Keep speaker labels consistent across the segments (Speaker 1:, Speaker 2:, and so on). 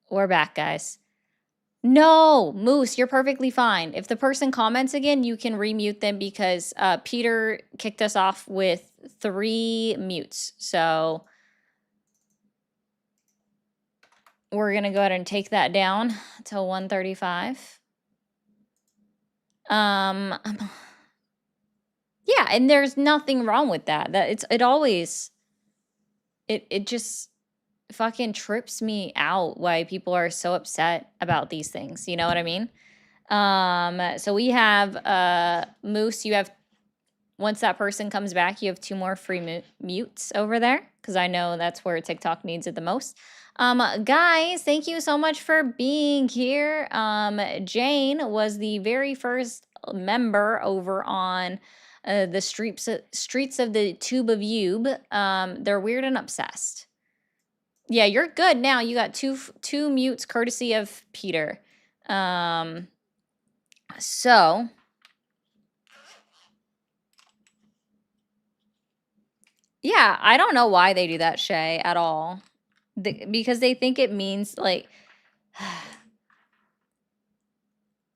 Speaker 1: We're back, guys. No, Moose, you're perfectly fine. If the person comments again, you can remute them because Peter kicked us off with 3 mutes. So we're going to go ahead and take that down to 135. Yeah, and there's nothing wrong with that. It just fucking trips me out why people are so upset about these things. You know what I mean? So we have Moose, you have, once that person comes back, you have 2 more free mutes over there because I know that's where TikTok needs it the most. Guys, thank you so much for being here. Jane was the very first member over on the streets of the Tube of Youb. They're weird and obsessed. Yeah, you're good now. You got two mutes courtesy of Peter. So yeah, I don't know why they do that, Shay, at all. Because they think it means like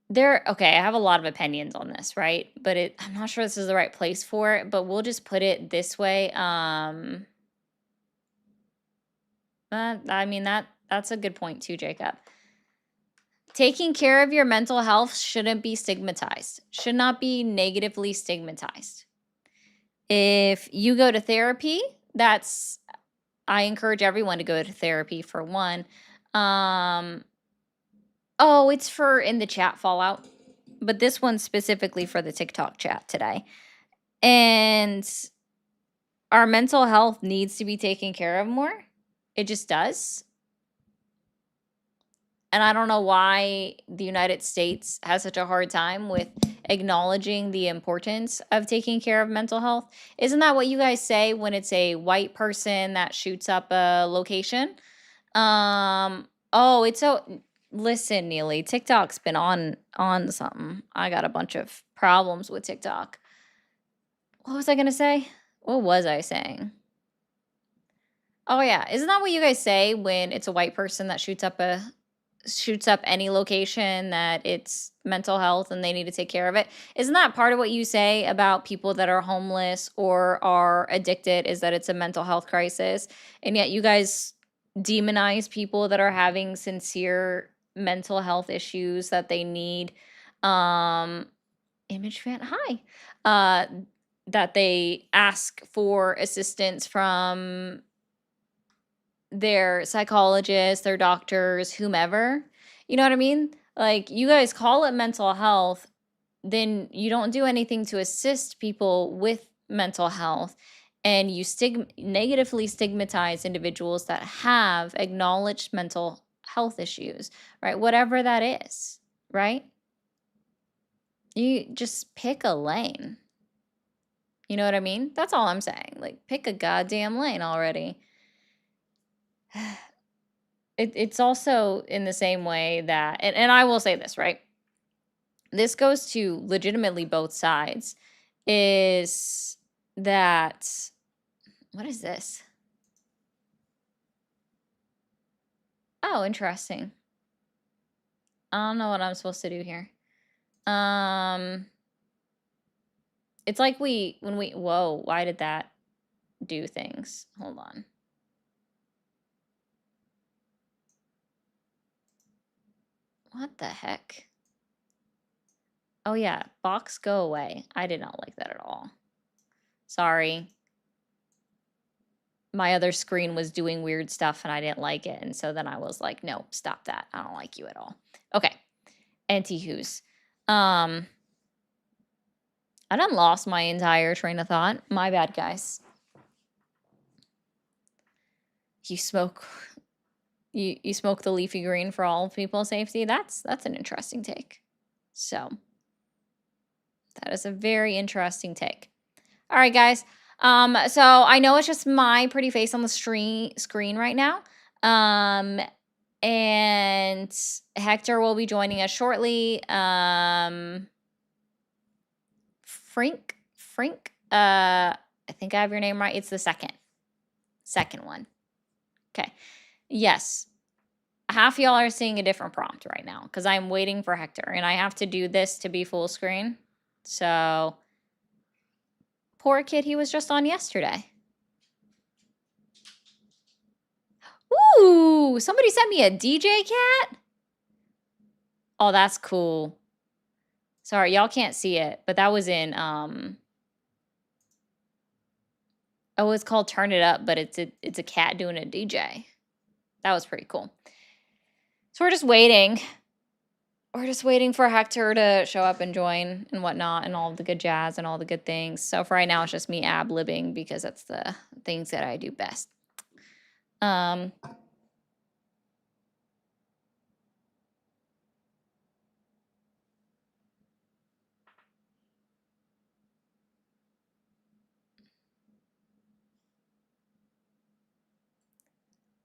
Speaker 1: they're okay. I have a lot of opinions on this, right? But I'm not sure this is the right place for it. But we'll just put it this way. I mean that's a good point too, Jacob. Taking care of your mental health shouldn't be stigmatized. Should not be negatively stigmatized. If you go to therapy, I encourage everyone to go to therapy for one. Oh, it's for in the chat fallout, but this one's specifically for the TikTok chat today. And our mental health needs to be taken care of more. It just does. And I don't know why the United States has such a hard time with acknowledging the importance of taking care of mental health. Isn't that what you guys say when it's a white person that shoots up a location? Oh, it's so listen, Neely, TikTok's been on something. I got a bunch of problems with TikTok. What was I gonna say? What was I saying? Oh yeah, isn't that what you guys say when it's a white person that shoots up any location that it's mental health and they need to take care of it? Isn't that part of what you say about people that are homeless or are addicted, is that it's a mental health crisis? And yet you guys demonize people that are having sincere mental health issues that they need image fan hi that they ask for assistance from their psychologists, their doctors, whomever. You know what I mean? Like, you guys call it mental health, then you don't do anything to assist people with mental health, and you negatively stigmatize individuals that have acknowledged mental health issues, right? Whatever that is, right? You just pick a lane. You know what I mean? That's all I'm saying. Like, pick a goddamn lane already. It's also in the same way that, and I will say this, right? This goes to legitimately both sides, is that, what is this? Oh, interesting. I don't know what I'm supposed to do here. It's like whoa, why did that do things? Hold on. What the heck? Oh yeah, box go away. I did not like that at all. Sorry. My other screen was doing weird stuff and I didn't like it. And so then I was like, no, stop that. I don't like you at all. Okay. Anywho's. I done lost my entire train of thought. My bad, guys. You smoke the leafy green for all people's safety. That's an interesting take. So that is a very interesting take. All right, guys. So I know it's just my pretty face on the screen right now. And Hector will be joining us shortly. Frink, I think I have your name right. It's the second one. Okay. Yes. half y'all are seeing a different prompt right now because I'm waiting for Hector, and I have to do this to be full screen. So, poor kid, he was just on yesterday. Ooh, somebody sent me a DJ cat? Oh, that's cool. Sorry, y'all can't see it, but that was in, oh, it's called Turn It Up, but it's a cat doing a DJ. That was pretty cool. So we're just waiting. We're just waiting for Hector to show up and join and whatnot and all the good jazz and all the good things. So for right now, it's just me ab-libbing because that's the things that I do best.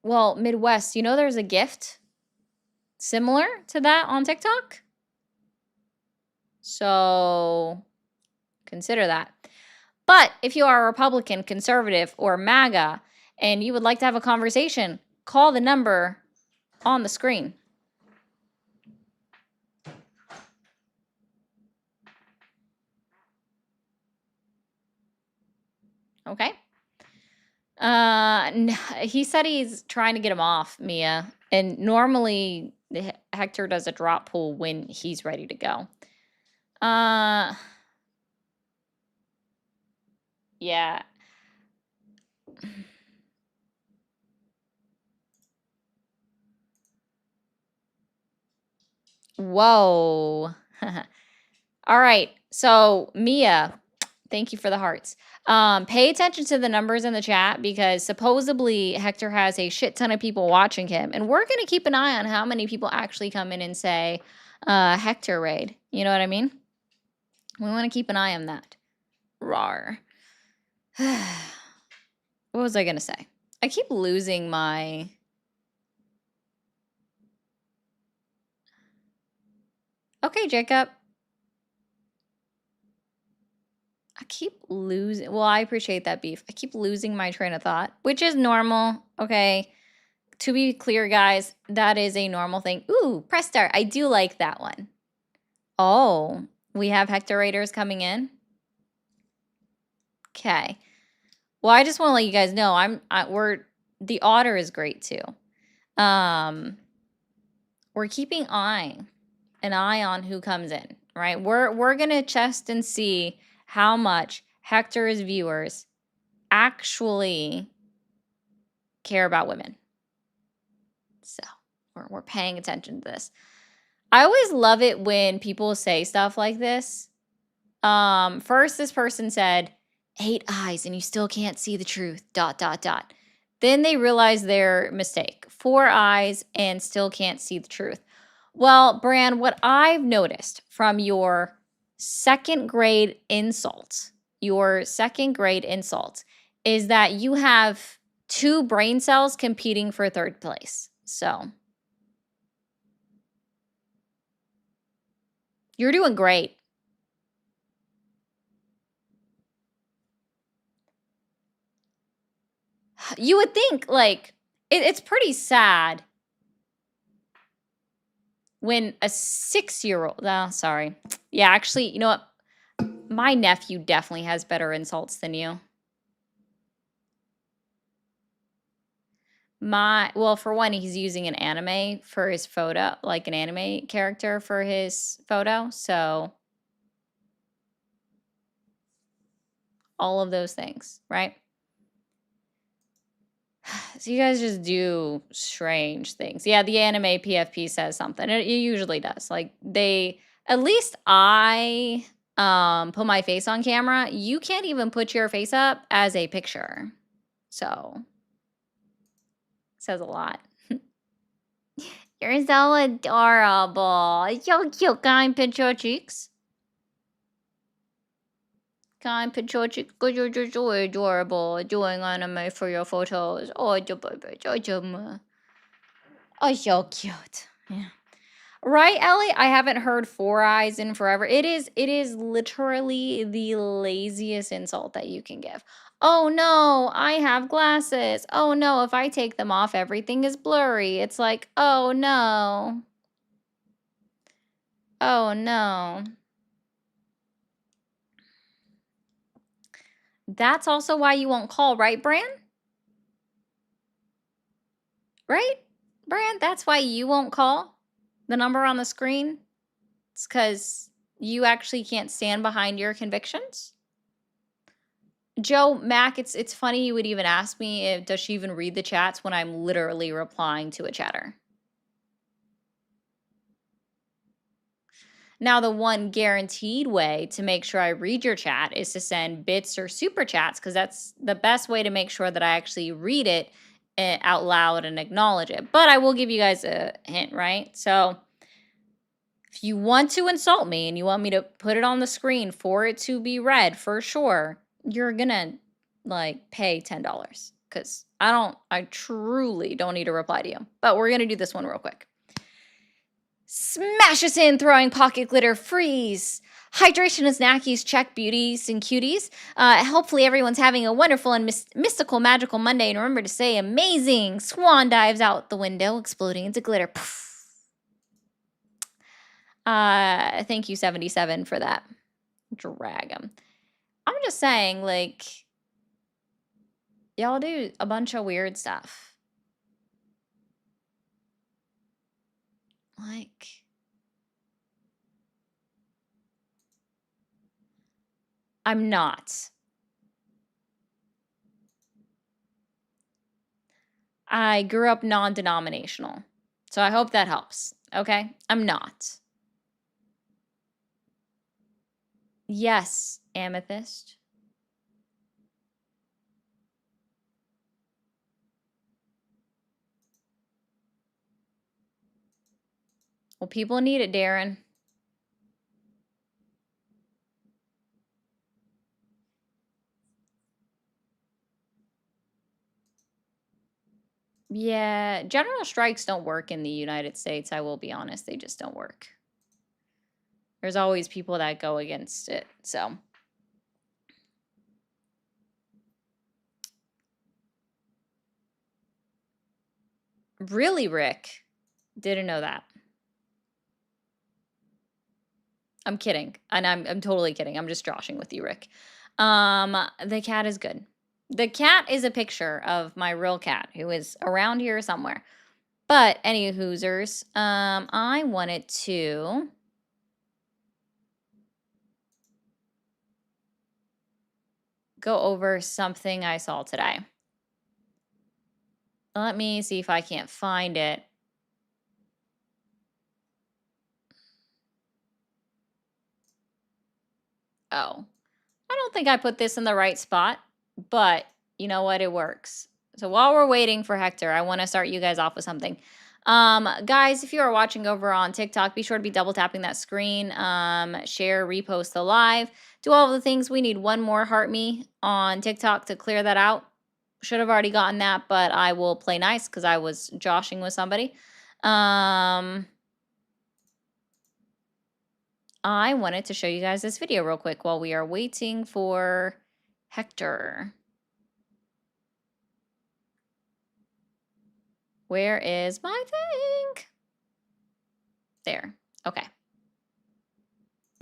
Speaker 1: Well, Midwest, you know there's a gift similar to that on TikTok? So consider that. But if you are a Republican, conservative, or MAGA, and you would like to have a conversation, call the number on the screen. Okay? He said he's trying to get him off, Mia. And normally Hector does a drop pull when he's ready to go. Yeah. Whoa. All right. So, Mia, thank you for the hearts. Pay attention to the numbers in the chat because supposedly Hector has a shit ton of people watching him. And we're going to keep an eye on how many people actually come in and say, Hector raid. You know what I mean? We want to keep an eye on that. Rawr. What was I going to say? I keep losing my... Okay, Jacob. I keep losing... Well, I appreciate that, Beef. I keep losing my train of thought, which is normal, okay? To be clear, guys, that is a normal thing. Ooh, press start. I do like that one. Oh, we have Hector Raiders coming in. Okay. Well, I just want to let you guys know the otter is great too. We're keeping an eye on who comes in, right? We're gonna test and see how much Hector's viewers actually care about women. So we're paying attention to this. I always love it when people say stuff like this. First, this person said, 8 eyes and you still can't see the truth, ... Then they realize their mistake. 4 eyes and still can't see the truth. Well, Bran, what I've noticed from your second grade insults is that you have 2 brain cells competing for 3rd place. So you're doing great. You would think, like, it's pretty sad when a 6-year-old... Oh, sorry. Yeah, actually, you know what? My nephew definitely has better insults than you. Well, for one, he's using an anime for his photo, like an anime character for his photo. So all of those things, right? So you guys just do strange things. Yeah, the anime PFP says something. It usually does. Like at least I put my face on camera. You can't even put your face up as a picture. So says a lot. You're so adorable. So cute. Can I pinch your cheeks? Can I pinch your cheeks? Because you're just so adorable. Doing anime for your photos. Oh, so cute. Yeah. Right, Ellie? I haven't heard 4 eyes in forever. It is literally the laziest insult that you can give. Oh no, I have glasses. Oh no, if I take them off, everything is blurry. It's like, oh no. Oh no. That's also why you won't call, right, Bran? Right? Bran, that's why you won't call the number on the screen? It's because you actually can't stand behind your convictions? Joe, Mac, it's funny you would even ask me if does she even read the chats when I'm literally replying to a chatter. Now, the one guaranteed way to make sure I read your chat is to send bits or super chats because that's the best way to make sure that I actually read it out loud and acknowledge it. But I will give you guys a hint, right? So if you want to insult me and you want me to put it on the screen for it to be read for sure, you're gonna like pay $10 because I truly don't need to reply to you. But we're gonna do this one real quick. Smash us in, throwing pocket glitter, freeze. Hydration and snackies, check beauties and cuties. Hopefully everyone's having a wonderful and mystical, magical Monday. And remember to say amazing. Swan dives out the window, exploding into glitter. Thank you, 77, for that. Drag 'em. I'm just saying, like, y'all do a bunch of weird stuff. Like, I'm not. I grew up non-denominational. So I hope that helps. Okay? I'm not. Yes, Amethyst. Well, people need it, Darren. Yeah, general strikes don't work in the United States, I will be honest. They just don't work. There's always people that go against it, so. Really, Rick? Didn't know that. I'm kidding. And I'm totally kidding. I'm just joshing with you, Rick. The cat is good. The cat is a picture of my real cat who is around here somewhere. But any hoosers, I wanted to go over something I saw today. Let me see if I can't find it. Oh, I don't think I put this in the right spot, but you know what? It works. So while we're waiting for Hector, I want to start you guys off with something. Guys, if you are watching over on TikTok, be sure to be double tapping that screen, share, repost the live, do all of the things. We need one more heart me on TikTok to clear that out. Should have already gotten that, but I will play nice because I was joshing with somebody. I wanted to show you guys this video real quick while we are waiting for Hector. Where is my thing? There. Okay.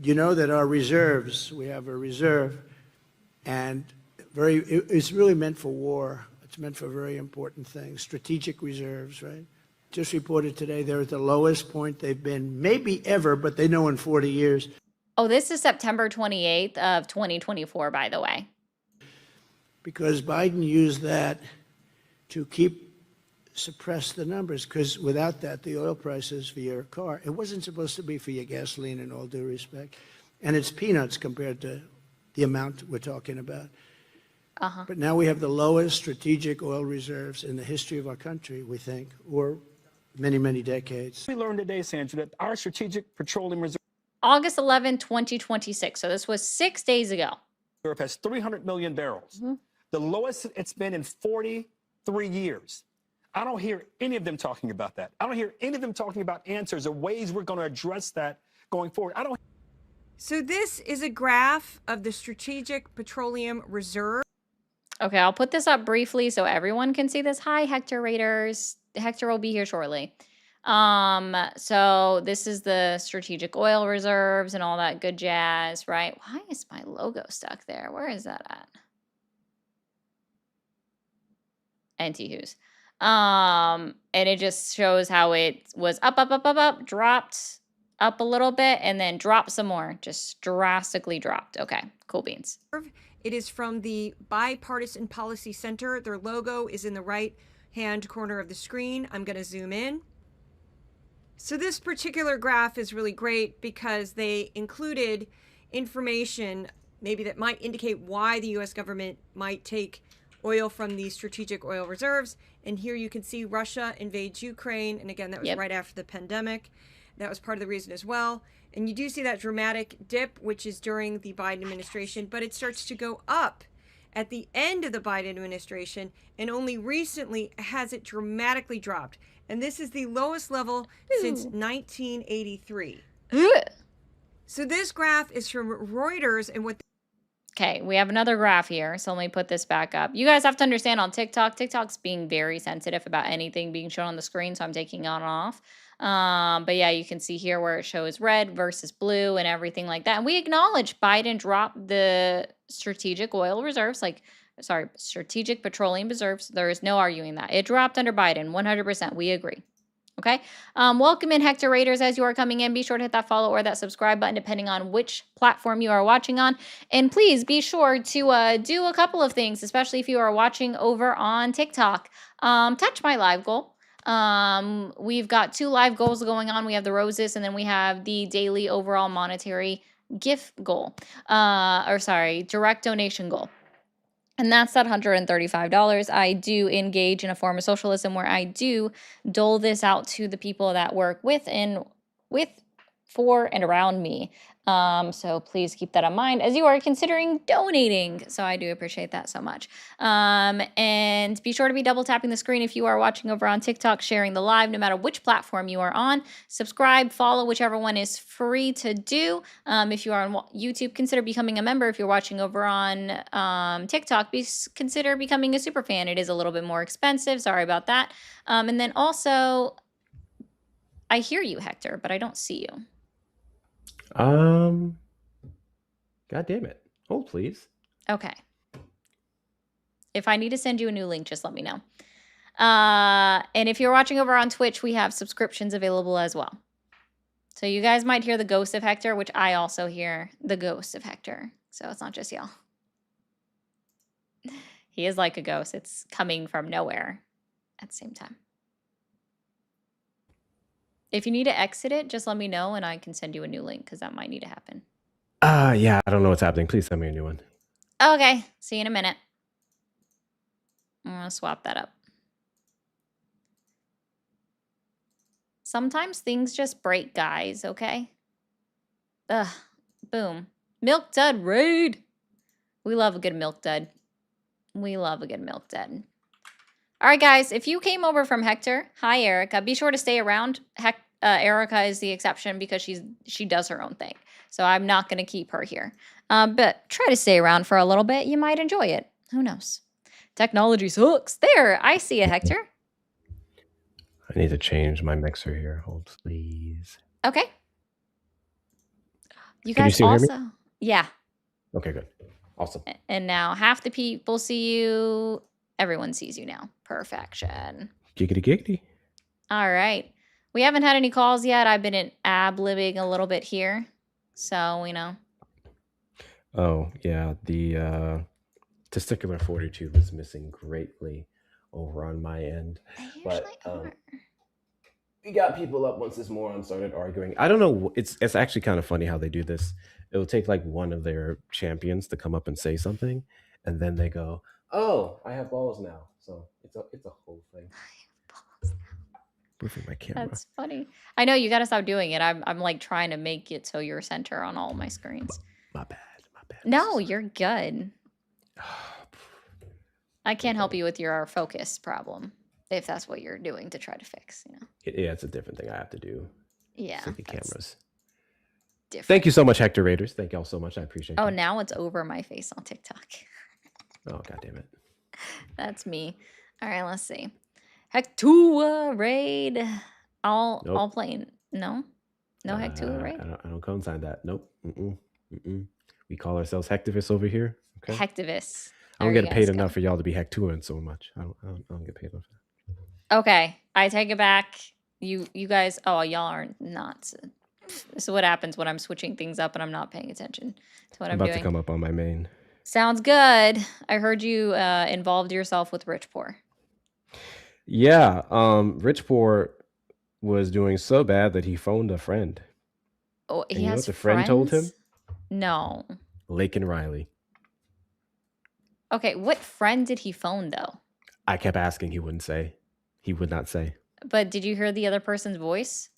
Speaker 2: You know that our reserves, we have a reserve, and it's really meant for war. It's meant for very important things, strategic reserves, right? Just reported today they're at the lowest point they've been maybe ever, but they know in 40 years.
Speaker 1: Oh, this is September 28th of 2024, by the way.
Speaker 2: Because Biden used that to suppress the numbers, because without that, the oil prices for your car, it wasn't supposed to be for your gasoline, in all due respect. And it's peanuts compared to the amount we're talking about. But now we have the lowest strategic oil reserves in the history of our country, we think, or many, many decades.
Speaker 3: We learned today, Sandra, that our strategic petroleum reserve
Speaker 1: August 11, 2026. So this was 6 days ago.
Speaker 3: has 300 million barrels, the lowest it's been in 43 years. I don't hear any of them talking about that. I don't hear any of them talking about answers or ways we're going to address that going forward.
Speaker 4: So this is a graph of the Strategic Petroleum Reserve.
Speaker 1: Okay, I'll put this up briefly so everyone can see this. Hi, Hector Raiders. Hector will be here shortly. So this is the strategic oil reserves and all that good jazz, right? Why is my logo stuck there? Where is that at? Anti-who's. And it just shows how it was up, dropped up a little bit, and then dropped some more. Just drastically dropped. Okay, cool beans.
Speaker 4: It is from the Bipartisan Policy Center. Their logo is in the right hand corner of the screen. I'm going to zoom in. So this particular graph is really great because they included information maybe that might indicate why the US government might take oil from these strategic oil reserves. And here you can see Russia invades Ukraine. And again, that was right after the pandemic. That was part of the reason as well. And you do see that dramatic dip, which is during the Biden administration, but it starts to go up at the end of the Biden administration, and only recently has it dramatically dropped. And this is the lowest level since 1983. So this graph is from Reuters, and what
Speaker 1: Okay, we have another graph here, so let me put this back up. You guys have to understand on TikTok's being very sensitive about anything being shown on the screen, so I'm taking on and off. But yeah, you can see here where it shows red versus blue and everything like that. And we acknowledge Biden dropped the strategic oil reserves, strategic petroleum reserves. There is no arguing that. It dropped under Biden, 100%. We agree. Okay. Welcome in, Hector Raiders. As you are coming in, be sure to hit that follow or that subscribe button, depending on which platform you are watching on. And please be sure to do a couple of things, especially if you are watching over on TikTok. Touch my live goal. We've got 2 live goals going on. We have the roses, and then we have the daily overall monetary gift goal. Direct donation goal. And that's that $135. I do engage in a form of socialism where I do dole this out to the people that work for and around me. So please keep that in mind as you are considering donating. So I do appreciate that so much. And be sure to be double tapping the screen if you are watching over on TikTok, sharing the live, no matter which platform you are on. Subscribe, follow, whichever one is free to do. If you are on YouTube, consider becoming a member. If you're watching over on TikTok, consider becoming a super fan. It is a little bit more expensive. Sorry about that. And then also, I hear you, Hector, but I don't see you.
Speaker 5: God damn it. Hold, please.
Speaker 1: Okay. If I need to send you a new link, just let me know. And if you're watching over on Twitch, we have subscriptions available as well. So you guys might hear the ghost of Hector, which I also hear the ghost of Hector. So it's not just y'all. He is like a ghost. It's coming from nowhere at the same time. If you need to exit it, just let me know and I can send you a new link because that might need to happen.
Speaker 5: Yeah, I don't know what's happening. Please send me a new one.
Speaker 1: Okay, see you in a minute. I'm going to swap that up. Sometimes things just break, guys, okay? Ugh, boom. Milk Dud raid. We love a good Milk Dud. We love a good Milk Dud. All right, guys, if you came over from Hector, hi, Erica. Be sure to stay around. Erica is the exception because she does her own thing. So I'm not going to keep her here. But try to stay around for a little bit. You might enjoy it. Who knows? Technology sucks. There, I see it, Hector.
Speaker 5: I need to change my mixer here. Hold, please.
Speaker 1: Okay. You
Speaker 5: Can you
Speaker 1: guys
Speaker 5: still hear me?
Speaker 1: also, yeah.
Speaker 5: Okay, good. Awesome.
Speaker 1: And now half the people see you. Everyone sees you now. Perfection.
Speaker 5: Giggity giggity.
Speaker 1: All right. We haven't had any calls yet. I've been ad-libbing a little bit here. So,
Speaker 5: Oh, yeah. The testicular fortitude was missing greatly over on my end. But we got people up once this moron started arguing. I don't know. It's actually kind of funny how they do this. It'll take like one of their champions to come up and say something, and then they go, "Oh, I have balls now." So it's a whole thing. Moving my camera.
Speaker 1: That's funny. I know you got to stop doing it. I'm like trying to make it so you're center on all my screens.
Speaker 5: My bad.
Speaker 1: No, you're good. I can't help you with your focus problem if that's what you're doing to try to fix.
Speaker 5: Yeah, it's a different thing I have to do.
Speaker 1: Yeah,
Speaker 5: the cameras.
Speaker 1: Different.
Speaker 5: Thank you so much, Hector Raiders. Thank y'all so much. I appreciate it.
Speaker 1: Oh, now it's over my face on TikTok.
Speaker 5: Oh, God damn it.
Speaker 1: That's me. All right, let's see. Hector raid. All
Speaker 5: Nope.
Speaker 1: plain. No? No Hector raid?
Speaker 5: I don't co-sign that. Nope. Mm-mm. Mm-mm. We call ourselves Hectivists over here. Okay.
Speaker 1: Hectivists.
Speaker 5: I don't
Speaker 1: There you
Speaker 5: get paid
Speaker 1: guys go.
Speaker 5: enough for y'all to be Hectoring so much. I don't get paid enough. For that.
Speaker 1: Okay, I take it back. You guys, oh, y'all are not. So what happens when I'm switching things up and I'm not paying attention to what
Speaker 5: I'm
Speaker 1: I'm
Speaker 5: about to
Speaker 1: doing?
Speaker 5: come up on my main.
Speaker 1: Sounds good. I heard you involved yourself with Rich Poor.
Speaker 5: Yeah, Rich Poor was doing so bad that he phoned a friend.
Speaker 1: Oh,
Speaker 5: And
Speaker 1: he
Speaker 5: you know
Speaker 1: has
Speaker 5: what the friend told him?
Speaker 1: friends? No.
Speaker 5: Lake and Riley.
Speaker 1: Okay, what friend did he phone though?
Speaker 5: I kept asking, he wouldn't say. He would not say.
Speaker 1: But did you hear the other person's voice?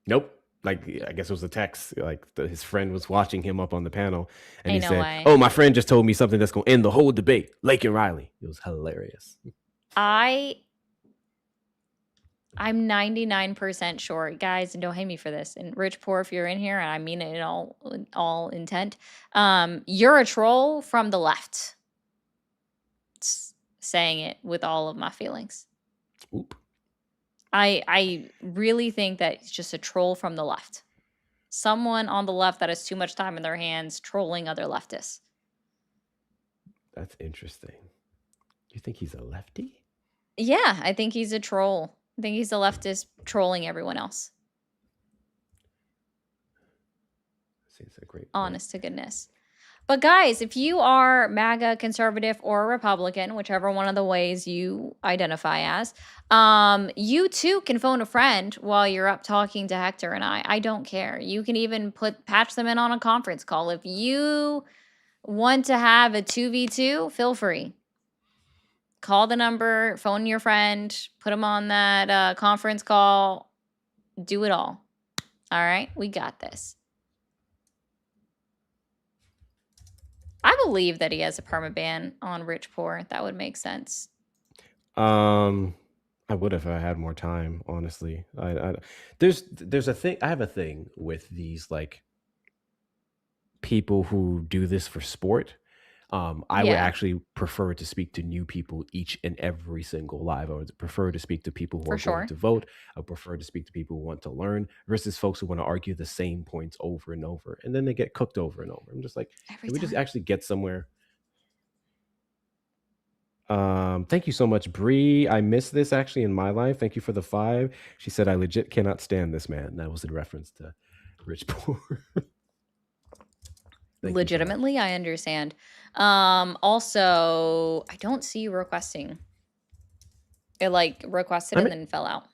Speaker 5: Nope. Like, I guess it was a text. Like, his friend was watching him up on the panel, and
Speaker 1: Ain't
Speaker 5: he
Speaker 1: no
Speaker 5: said,
Speaker 1: way.
Speaker 5: "Oh, my friend just told me something that's going to end the whole debate. Lake and Riley." It was hilarious.
Speaker 1: I'm 99% sure, guys, and don't hate me for this. And Rich Poor, if you're in here, and I mean it in all intent, you're a troll from the left. Saying it with all of my feelings.
Speaker 5: Oop.
Speaker 1: I really think that it's just a troll from the left. Someone on the left that has too much time in their hands trolling other leftists.
Speaker 5: That's interesting. You think he's a lefty?
Speaker 1: Yeah, I think he's a troll. I think he's a leftist trolling everyone else.
Speaker 5: Seems a great point.
Speaker 1: Honest to goodness. But guys, if you are MAGA, conservative, or Republican, whichever one of the ways you identify as, you too can phone a friend while you're up talking to Hector and I. I don't care. You can even patch them in on a conference call. If you want to have a 2v2, feel free. Call the number, phone your friend, put them on that conference call. Do it all. All right, we got this. I believe that he has a permaban on Rich Poor. That would make sense.
Speaker 5: I would if I had more time, honestly. There's a thing. I have a thing with these like people who do this for sport. I would actually prefer to speak to new people each and every single live. I would prefer to speak to people who are going to vote. I prefer to speak to people who want to learn versus folks who want to argue the same points over and over, and then they get cooked over and over. I'm just like, can we just actually get somewhere? Thank you so much, Bree. I missed this actually in my life. Thank you for the 5. She said, I legit cannot stand this man. That was in reference to Rich Poor.
Speaker 1: Legitimately, so I understand. Also, I don't see you requesting. It like requested and then fell out.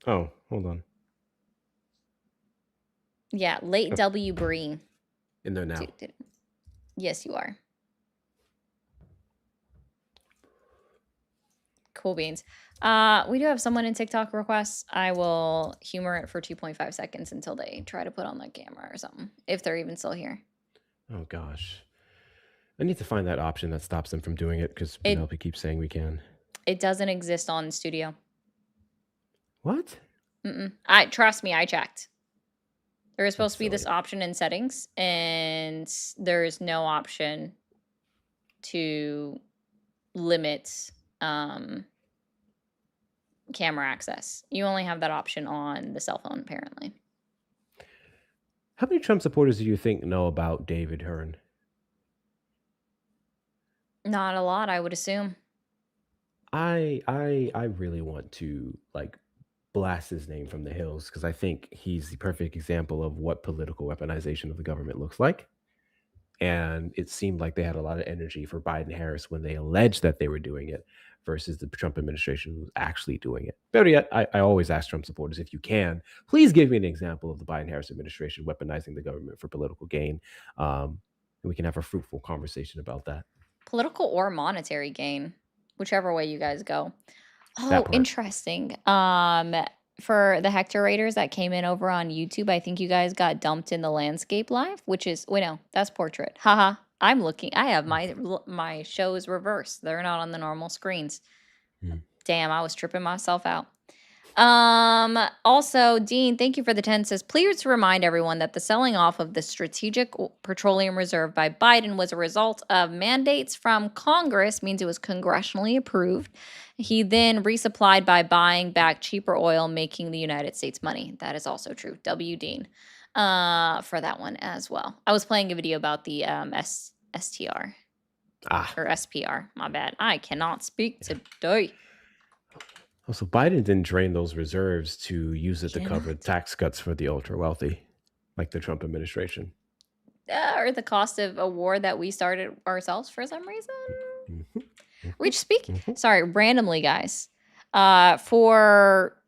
Speaker 5: Oh, hold on.
Speaker 1: Yeah, late W Bree.
Speaker 5: In there now.
Speaker 1: Yes, you are. Cool beans. We do have someone in TikTok requests. I will humor it for 2.5 seconds until they try to put on the camera or something, if they're even still here.
Speaker 5: Oh, gosh. I need to find that option that stops them from doing it because Penelope keeps saying we can.
Speaker 1: It doesn't exist on Studio.
Speaker 5: What?
Speaker 1: Trust me, I checked. There is supposed to be this option in settings, and there is no option to limit camera access. You only have that option on the cell phone, apparently.
Speaker 5: How many Trump supporters do you think know about David Hearn?
Speaker 1: Not a lot, I would assume.
Speaker 5: I really want to like blast his name from the hills because I think he's the perfect example of what political weaponization of the government looks like. And it seemed like they had a lot of energy for Biden-Harris when they alleged that they were doing it versus the Trump administration was actually doing it. Better yet, I always ask Trump supporters, if you can, please give me an example of the Biden-Harris administration weaponizing the government for political gain. And we can have a fruitful conversation about that.
Speaker 1: Political or monetary gain, whichever way you guys go. Oh, interesting. For the Hector Raiders that came in over on YouTube, I think you guys got dumped in the landscape live, which is, wait, no, that's portrait. Haha. I'm looking, I have my shows reversed. They're not on the normal screens. Damn, I was tripping myself out. Also, Dean, thank you for the 10, says, please remind everyone that the selling off of the Strategic Petroleum Reserve by Biden was a result of mandates from Congress, means it was congressionally approved. He then resupplied by buying back cheaper oil, making the United States money. That is also true. W. Dean, for that one as well. I was playing a video about the STR or SPR. My bad. I cannot speak today.
Speaker 5: Also, Biden didn't drain those reserves to use it to cover tax cuts for the ultra wealthy, like the Trump administration.
Speaker 1: Or the cost of a war that we started ourselves for some reason. Which sorry, randomly, guys. For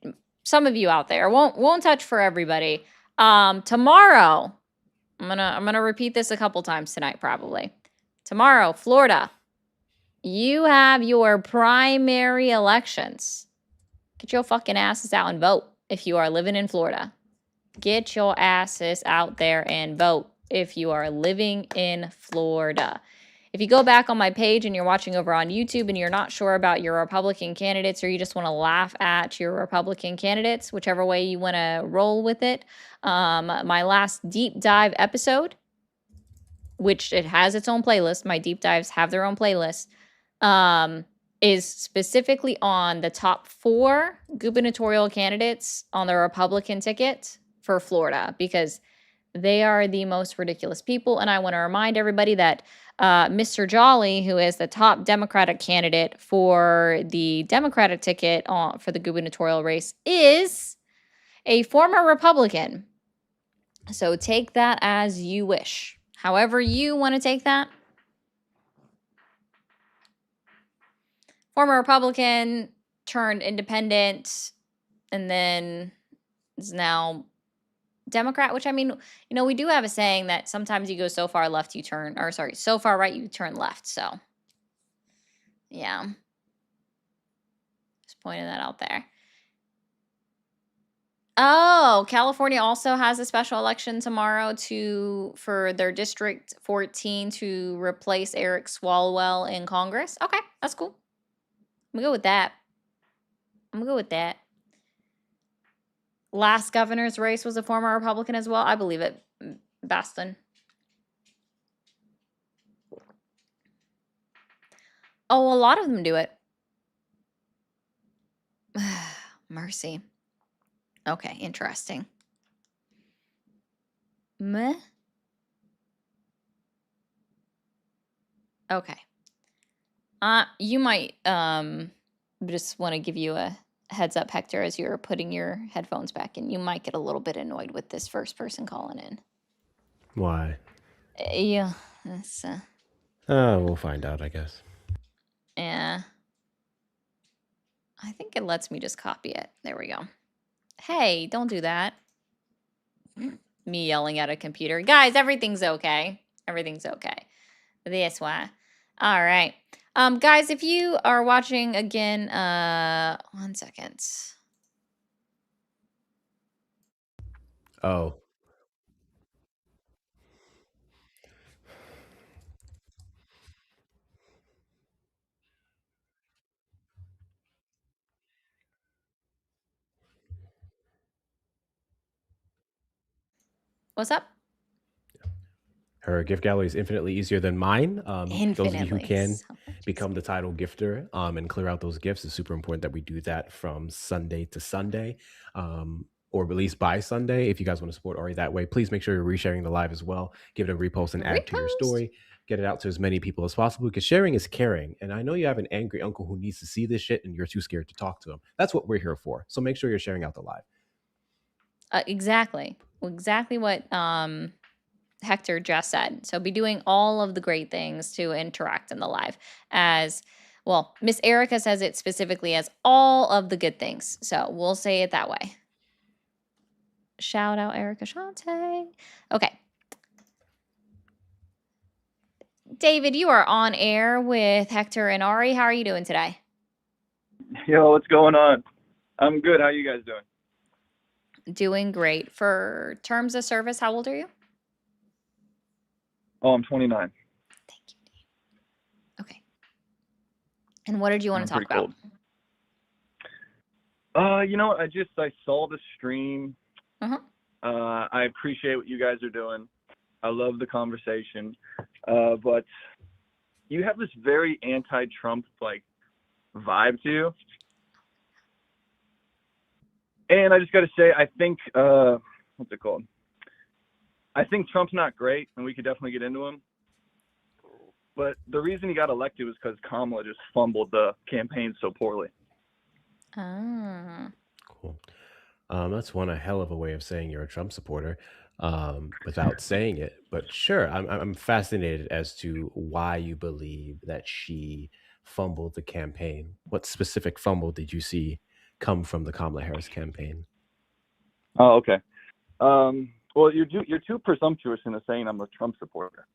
Speaker 1: some of you out there, won't touch for everybody. Tomorrow, I'm gonna repeat this a couple times tonight, probably. Tomorrow, Florida, you have your primary elections. Get your fucking asses out and vote if you are living in Florida. Get your asses out there and vote if you are living in Florida. If you go back on my page and you're watching over on YouTube and you're not sure about your Republican candidates, or you just want to laugh at your Republican candidates, whichever way you want to roll with it, my last deep dive episode, which it has its own playlist, my deep dives have their own playlist, is specifically on the top 4 gubernatorial candidates on the Republican ticket for Florida, because they are the most ridiculous people. And I want to remind everybody that Mr. Jolly, who is the top Democratic candidate for the Democratic ticket for the gubernatorial race, is a former Republican. So take that as you wish. However you want to take that. Former Republican, turned independent, and then is now Democrat, which, I mean, you know, we do have a saying that sometimes you go so far left you turn, or sorry, so far right you turn left. So, yeah. Just pointing that out there. Oh, California also has a special election tomorrow for their District 14 to replace Eric Swalwell in Congress. Okay, that's cool. I'm gonna go with that. Last governor's race was a former Republican as well. I believe it. Baston. Oh, a lot of them do it. Mercy. Okay, interesting. Meh. Okay. You might just want to give you a heads up, Hector, as you're putting your headphones back in. You might get a little bit annoyed with this first person calling in.
Speaker 5: Why?
Speaker 1: Yeah, that's
Speaker 5: we'll find out, I guess.
Speaker 1: yeah. I think it lets me just copy it. There we go. Hey, don't do that. Me yelling at a computer. Guys, everything's okay. Everything's okay. This why. All right. Guys, if you are watching again, 1 second.
Speaker 5: Oh.
Speaker 1: What's up?
Speaker 5: Her gift gallery is infinitely easier than mine. Those of you who
Speaker 1: Infinitely.
Speaker 5: can
Speaker 1: So much
Speaker 5: become the title gifter and clear out those gifts, it's super important that we do that from Sunday to Sunday, or at least by Sunday. If you guys want to support Ari that way, please make sure you're resharing the live as well. Give it a repost and add it to your story. Get it out to as many people as possible, because sharing is caring. And I know you have an angry uncle who needs to see this shit and you're too scared to talk to him. That's what we're here for. So make sure you're sharing out the live.
Speaker 1: Exactly. Exactly what Hector just said. So be doing all of the great things to interact in the live. As well, Miss Erica says it specifically as all of the good things. So we'll say it that way. Shout out Erica Shante. Okay. David, you are on air with Hector and Ari. How are you doing today?
Speaker 6: Yo, what's going on? I'm good. How are you guys doing?
Speaker 1: Doing great. For terms of service, how old are you?
Speaker 6: Oh, I'm 29.
Speaker 1: Thank you. Okay. And what did you want to talk about?
Speaker 6: You know what? I saw the stream.
Speaker 1: Uh-huh.
Speaker 6: I appreciate what you guys are doing. I love the conversation. But you have this very anti-Trump like vibe to you. And I just got to say, I think, what's it called? I think Trump's not great, and we could definitely get into him. But the reason he got elected was because Kamala just fumbled the campaign so poorly.
Speaker 1: Ah.
Speaker 5: Cool. That's one a hell of a way of saying you're a Trump supporter, without saying it. But sure, I'm fascinated as to why you believe that she fumbled the campaign. What specific fumble did you see come from the Kamala Harris campaign?
Speaker 6: Oh, okay. Well, you're too presumptuous in saying I'm a Trump supporter,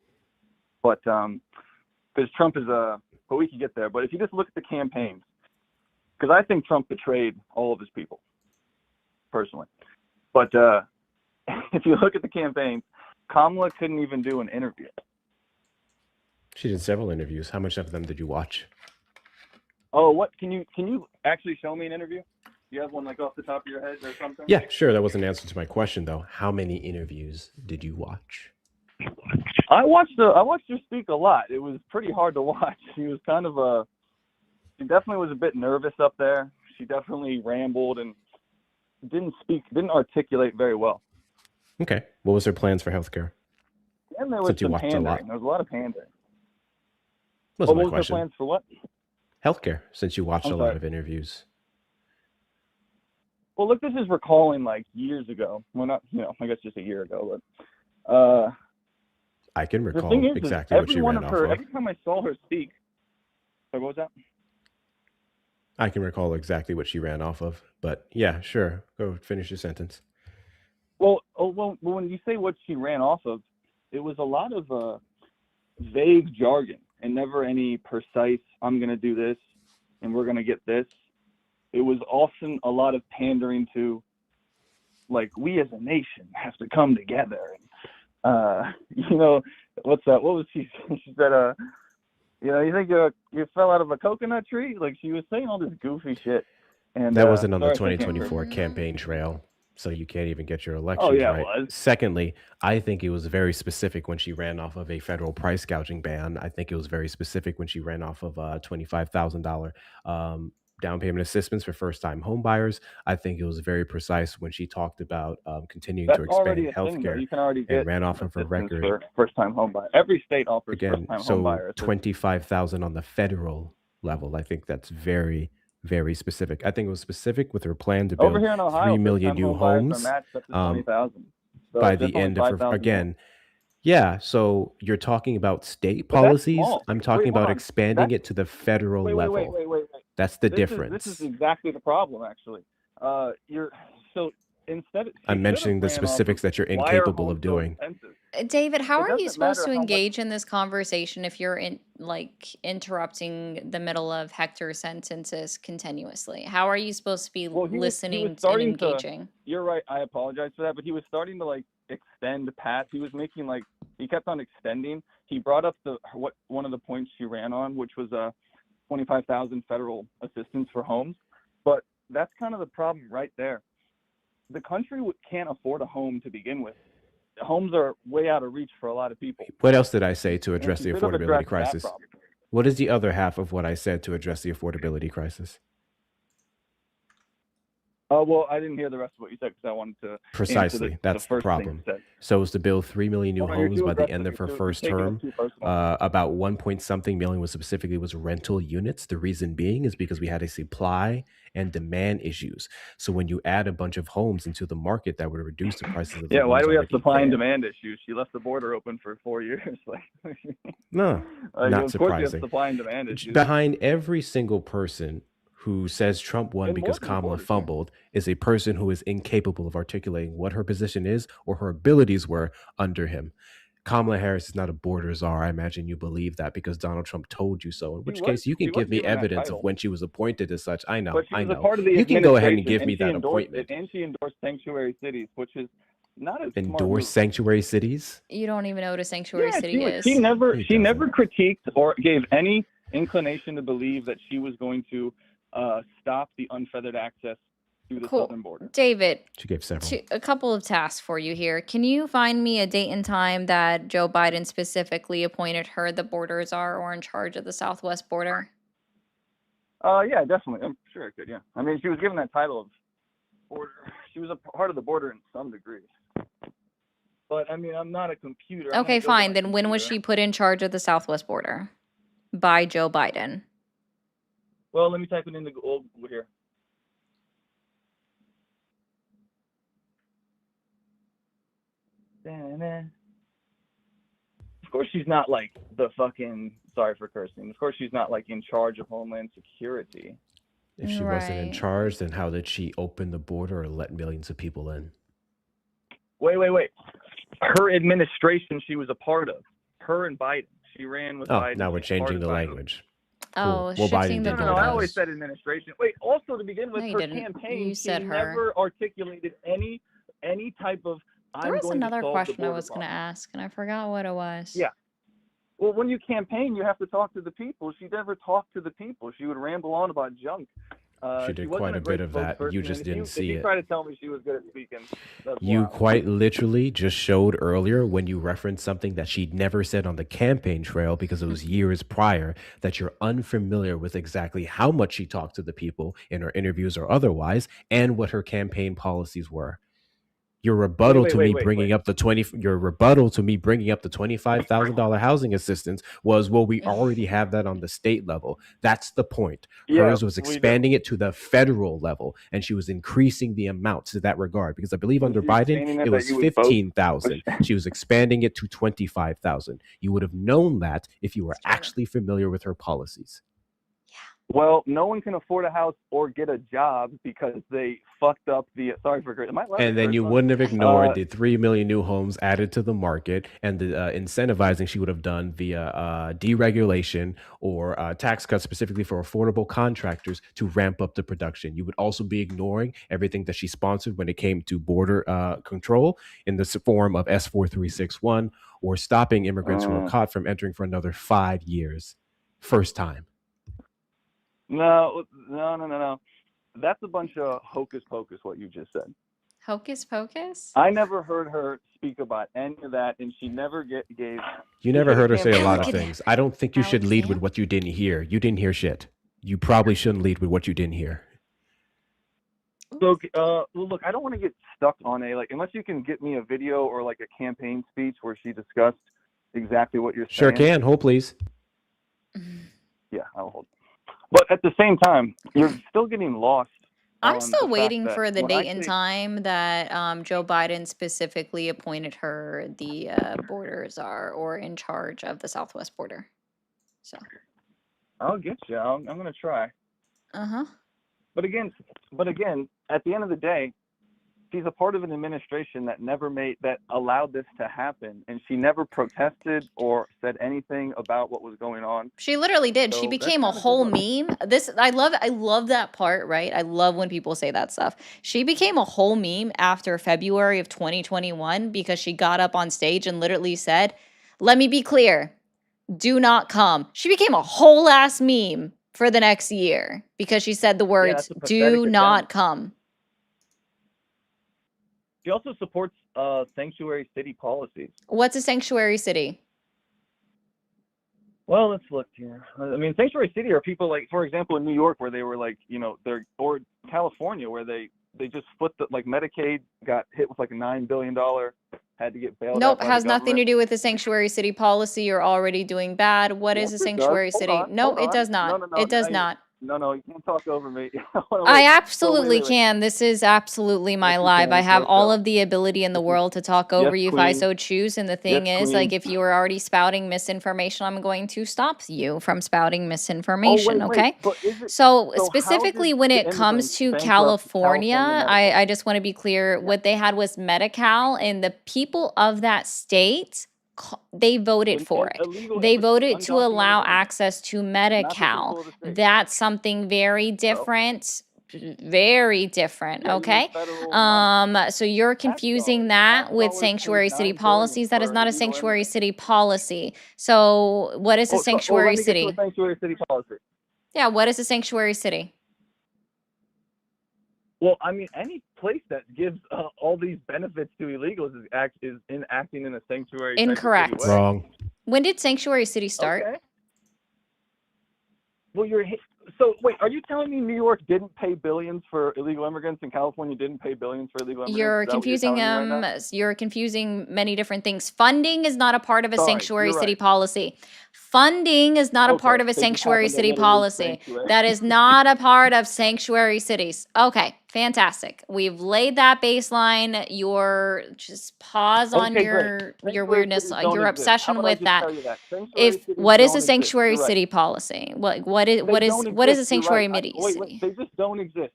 Speaker 6: but because Trump is but we can get there. But if you just look at the campaigns, because I think Trump betrayed all of his people, personally. But if you look at the campaigns, Kamala couldn't even do an interview.
Speaker 5: She did several interviews. How much of them did you watch?
Speaker 6: Oh, what can you actually show me an interview? Do you have one like off the top of your head or something?
Speaker 5: Yeah, sure. That was an answer to my question, though. How many interviews did you watch?
Speaker 6: I watched her speak a lot. It was pretty hard to watch. She was kind of she definitely was a bit nervous up there. She definitely rambled and didn't articulate very well.
Speaker 5: Okay. What was her plans for healthcare?
Speaker 6: And there was
Speaker 5: Since you
Speaker 6: some
Speaker 5: watched a
Speaker 6: pandering.
Speaker 5: lot.
Speaker 6: There was a lot of pandering.
Speaker 5: Wasn't my
Speaker 6: What was her
Speaker 5: question.
Speaker 6: plans for what?
Speaker 5: Healthcare, since you watched
Speaker 6: I'm
Speaker 5: a lot
Speaker 6: sorry.
Speaker 5: of interviews.
Speaker 6: Well, look, this is recalling like years ago. Well, not, I guess just a year ago, but
Speaker 5: I can
Speaker 6: the
Speaker 5: recall
Speaker 6: thing is
Speaker 5: exactly what
Speaker 6: every
Speaker 5: she
Speaker 6: one
Speaker 5: ran
Speaker 6: of
Speaker 5: off
Speaker 6: her,
Speaker 5: of.
Speaker 6: every time I saw her speak, sorry, what was that?
Speaker 5: I can recall exactly what she ran off of. But yeah, sure. Go finish your sentence.
Speaker 6: Well, when you say what she ran off of, it was a lot of vague jargon and never any precise, I'm going to do this and we're going to get this. It was often a lot of pandering to, like, we as a nation have to come together. And, what's that? What was she said, you think you fell out of a coconut tree? Like, she was saying all this goofy shit. And
Speaker 5: That wasn't on the
Speaker 6: sorry, I can't
Speaker 5: 2024
Speaker 6: curse.
Speaker 5: campaign trail, so you can't even get your elections
Speaker 6: yeah, it
Speaker 5: right.
Speaker 6: was.
Speaker 5: Secondly, I think it was very specific when she ran off of a federal price gouging ban. I think it was very specific when she ran off of $25,000 down payment assistance for first-time home buyers. I think it was very precise when she talked about continuing
Speaker 6: That's
Speaker 5: to expand
Speaker 6: already a thing, though.
Speaker 5: healthcare
Speaker 6: You can already
Speaker 5: and
Speaker 6: get
Speaker 5: ran off of her
Speaker 6: assistance
Speaker 5: record.
Speaker 6: for first-time home buyer. Every state offers
Speaker 5: Again,
Speaker 6: first-time home
Speaker 5: so
Speaker 6: buyer assistance.
Speaker 5: 25,000 on the federal level. I think that's very, very specific. I think it was specific with her plan to
Speaker 6: Over
Speaker 5: build
Speaker 6: here in Ohio,
Speaker 5: 3 million
Speaker 6: first-time
Speaker 5: new
Speaker 6: home buyers are
Speaker 5: homes
Speaker 6: matched up to 20,000. So
Speaker 5: by
Speaker 6: that's
Speaker 5: the
Speaker 6: only
Speaker 5: end of her,
Speaker 6: 5,000 more.
Speaker 5: again. Yeah, so you're talking about state
Speaker 6: But that's
Speaker 5: policies.
Speaker 6: small.
Speaker 5: I'm
Speaker 6: Wait,
Speaker 5: talking
Speaker 6: hold
Speaker 5: about
Speaker 6: on.
Speaker 5: expanding it to the federal
Speaker 6: Wait.
Speaker 5: level. That's the
Speaker 6: This
Speaker 5: difference.
Speaker 6: is exactly the problem, actually.
Speaker 5: I'm mentioning the specifics that you're incapable of doing.
Speaker 1: David, how
Speaker 6: It
Speaker 1: are you
Speaker 6: doesn't
Speaker 1: supposed
Speaker 6: matter
Speaker 1: to
Speaker 6: how
Speaker 1: engage in this conversation if you're interrupting the middle of Hector's sentences continuously? How are you supposed to be
Speaker 6: Well, he was
Speaker 1: listening and
Speaker 6: starting to.
Speaker 1: engaging?
Speaker 6: You're right. I apologize for that, but he was starting to extend past. He was making he kept on extending. He brought up one of the points she ran on, which was 25,000 federal assistance for homes. But that's kind of the problem right there. The country can't afford a home to begin with. Homes are way out of reach for a lot of people.
Speaker 5: What else did I say to address the
Speaker 6: She could have
Speaker 5: affordability
Speaker 6: addressed that
Speaker 5: crisis?
Speaker 6: problem.
Speaker 5: What is the other half of what I said to address the affordability crisis?
Speaker 6: Well, I didn't hear the rest of what you said because I wanted to.
Speaker 5: Precisely. That's the
Speaker 6: first thing
Speaker 5: problem.
Speaker 6: you said.
Speaker 5: So it's to build 3 million new
Speaker 6: Hold on, you're
Speaker 5: homes
Speaker 6: too
Speaker 5: by the
Speaker 6: aggressive.
Speaker 5: end of her
Speaker 6: You're
Speaker 5: first
Speaker 6: taking it
Speaker 5: term.
Speaker 6: too personal.
Speaker 5: About 1 point something million was rental units. The reason being is because we had a supply and demand issues. So when you add a bunch of homes into the market, that would reduce the prices of the
Speaker 6: Yeah, why
Speaker 5: homes
Speaker 6: do we have
Speaker 5: already
Speaker 6: supply and
Speaker 5: there.
Speaker 6: demand issues? She left the border open for 4 years.
Speaker 5: No,
Speaker 6: Of
Speaker 5: not
Speaker 6: course you have
Speaker 5: surprising.
Speaker 6: supply and demand issues.
Speaker 5: Behind every single person who says Trump won
Speaker 6: And more
Speaker 5: because
Speaker 6: than the
Speaker 5: Kamala
Speaker 6: border, too.
Speaker 5: fumbled is a person who is incapable of articulating what her position is or her abilities were under him. Kamala Harris is not a border czar. I imagine you believe that because Donald Trump told you so. In which case, you can give me evidence of when she was appointed as such. I know.
Speaker 6: But she was
Speaker 5: I
Speaker 6: a
Speaker 5: know.
Speaker 6: part of the
Speaker 5: You can go ahead and give
Speaker 6: administration,
Speaker 5: me that
Speaker 6: she endorsed
Speaker 5: appointment.
Speaker 6: it, and she endorsed sanctuary cities, which is not a smart move.
Speaker 5: Endorse sanctuary cities?
Speaker 1: You don't even know what a sanctuary city is.
Speaker 6: She never
Speaker 5: doesn't.
Speaker 6: critiqued or gave any inclination to believe that she was going to stop the unfeathered access to the
Speaker 1: Cool.
Speaker 6: southern border.
Speaker 1: David,
Speaker 5: She gave several.
Speaker 1: a couple of tasks for you here. Can you find me a date and time that Joe Biden specifically appointed her the border czar or in charge of the southwest border?
Speaker 6: Yeah, definitely. I'm sure I could. Yeah. I mean, she was given that title of border. She was a part of the border in some degree. But I mean, I'm not a computer. I'm
Speaker 1: Okay,
Speaker 6: not good at
Speaker 1: fine.
Speaker 6: my
Speaker 1: Then when was
Speaker 6: computer.
Speaker 1: she put in charge of the southwest border? By Joe Biden.
Speaker 6: Well, let me type it in the Google here. Of course, she's not like the fucking, sorry for cursing. Of course, she's not like in charge of Homeland Security.
Speaker 5: If she wasn't in
Speaker 1: Right.
Speaker 5: charge, then how did she open the border or let millions of people in?
Speaker 6: Wait. Her administration she was a part of. Her and Biden. She ran with
Speaker 5: Oh,
Speaker 6: Biden.
Speaker 5: now we're
Speaker 6: She's part
Speaker 5: changing
Speaker 6: of
Speaker 5: the
Speaker 6: Biden.
Speaker 5: language.
Speaker 1: Oh,
Speaker 5: Well, Biden
Speaker 1: shifting the
Speaker 5: did
Speaker 6: No,
Speaker 5: go
Speaker 6: I
Speaker 5: down.
Speaker 6: always said administration. Wait, also to begin with,
Speaker 1: No, you
Speaker 6: her
Speaker 1: didn't.
Speaker 6: campaign,
Speaker 1: You
Speaker 6: she
Speaker 1: said her.
Speaker 6: never articulated any type of
Speaker 1: There
Speaker 6: I'm
Speaker 1: was
Speaker 6: going to
Speaker 1: another
Speaker 6: solve the
Speaker 1: question I
Speaker 6: border
Speaker 1: was going to
Speaker 6: problem.
Speaker 1: ask, and I forgot what it was.
Speaker 6: Yeah. Well, when you campaign, you have to talk to the people. She never talked to the people. She would ramble on about junk.
Speaker 5: She did
Speaker 6: wasn't
Speaker 5: quite a
Speaker 6: great
Speaker 5: bit of that. You
Speaker 6: spokesperson,
Speaker 5: just
Speaker 6: and
Speaker 5: didn't
Speaker 6: if
Speaker 5: see
Speaker 6: you
Speaker 5: it.
Speaker 6: try to tell me she was good at speaking, that's
Speaker 5: You
Speaker 6: wild.
Speaker 5: quite literally just showed earlier when you referenced something that she'd never said on the campaign trail because it was years prior that you're unfamiliar with exactly how much she talked to the people in her interviews or otherwise and what her campaign policies were. Your rebuttal to me bringing up the $25,000 housing assistance was, well, we already have that on the state level. That's the point.
Speaker 6: Yeah,
Speaker 5: Hers was
Speaker 6: we do.
Speaker 5: expanding it to the federal level, and she was increasing the amount to that regard because I believe
Speaker 6: Was
Speaker 5: under
Speaker 6: she
Speaker 5: Biden
Speaker 6: explaining
Speaker 5: it
Speaker 6: that
Speaker 5: was
Speaker 6: you would vote?
Speaker 5: 15,000. She was expanding it to 25,000. You would have known that if you were
Speaker 1: It's true.
Speaker 5: actually familiar with her policies.
Speaker 6: Well, no one can afford a house or get a job because they fucked up the. Sorry for. Am I allowed to
Speaker 5: And then
Speaker 6: curse
Speaker 5: you
Speaker 6: on
Speaker 5: wouldn't
Speaker 6: this?
Speaker 5: have ignored the 3 million new homes added to the market and the incentivizing she would have done via deregulation or tax cuts specifically for affordable contractors to ramp up the production. You would also be ignoring everything that she sponsored when it came to border control in the form of S4361 or stopping immigrants who were caught from entering for another 5 years. First time.
Speaker 6: No. That's a bunch of hocus pocus, what you just said.
Speaker 1: Hocus pocus?
Speaker 6: I never heard her speak about any of that, and she never gave.
Speaker 5: You never heard her say a lot of
Speaker 1: Look at
Speaker 5: things. I don't think you should lead with
Speaker 1: Alexander?
Speaker 5: what you didn't hear. You didn't hear shit. You probably shouldn't lead with what you didn't hear.
Speaker 6: So, look, I don't want to get stuck on unless you can get me a video or like a campaign speech where she discussed exactly what you're
Speaker 5: Sure
Speaker 6: saying.
Speaker 5: can. Hold, please.
Speaker 6: Yeah, I'll hold. But at the same time, you're still getting lost.
Speaker 1: I'm
Speaker 6: on
Speaker 1: still
Speaker 6: the fact
Speaker 1: waiting
Speaker 6: that
Speaker 1: for the
Speaker 6: when I
Speaker 1: date and
Speaker 6: say-
Speaker 1: time that Joe Biden specifically appointed her the border czar or in charge of the southwest border. So.
Speaker 6: I'll get you. I'm going to try.
Speaker 1: Uh-huh.
Speaker 6: But again, at the end of the day, she's a part of an administration that that allowed this to happen, and she never protested or said anything about what was going on.
Speaker 1: She literally did. She
Speaker 6: So
Speaker 1: became a
Speaker 6: that's
Speaker 1: whole
Speaker 6: kinda
Speaker 1: meme. I love that part, right? I love when people say that stuff. She became a whole meme after February of 2021 because she got up on stage and literally said, "Let me be clear. Do not come." She became a whole ass meme for the next year because she said the words,
Speaker 6: that's a
Speaker 1: "Do
Speaker 6: pathetic
Speaker 1: not
Speaker 6: attempt.
Speaker 1: come."
Speaker 6: She also supports sanctuary city policies.
Speaker 1: What's a sanctuary city?
Speaker 6: Well, let's look here. I mean, sanctuary city are people like, for example, in New York where they were like, or California where they just flipped it, like Medicaid got hit with like a $9 billion, had to get bailed out
Speaker 1: Nope,
Speaker 6: by
Speaker 1: has
Speaker 6: the
Speaker 1: nothing to
Speaker 6: government.
Speaker 1: do with the sanctuary city policy. You're already doing bad. What is a
Speaker 6: Yes, it does.
Speaker 1: sanctuary
Speaker 6: Hold
Speaker 1: city?
Speaker 6: on,
Speaker 1: No,
Speaker 6: hold
Speaker 1: it
Speaker 6: on.
Speaker 1: does not.
Speaker 6: No,
Speaker 1: It does not.
Speaker 6: No, you can't talk over me.
Speaker 1: I
Speaker 6: Wait.
Speaker 1: absolutely
Speaker 6: wait.
Speaker 1: can. This is absolutely my
Speaker 6: Yes, you
Speaker 1: live.
Speaker 6: can.
Speaker 1: I have
Speaker 6: Let's
Speaker 1: all
Speaker 6: go.
Speaker 1: of the ability in the world to talk over
Speaker 6: Yes,
Speaker 1: you if I
Speaker 6: queen.
Speaker 1: so choose. And the thing
Speaker 6: Yes,
Speaker 1: is, like,
Speaker 6: queen.
Speaker 1: if you were already spouting misinformation, I'm going to stop you from spouting
Speaker 6: Oh,
Speaker 1: misinformation.
Speaker 6: wait.
Speaker 1: Okay.
Speaker 6: But is it
Speaker 1: So
Speaker 6: how
Speaker 1: specifically
Speaker 6: did
Speaker 1: when
Speaker 6: the
Speaker 1: it comes
Speaker 6: immigrants
Speaker 1: to
Speaker 6: bankrupt
Speaker 1: California,
Speaker 6: California medical?
Speaker 1: I just want to be clear. What they had was Medi-Cal, and the people of that state, they voted for it.
Speaker 6: Illegal
Speaker 1: They
Speaker 6: immigrants,
Speaker 1: voted to
Speaker 6: undocumented
Speaker 1: allow
Speaker 6: immigrants,
Speaker 1: access to
Speaker 6: not the
Speaker 1: Medi-Cal.
Speaker 6: people of the state.
Speaker 1: That's something very
Speaker 6: Oh,
Speaker 1: different. Very different.
Speaker 6: yeah, you need
Speaker 1: Okay.
Speaker 6: federal money.
Speaker 1: So you're
Speaker 6: Tax
Speaker 1: confusing
Speaker 6: dollars.
Speaker 1: that
Speaker 6: Tax
Speaker 1: with
Speaker 6: dollars
Speaker 1: sanctuary
Speaker 6: paid
Speaker 1: city
Speaker 6: $9 billion
Speaker 1: policies. That is
Speaker 6: for
Speaker 1: not a
Speaker 6: illegal
Speaker 1: sanctuary
Speaker 6: immigrants.
Speaker 1: city policy. So what is a
Speaker 6: Let
Speaker 1: sanctuary
Speaker 6: me get to a
Speaker 1: city?
Speaker 6: sanctuary city policy.
Speaker 1: Yeah, what is a sanctuary city?
Speaker 6: Well, I mean, any place that gives all these benefits to illegals is acting in a sanctuary type of city
Speaker 1: Incorrect.
Speaker 6: way.
Speaker 5: Wrong.
Speaker 1: When did Sanctuary City start?
Speaker 6: Okay. Well, so wait, are you telling me New York didn't pay billions for illegal immigrants and California didn't pay billions for illegal immigrants?
Speaker 1: You're
Speaker 6: Is that what you're
Speaker 1: confusing
Speaker 6: telling me right
Speaker 1: them.
Speaker 6: now?
Speaker 1: You're confusing many different things. Funding is not a part of a
Speaker 6: Sorry,
Speaker 1: sanctuary
Speaker 6: you're
Speaker 1: city
Speaker 6: right.
Speaker 1: policy. Funding is not a
Speaker 6: Okay,
Speaker 1: part of a
Speaker 6: they just
Speaker 1: sanctuary
Speaker 6: happen to
Speaker 1: city
Speaker 6: literally
Speaker 1: policy.
Speaker 6: sanctuary.
Speaker 1: That is not a part of sanctuary cities. Okay, fantastic. We've laid that baseline. Your just pause on
Speaker 6: Okay, great.
Speaker 1: your
Speaker 6: Sanctuary
Speaker 1: weirdness,
Speaker 6: cities don't
Speaker 1: your
Speaker 6: exist. How
Speaker 1: obsession
Speaker 6: about I
Speaker 1: with
Speaker 6: just
Speaker 1: that.
Speaker 6: tell you that? Sanctuary
Speaker 1: If
Speaker 6: cities
Speaker 1: what is
Speaker 6: don't
Speaker 1: a
Speaker 6: exist.
Speaker 1: sanctuary
Speaker 6: You're right.
Speaker 1: city policy? What
Speaker 6: They don't
Speaker 1: what is a
Speaker 6: exist. You're
Speaker 1: sanctuary
Speaker 6: right. Wait,
Speaker 1: city?
Speaker 6: they just don't exist.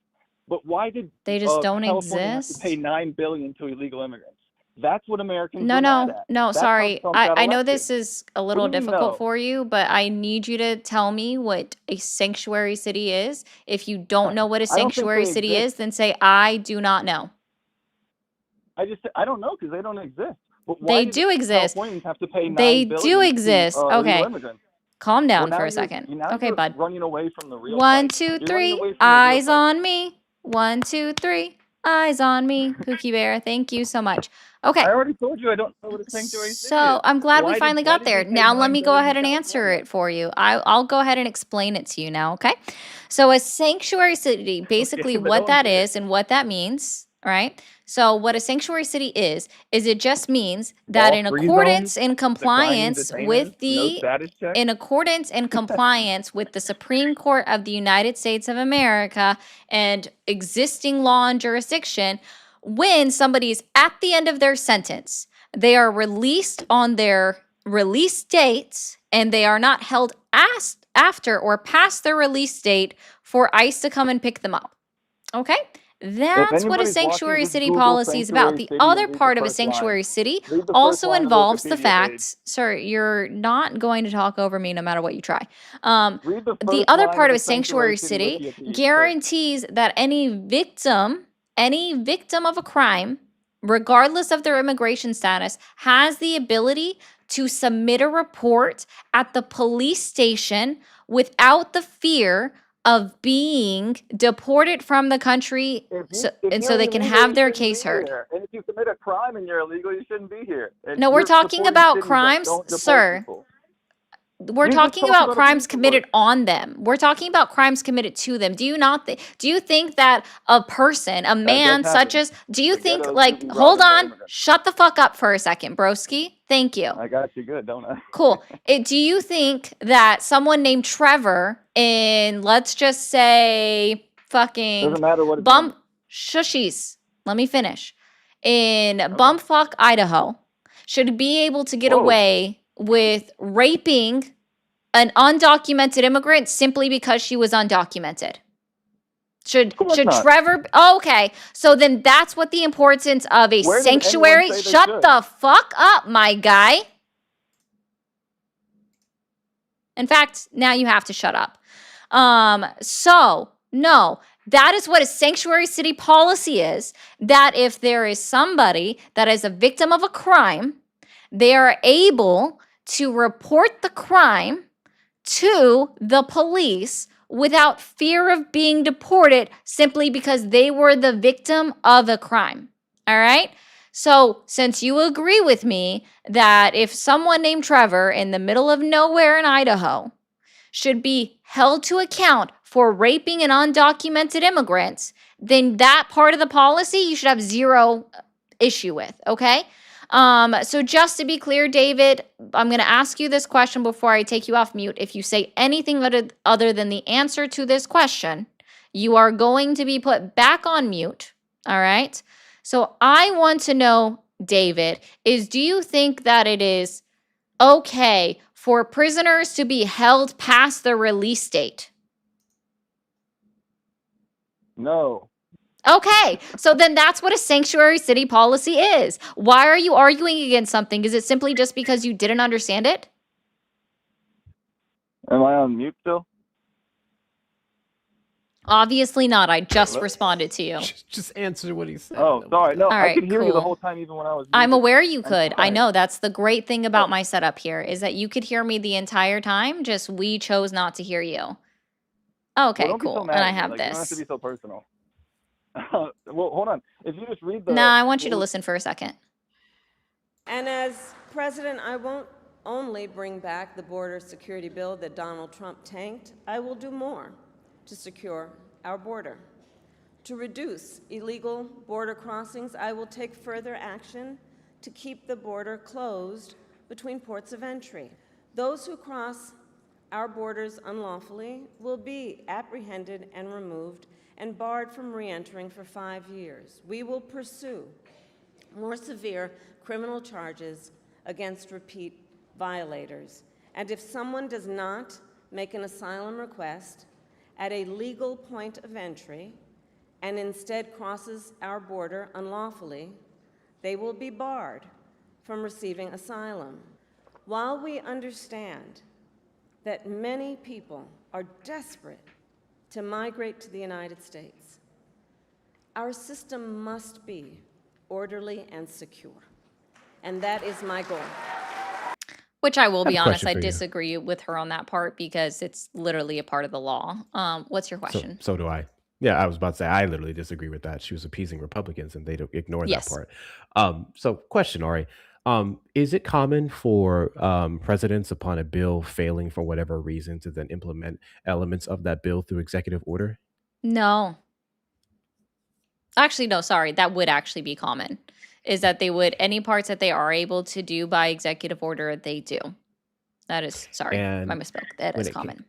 Speaker 6: But why did
Speaker 1: They just don't
Speaker 6: California have to pay
Speaker 1: exist.
Speaker 6: $9 billion to illegal immigrants? That's what Americans
Speaker 1: No,
Speaker 6: were mad
Speaker 1: no,
Speaker 6: at.
Speaker 1: no,
Speaker 6: That's how
Speaker 1: sorry.
Speaker 6: Trump got
Speaker 1: I know
Speaker 6: elected.
Speaker 1: this is a
Speaker 6: What do
Speaker 1: little
Speaker 6: you mean
Speaker 1: difficult
Speaker 6: no?
Speaker 1: for you, but I need you to tell me what a sanctuary city is. If you don't know what a
Speaker 6: I don't think
Speaker 1: sanctuary
Speaker 6: they
Speaker 1: city
Speaker 6: exist.
Speaker 1: is, then say, I do not know.
Speaker 6: I don't know because they don't exist. But why
Speaker 1: They
Speaker 6: did
Speaker 1: do exist.
Speaker 6: Californians have to pay
Speaker 1: They
Speaker 6: $9
Speaker 1: do
Speaker 6: billion to
Speaker 1: exist.
Speaker 6: illegal
Speaker 1: Okay,
Speaker 6: immigrants?
Speaker 1: calm
Speaker 6: Well,
Speaker 1: down for
Speaker 6: now
Speaker 1: a second.
Speaker 6: now
Speaker 1: Okay,
Speaker 6: you're
Speaker 1: bud.
Speaker 6: running away from the real
Speaker 1: 1,
Speaker 6: fight.
Speaker 1: 2,
Speaker 6: You're running
Speaker 1: 3,
Speaker 6: away from the real
Speaker 1: eyes
Speaker 6: fight.
Speaker 1: on me. 1, 2, 3, eyes on me. Pookie Bear, thank you so much. Okay.
Speaker 6: I already told you I don't know what a sanctuary city
Speaker 1: So
Speaker 6: is.
Speaker 1: I'm glad we
Speaker 6: Why
Speaker 1: finally
Speaker 6: did
Speaker 1: got
Speaker 6: we
Speaker 1: there.
Speaker 6: pay
Speaker 1: Now let
Speaker 6: $9
Speaker 1: me go
Speaker 6: billion
Speaker 1: ahead
Speaker 6: to
Speaker 1: and answer
Speaker 6: California?
Speaker 1: it for you. I'll go ahead and explain it to you now, okay? So a sanctuary city, basically
Speaker 6: but
Speaker 1: what
Speaker 6: don't
Speaker 1: that
Speaker 6: get it.
Speaker 1: is and what that means, right? So what a sanctuary city is it just means that
Speaker 6: All
Speaker 1: in
Speaker 6: free zones,
Speaker 1: accordance and
Speaker 6: declining
Speaker 1: compliance
Speaker 6: detainers,
Speaker 1: with
Speaker 6: no
Speaker 1: the
Speaker 6: status check.
Speaker 1: in accordance and compliance with the Supreme Court of the United States of America and existing law and jurisdiction, when somebody's at the end of their sentence, they are released on their release dates and they are not held after or past their release date for ICE to come and pick them up. Okay?
Speaker 6: If
Speaker 1: That's what a
Speaker 6: anybody's watching,
Speaker 1: sanctuary
Speaker 6: just
Speaker 1: city
Speaker 6: Google
Speaker 1: policy is about.
Speaker 6: sanctuary
Speaker 1: The
Speaker 6: city
Speaker 1: other
Speaker 6: and read the
Speaker 1: part of a
Speaker 6: first line.
Speaker 1: sanctuary city
Speaker 6: Read the first
Speaker 1: also
Speaker 6: line of
Speaker 1: involves the
Speaker 6: Wikipedia
Speaker 1: fact,
Speaker 6: page.
Speaker 1: sir, you're not going to talk over me no matter what you try.
Speaker 6: Read the
Speaker 1: The
Speaker 6: first
Speaker 1: other
Speaker 6: line
Speaker 1: part
Speaker 6: of
Speaker 1: of
Speaker 6: the
Speaker 1: a sanctuary
Speaker 6: sanctuary city
Speaker 1: city
Speaker 6: Wikipedia page.
Speaker 1: guarantees that any victim of a crime, regardless of their immigration status, has the ability to submit a report at the police station without the fear of being deported from the country,
Speaker 6: If
Speaker 1: so
Speaker 6: you're
Speaker 1: they can
Speaker 6: illegal,
Speaker 1: have
Speaker 6: you
Speaker 1: their
Speaker 6: shouldn't be
Speaker 1: case heard.
Speaker 6: here. And if you commit a crime and you're illegal, you shouldn't be here. And
Speaker 1: No, we're
Speaker 6: you're
Speaker 1: talking
Speaker 6: supporting
Speaker 1: about
Speaker 6: cities that
Speaker 1: crimes,
Speaker 6: don't deport
Speaker 1: sir.
Speaker 6: people.
Speaker 1: We're
Speaker 6: You just
Speaker 1: talking
Speaker 6: talked
Speaker 1: about
Speaker 6: about a
Speaker 1: crimes
Speaker 6: police
Speaker 1: committed
Speaker 6: report.
Speaker 1: on them. We're talking about crimes committed to them. Do you not do you think that a person, a
Speaker 6: That does
Speaker 1: man such
Speaker 6: happen.
Speaker 1: as, do you
Speaker 6: The
Speaker 1: think,
Speaker 6: ghettos do
Speaker 1: like,
Speaker 6: be
Speaker 1: hold
Speaker 6: robbing the
Speaker 1: on,
Speaker 6: immigrants.
Speaker 1: shut the fuck up for a second, broski. Thank you.
Speaker 6: I got you good, don't I?
Speaker 1: Cool. Do you think that someone named Trevor in, let's just say, fucking
Speaker 6: Doesn't matter what his name is.
Speaker 1: shushies, let me finish, in
Speaker 6: Okay.
Speaker 1: bumfuck Idaho, should be able to get
Speaker 6: Whoa.
Speaker 1: away with raping an undocumented immigrant simply because she was undocumented? Should
Speaker 6: not.
Speaker 1: Trevor? Okay, so then that's what the importance of a
Speaker 6: Where did anyone
Speaker 1: sanctuary.
Speaker 6: say they
Speaker 1: Shut
Speaker 6: should?
Speaker 1: the fuck up, my guy. In fact, now you have to shut up. So no, that is what a sanctuary city policy is. That if there is somebody that is a victim of a crime, they are able to report the crime to the police without fear of being deported simply because they were the victim of a crime. All right? So, since you agree with me that if someone named Trevor in the middle of nowhere in Idaho should be held to account for raping an undocumented immigrant, then that part of the policy you should have zero issue with, okay? So just to be clear, David, I'm going to ask you this question before I take you off mute. If you say anything other than the answer to this question, you are going to be put back on mute, all right? So I want to know, David, do you think that it is okay for prisoners to be held past their release date?
Speaker 6: No.
Speaker 1: Okay, so then that's what a sanctuary city policy is. Why are you arguing against something? Is it simply just because you didn't understand it?
Speaker 6: Am I on mute still?
Speaker 1: Obviously not. I just responded to you.
Speaker 5: Just answer what he said.
Speaker 6: Oh, sorry. No,
Speaker 1: All
Speaker 6: I
Speaker 1: right,
Speaker 6: could hear you the
Speaker 1: cool.
Speaker 6: whole time, even when I was muted.
Speaker 1: I'm aware you could. I
Speaker 6: sorry.
Speaker 1: know. That's the great thing about my setup here is that you could hear me the entire time, just we chose not to hear you. Okay,
Speaker 6: Well, don't be so
Speaker 1: cool.
Speaker 6: mad
Speaker 1: And I
Speaker 6: at me.
Speaker 1: have
Speaker 6: Like, you don't have to
Speaker 1: this.
Speaker 6: be so personal. well, hold on. If you just read the.
Speaker 1: No, I want you to listen for a second.
Speaker 7: And as president, I won't only bring back the border security bill that Donald Trump tanked, I will do more to secure our border. To reduce illegal border crossings, I will take further action to keep the border closed between ports of entry. Those who cross our borders unlawfully will be apprehended and removed and barred from re-entering for 5 years. We will pursue more severe criminal charges against repeat violators. And if someone does not make an asylum request at a legal point of entry and instead crosses our border unlawfully, they will be barred from receiving asylum. While we understand that many people are desperate to migrate to the United States, our system must be orderly and secure. And that is my goal.
Speaker 1: Which I will
Speaker 5: I have
Speaker 1: be
Speaker 5: a
Speaker 1: honest,
Speaker 5: question
Speaker 1: I
Speaker 5: for you.
Speaker 1: disagree with her on that part because it's literally a part of the law. What's your question?
Speaker 5: So do I. Yeah, I was about to say I literally disagree with that. She was appeasing Republicans, and they don't ignore that
Speaker 1: Yes.
Speaker 5: part. So question, Ari, is it common for presidents, upon a bill failing for whatever reason, to then implement elements of that bill through executive order?
Speaker 1: No. Actually, no, sorry. That would actually be common. Is that they would, any parts that they are able to do by executive order, they do. That is, sorry, I
Speaker 5: And
Speaker 1: misspoke. That
Speaker 5: when
Speaker 1: is
Speaker 5: it came,
Speaker 1: common.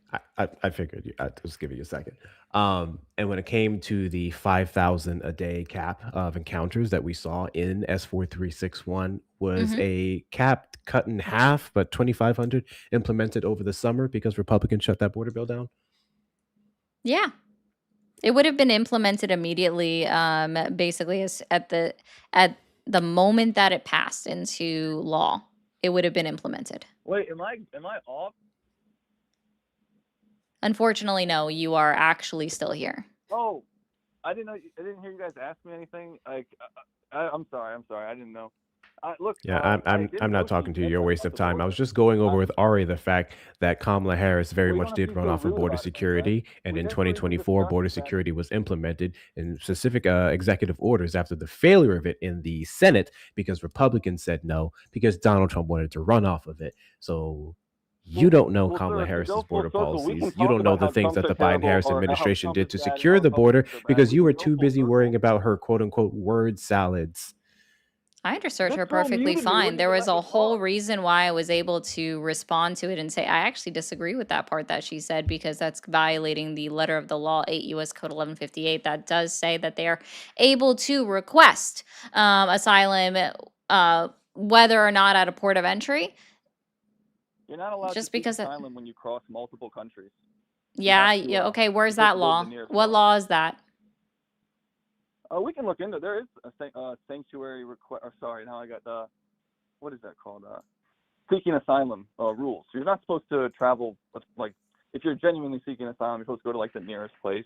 Speaker 5: I figured I'd just give you a second. And when it came to the 5,000 a day cap of encounters that we saw in S4361, was
Speaker 1: Mhm.
Speaker 5: a cap cut in half, but 2,500 implemented over the summer because Republicans shut that border bill down?
Speaker 1: Yeah. It would have been implemented immediately, basically at the moment that it passed into law, it would have been implemented.
Speaker 6: Wait, am I off?
Speaker 1: Unfortunately, no, you are actually still here.
Speaker 6: Oh, I didn't hear you guys ask me anything. Like, I'm sorry. I didn't know. Look,
Speaker 5: Yeah,
Speaker 6: I
Speaker 5: I'm
Speaker 6: didn't
Speaker 5: not
Speaker 6: know she
Speaker 5: talking to you.
Speaker 6: meant
Speaker 5: You're a
Speaker 6: that
Speaker 5: waste
Speaker 6: about
Speaker 5: of
Speaker 6: the
Speaker 5: time. I
Speaker 6: border.
Speaker 5: was just going over
Speaker 6: I,
Speaker 5: with Ari the fact that Kamala Harris very
Speaker 6: we don't
Speaker 5: much
Speaker 6: have to
Speaker 5: did
Speaker 6: be
Speaker 5: run
Speaker 6: so
Speaker 5: off of
Speaker 6: rude
Speaker 5: border
Speaker 6: about it, man.
Speaker 5: security, and
Speaker 6: We
Speaker 5: in
Speaker 6: didn't really
Speaker 5: 2024,
Speaker 6: discuss
Speaker 5: border
Speaker 6: that.
Speaker 5: security was implemented in specific executive orders after the failure of it in the Senate because Republicans said no because Donald Trump wanted to run off of it. So you don't know
Speaker 6: Well,
Speaker 5: Kamala
Speaker 6: sir, to
Speaker 5: Harris's
Speaker 6: go full
Speaker 5: border
Speaker 6: circle, we can
Speaker 5: policies. You
Speaker 6: talk
Speaker 5: don't know
Speaker 6: about
Speaker 5: the
Speaker 6: how
Speaker 5: things
Speaker 6: Trump's
Speaker 5: that
Speaker 6: are
Speaker 5: the Biden-Harris
Speaker 6: terrible or how
Speaker 5: administration
Speaker 6: Trump
Speaker 5: did
Speaker 6: is
Speaker 5: to
Speaker 6: bad and how
Speaker 5: secure the border
Speaker 6: Republicans are bad.
Speaker 5: because
Speaker 6: We
Speaker 5: you
Speaker 6: can
Speaker 5: were
Speaker 6: go
Speaker 5: too
Speaker 6: full
Speaker 5: busy
Speaker 6: circle.
Speaker 5: worrying about her quote unquote word salads.
Speaker 1: I understood
Speaker 6: This
Speaker 1: her
Speaker 6: girl
Speaker 1: perfectly
Speaker 6: muted me.
Speaker 1: fine.
Speaker 6: Wouldn't
Speaker 1: There
Speaker 6: even
Speaker 1: was
Speaker 6: let
Speaker 1: a
Speaker 6: me
Speaker 1: whole
Speaker 6: talk.
Speaker 1: reason why I was able to respond to it and say, I actually disagree with that part that she said because that's violating the letter of the law, 8 U.S. Code 1158. That does say that they are able to request asylum, whether or not at a port of entry.
Speaker 6: You're not allowed to
Speaker 1: Just
Speaker 6: seek
Speaker 1: because,
Speaker 6: asylum when you cross multiple countries.
Speaker 1: yeah,
Speaker 6: You have to
Speaker 1: okay, where's
Speaker 6: just
Speaker 1: that
Speaker 6: go to
Speaker 1: law?
Speaker 6: the nearest
Speaker 1: What
Speaker 6: one.
Speaker 1: law is that?
Speaker 6: We can look into. There is a sanctuary request. Sorry, now I got what is that called? Seeking asylum rules. You're not supposed to travel like if you're genuinely seeking asylum. You're supposed to go to like the nearest place.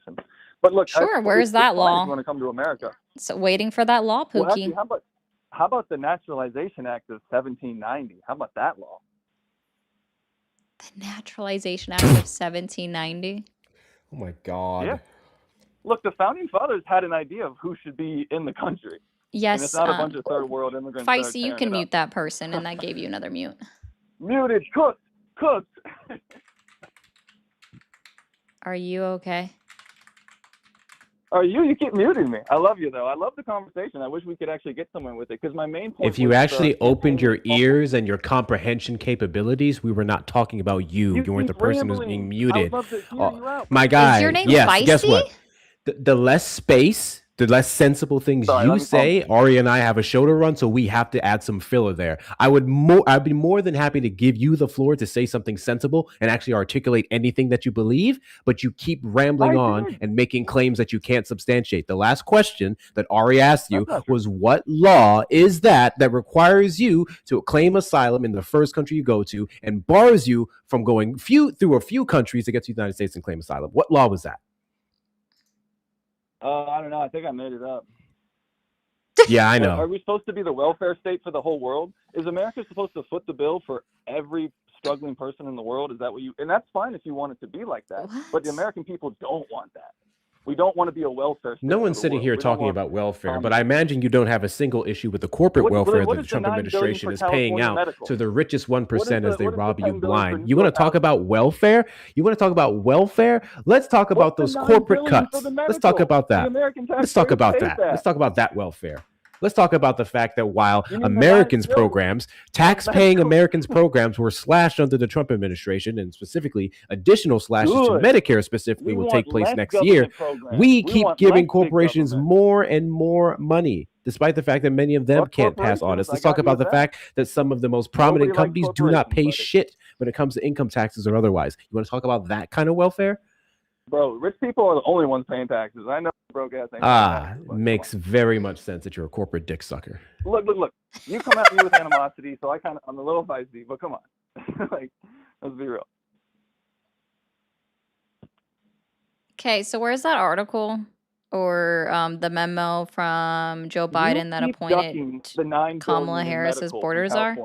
Speaker 6: But look,
Speaker 1: Sure, where's
Speaker 6: it's
Speaker 1: that
Speaker 6: fine if you
Speaker 1: law?
Speaker 6: want to come to America.
Speaker 1: So waiting for that law,
Speaker 6: Well, actually,
Speaker 1: Pookie.
Speaker 6: how about the Naturalization Act of 1790? How about that law?
Speaker 1: The Naturalization Act of 1790.
Speaker 5: Oh my God.
Speaker 6: Yeah. Look, the founding fathers had an idea of who should be in the country, and it's
Speaker 1: Yes,
Speaker 6: not a bunch of third world immigrants that are
Speaker 1: Feisty, you
Speaker 6: tearing
Speaker 1: can
Speaker 6: it up.
Speaker 1: mute that person, and that gave you another mute.
Speaker 6: Muted, cooked.
Speaker 1: Are you okay?
Speaker 6: Are you keep muting me. I love you though. I love the conversation. I wish we could actually get somewhere with it because my main point.
Speaker 5: If you
Speaker 6: was,
Speaker 5: actually opened your
Speaker 6: campaigning-
Speaker 5: ears and your comprehension capabilities, we were not talking about you. You weren't the
Speaker 6: keep
Speaker 5: person who's
Speaker 6: rambling.
Speaker 5: being
Speaker 6: I
Speaker 5: muted.
Speaker 6: would love to hear
Speaker 5: Oh,
Speaker 6: you out.
Speaker 5: my guy.
Speaker 1: Is your name
Speaker 5: Yes, guess
Speaker 1: Feisty?
Speaker 5: what? The less space, the less sensible things
Speaker 6: Sorry,
Speaker 5: you
Speaker 6: let me
Speaker 5: say, Ari and I have a show to run, so we have to add some filler there. I'd be more than happy to give you the floor to say something sensible and actually articulate anything that you believe, but you keep rambling on and making claims that you can't substantiate. The last question that Ari asked you was, what law is that requires you to claim asylum in the first country you go to and bars you from going through a few countries to get to the United States and claim asylum? What law was that?
Speaker 6: I don't know. I think I made it up.
Speaker 5: Yeah, I know.
Speaker 6: Are we supposed to be the welfare state for the whole world? Is America supposed to foot the bill for every struggling person in the world? Is that what you? And that's fine if you want it to be like that.
Speaker 1: What?
Speaker 6: But the American people don't want that. We don't want to be a welfare state.
Speaker 5: No one's sitting here talking about welfare, but I imagine you don't have a single issue with the corporate welfare that the Trump administration is paying out to the richest 1% as they rob you blind. You want to talk about welfare? You want to talk about welfare? Let's talk about those corporate cuts. Let's talk about that. Let's talk about that. Let's talk about that welfare. Let's talk about the fact that while Americans' programs, tax-paying Americans' programs were slashed under the Trump administration, and specifically additional slashes to Medicare specifically will take place next year, we keep giving corporations more and more money, despite the fact that many of them can't pass audits. Let's talk about the fact that some of the most prominent companies do not pay shit when it comes to income taxes or otherwise. You want to talk about that kind of welfare?
Speaker 6: Bro, rich people are the only ones paying taxes. I know broke ass ain't
Speaker 5: makes very much sense that you're a corporate dick sucker.
Speaker 6: Look. You come at me with animosity, so I'm a little feisty, but come on. Like, let's be real.
Speaker 1: Okay, so where's that article or the memo from Joe Biden that appointed Kamala Harris as border czar?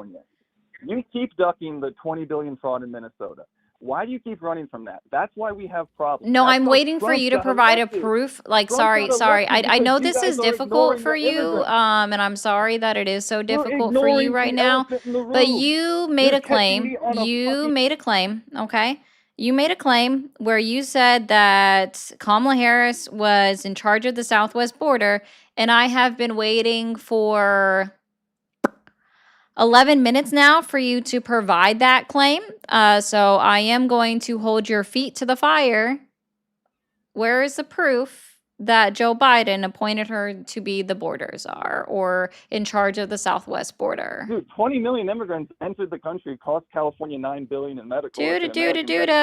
Speaker 6: You keep ducking the $20 billion fraud in Minnesota. Why do you keep running from that? That's why we have problems.
Speaker 1: No, I'm waiting for you to provide a proof. Like, sorry. I know this is difficult for you, and I'm sorry that it is so difficult for you right now. But you made a claim. You made a claim, okay? You made a claim where you said that Kamala Harris was in charge of the southwest border, and I have been waiting for 11 minutes now for you to provide that claim. So I am going to hold your feet to the fire. Where is the proof that Joe Biden appointed her to be the border czar or in charge of the southwest border?
Speaker 6: Dude, 20 million immigrants entered the country, cost California $9 billion in medical.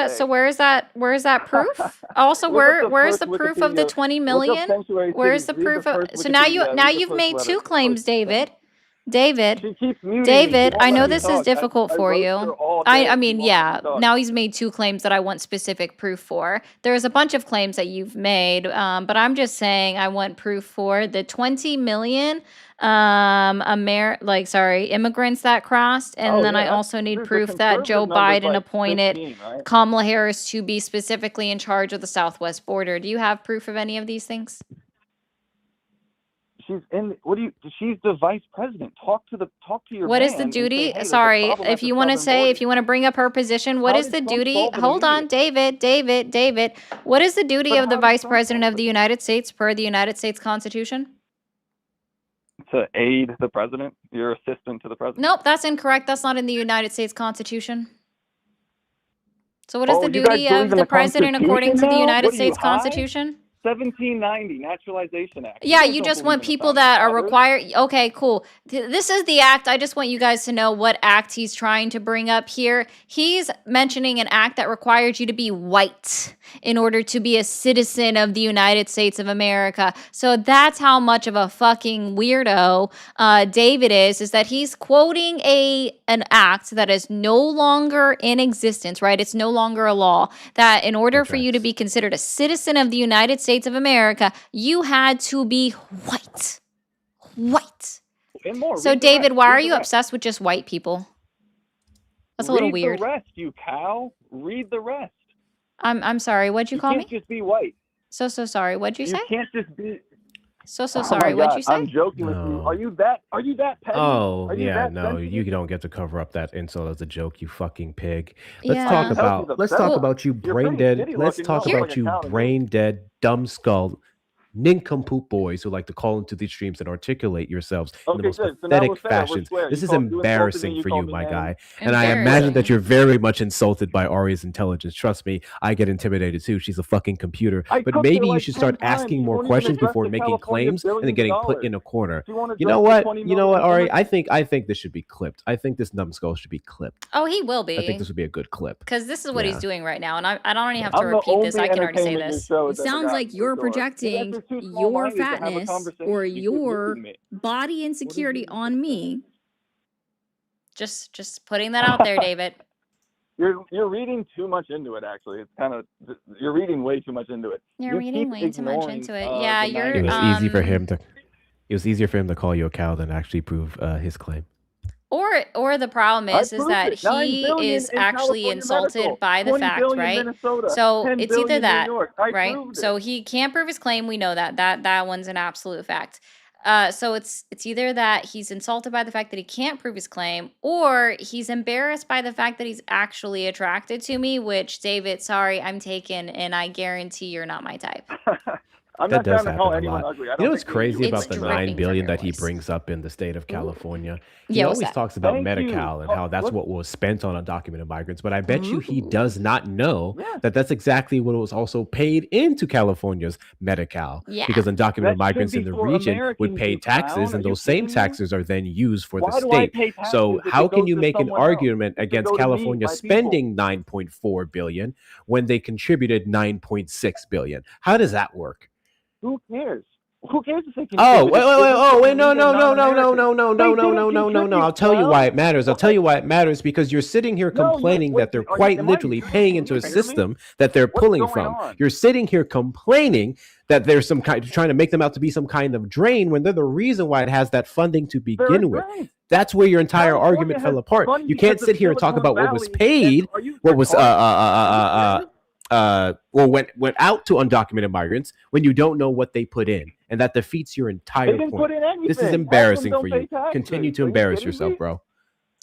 Speaker 1: So where is that proof? Also, where's the proof of the 20 million? Where's the proof of? So now you've made two claims, David. David, I know this is difficult for you. I mean, yeah, now he's made two claims that I want specific proof for. There's a bunch of claims that you've made, but I'm just saying I want proof for the 20 million immigrants that crossed, and then I also need proof that Joe Biden appointed Kamala Harris to be specifically in charge of the southwest border. Do you have proof of any of these things?
Speaker 6: She's the vice president. Talk to your
Speaker 1: What is the duty? Sorry, if you want to bring up her position, what is the duty? Hold on, David. What is the duty of the vice president of the United States per the United States Constitution?
Speaker 6: To aid the president, your assistant to the president.
Speaker 1: Nope, that's incorrect. That's not in the United States Constitution. So what is the duty of the president according to the United States Constitution?
Speaker 6: 1790 Naturalization Act.
Speaker 1: Yeah, you just want people that are required. Okay, cool. This is the act. I just want you guys to know what act he's trying to bring up here. He's mentioning an act that requires you to be white in order to be a citizen of the United States of America. So that's how much of a fucking weirdo David is that he's quoting an act that is no longer in existence, right? It's no longer a law. That in order for you to be considered a citizen of the United States of America, you had to be white. So, David, why are you obsessed with just white people? That's a little weird.
Speaker 6: Read the rest, you cow. Read the rest.
Speaker 1: I'm sorry. What'd you call me?
Speaker 6: You can't just be white.
Speaker 1: So sorry. What'd you say?
Speaker 6: You can't just be.
Speaker 1: So sorry. What'd you say?
Speaker 6: I'm joking with you. Are you that petty?
Speaker 5: Oh, yeah, no, you don't get to cover up that insult as a joke, you fucking pig. Let's
Speaker 1: Yeah.
Speaker 5: talk about you brain dead. Let's talk about you brain dead, dumb skull, nincompoop boys who like to call into these streams and articulate yourselves in the most pathetic fashions. This is embarrassing for you, my guy. And I imagine that you're very much insulted by Aria's intelligence. Trust me, I get intimidated too. She's a fucking computer. But maybe you should start asking more questions before making claims and then getting put in a corner. You know what, Ari? I think this should be clipped. I think this numbskull should be clipped.
Speaker 1: Oh, he will be.
Speaker 5: I think this would be a good clip.
Speaker 1: Because this is what he's doing right now. And I don't even have to repeat this. I can already say this.
Speaker 8: It sounds like you're projecting your fatness or your body insecurity on me.
Speaker 1: Just putting that out there, David.
Speaker 6: You're reading too much into it. Actually, it's kind of you're reading way too much into it.
Speaker 1: You're reading way too much into it. Yeah, you're.
Speaker 5: It was easier for him to call you a cow than actually prove his claim.
Speaker 1: Or the problem
Speaker 6: I
Speaker 1: is
Speaker 6: proved
Speaker 1: that
Speaker 6: it. 9
Speaker 1: he
Speaker 6: billion
Speaker 1: is
Speaker 6: in
Speaker 1: actually
Speaker 6: California
Speaker 1: insulted
Speaker 6: medical,
Speaker 1: by the
Speaker 6: 20
Speaker 1: fact,
Speaker 6: billion
Speaker 1: right?
Speaker 6: Minnesota,
Speaker 1: So
Speaker 6: 10
Speaker 1: it's either
Speaker 6: billion New
Speaker 1: that,
Speaker 6: York. I
Speaker 1: right?
Speaker 6: proved
Speaker 1: So
Speaker 6: it.
Speaker 1: he can't prove his claim. We know that one's an absolute fact. So it's either that he's insulted by the fact that he can't prove his claim, or he's embarrassed by the fact that he's actually attracted to me. Which, David, sorry, I'm taken, and I guarantee you're not my type.
Speaker 6: I'm
Speaker 5: That
Speaker 6: not
Speaker 5: does
Speaker 6: trying to call
Speaker 5: happen a
Speaker 6: anyone
Speaker 5: lot.
Speaker 6: ugly. I
Speaker 5: You know
Speaker 6: don't
Speaker 5: what's
Speaker 6: think me and you
Speaker 5: crazy
Speaker 6: agree
Speaker 1: It's
Speaker 5: about the
Speaker 6: on that.
Speaker 5: 9
Speaker 1: dripping from
Speaker 5: billion
Speaker 1: your
Speaker 5: that he
Speaker 1: voice.
Speaker 5: brings up in the state of California? He
Speaker 1: Yeah, what's
Speaker 5: always
Speaker 1: that?
Speaker 5: talks about
Speaker 6: Thank you.
Speaker 5: Medi-Cal and how that's
Speaker 6: What?
Speaker 5: what was spent on undocumented migrants. But I bet you he
Speaker 1: Ooh.
Speaker 5: does not know
Speaker 6: Yeah,
Speaker 5: that that's exactly what was also paid into California's Medi-Cal,
Speaker 1: Yeah.
Speaker 5: because undocumented
Speaker 6: that should
Speaker 5: migrants
Speaker 6: be
Speaker 5: in the
Speaker 6: for
Speaker 5: region would
Speaker 6: Americans,
Speaker 5: pay
Speaker 6: you
Speaker 5: taxes,
Speaker 6: clown. Are
Speaker 5: and
Speaker 6: you
Speaker 5: those same
Speaker 6: kidding me?
Speaker 5: taxes are then used for the
Speaker 6: Why do I
Speaker 5: state.
Speaker 6: pay taxes
Speaker 5: So
Speaker 6: if
Speaker 5: how
Speaker 6: it
Speaker 5: can
Speaker 6: goes
Speaker 5: you
Speaker 6: to
Speaker 5: make an
Speaker 6: someone else?
Speaker 5: argument
Speaker 6: It should
Speaker 5: against
Speaker 6: go to me,
Speaker 5: California
Speaker 6: my people.
Speaker 5: spending 9.4 billion when they contributed 9.6 billion? How does that work?
Speaker 6: Who cares? Who cares if they
Speaker 5: Oh,
Speaker 6: contribute?
Speaker 5: wait, wait,
Speaker 6: It
Speaker 5: wait,
Speaker 6: was
Speaker 5: oh,
Speaker 6: for
Speaker 5: wait, no,
Speaker 6: illegal
Speaker 5: no, no, no, no,
Speaker 6: non-Americans.
Speaker 5: no, no,
Speaker 6: They
Speaker 5: no, no,
Speaker 6: didn't
Speaker 5: no, no, no, no. I'll
Speaker 6: contribute,
Speaker 5: tell you why
Speaker 6: clown.
Speaker 5: it matters. I'll tell
Speaker 6: What?
Speaker 5: you why it matters, because you're sitting here
Speaker 6: No,
Speaker 5: complaining that they're
Speaker 6: are you,
Speaker 5: quite
Speaker 6: am I
Speaker 5: literally
Speaker 6: muted?
Speaker 5: paying
Speaker 6: Can
Speaker 5: into
Speaker 6: you
Speaker 5: a
Speaker 6: hear me?
Speaker 5: system that they're
Speaker 6: What's
Speaker 5: pulling
Speaker 6: going
Speaker 5: from.
Speaker 6: on?
Speaker 5: You're sitting here complaining that there's some kind, trying to make them out to be some kind of drain when they're the reason why it has that funding to
Speaker 6: They're a
Speaker 5: begin with.
Speaker 6: drain.
Speaker 5: That's where your entire
Speaker 6: California
Speaker 5: argument
Speaker 6: has
Speaker 5: fell apart.
Speaker 6: money
Speaker 5: You
Speaker 6: because
Speaker 5: can't
Speaker 6: of
Speaker 5: sit here and talk
Speaker 6: Silicon
Speaker 5: about what was
Speaker 6: Valley. And
Speaker 5: paid,
Speaker 6: are you
Speaker 5: what was
Speaker 6: retarded? Are you serious?
Speaker 5: well, went out to undocumented migrants, when you don't know what they put in, and that defeats your
Speaker 6: They
Speaker 5: entire
Speaker 6: didn't
Speaker 5: point.
Speaker 6: put in
Speaker 5: This is
Speaker 6: anything. Half of them
Speaker 5: embarrassing
Speaker 6: don't
Speaker 5: for
Speaker 6: pay
Speaker 5: you.
Speaker 6: taxes.
Speaker 5: Continue to
Speaker 6: Are you
Speaker 5: embarrass
Speaker 6: kidding
Speaker 5: yourself,
Speaker 6: me?
Speaker 5: bro.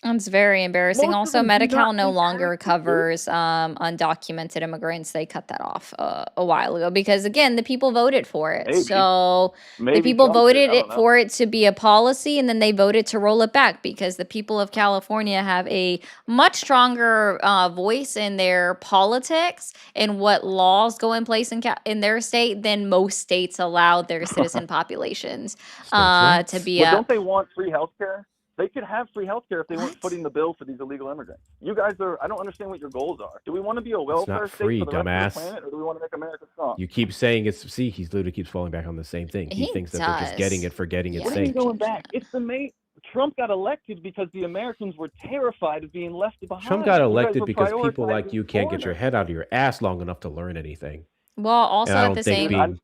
Speaker 1: It's very embarrassing.
Speaker 6: Most of
Speaker 1: Also,
Speaker 6: them do
Speaker 1: Medi-Cal
Speaker 6: not
Speaker 1: no
Speaker 6: pay
Speaker 1: longer
Speaker 6: taxes, dude.
Speaker 1: covers undocumented immigrants. They cut that off a while ago because, again, the people voted for it.
Speaker 6: Maybe.
Speaker 1: So the
Speaker 6: Maybe
Speaker 1: people
Speaker 6: Trump did.
Speaker 1: voted
Speaker 6: I don't know.
Speaker 1: for it to be a policy, and then they voted to roll it back because the people of California have a much stronger voice in their politics and what laws go in place in their state than most states allow their citizen populations
Speaker 5: States' rights.
Speaker 1: to be
Speaker 6: Well, don't
Speaker 1: up.
Speaker 6: they want free health care? They could have free health care if they weren't
Speaker 1: What?
Speaker 6: footing the bill for these illegal immigrants. You guys are, I don't understand what your goals are. Do we want to be a
Speaker 5: It's
Speaker 6: welfare
Speaker 5: not
Speaker 6: state
Speaker 5: free,
Speaker 6: for the rest
Speaker 5: dumbass.
Speaker 6: of the planet, or do we want to make America strong?
Speaker 5: You keep saying it's, see, he's literally keeps falling back on the same thing. He
Speaker 1: He
Speaker 5: thinks that they're just getting
Speaker 1: does.
Speaker 5: it for getting
Speaker 1: Yeah,
Speaker 5: its
Speaker 6: What are you
Speaker 5: sake.
Speaker 6: going back? It's the main. Trump got elected because the Americans were terrified of being left behind.
Speaker 5: Trump got
Speaker 6: You guys
Speaker 5: elected
Speaker 6: were
Speaker 5: because people like
Speaker 6: prioritizing
Speaker 5: you can't get your
Speaker 6: foreigners.
Speaker 5: head out of your ass long enough to learn anything.
Speaker 1: Well, also
Speaker 5: And I
Speaker 1: at
Speaker 5: don't
Speaker 1: the
Speaker 5: think
Speaker 1: same,
Speaker 5: being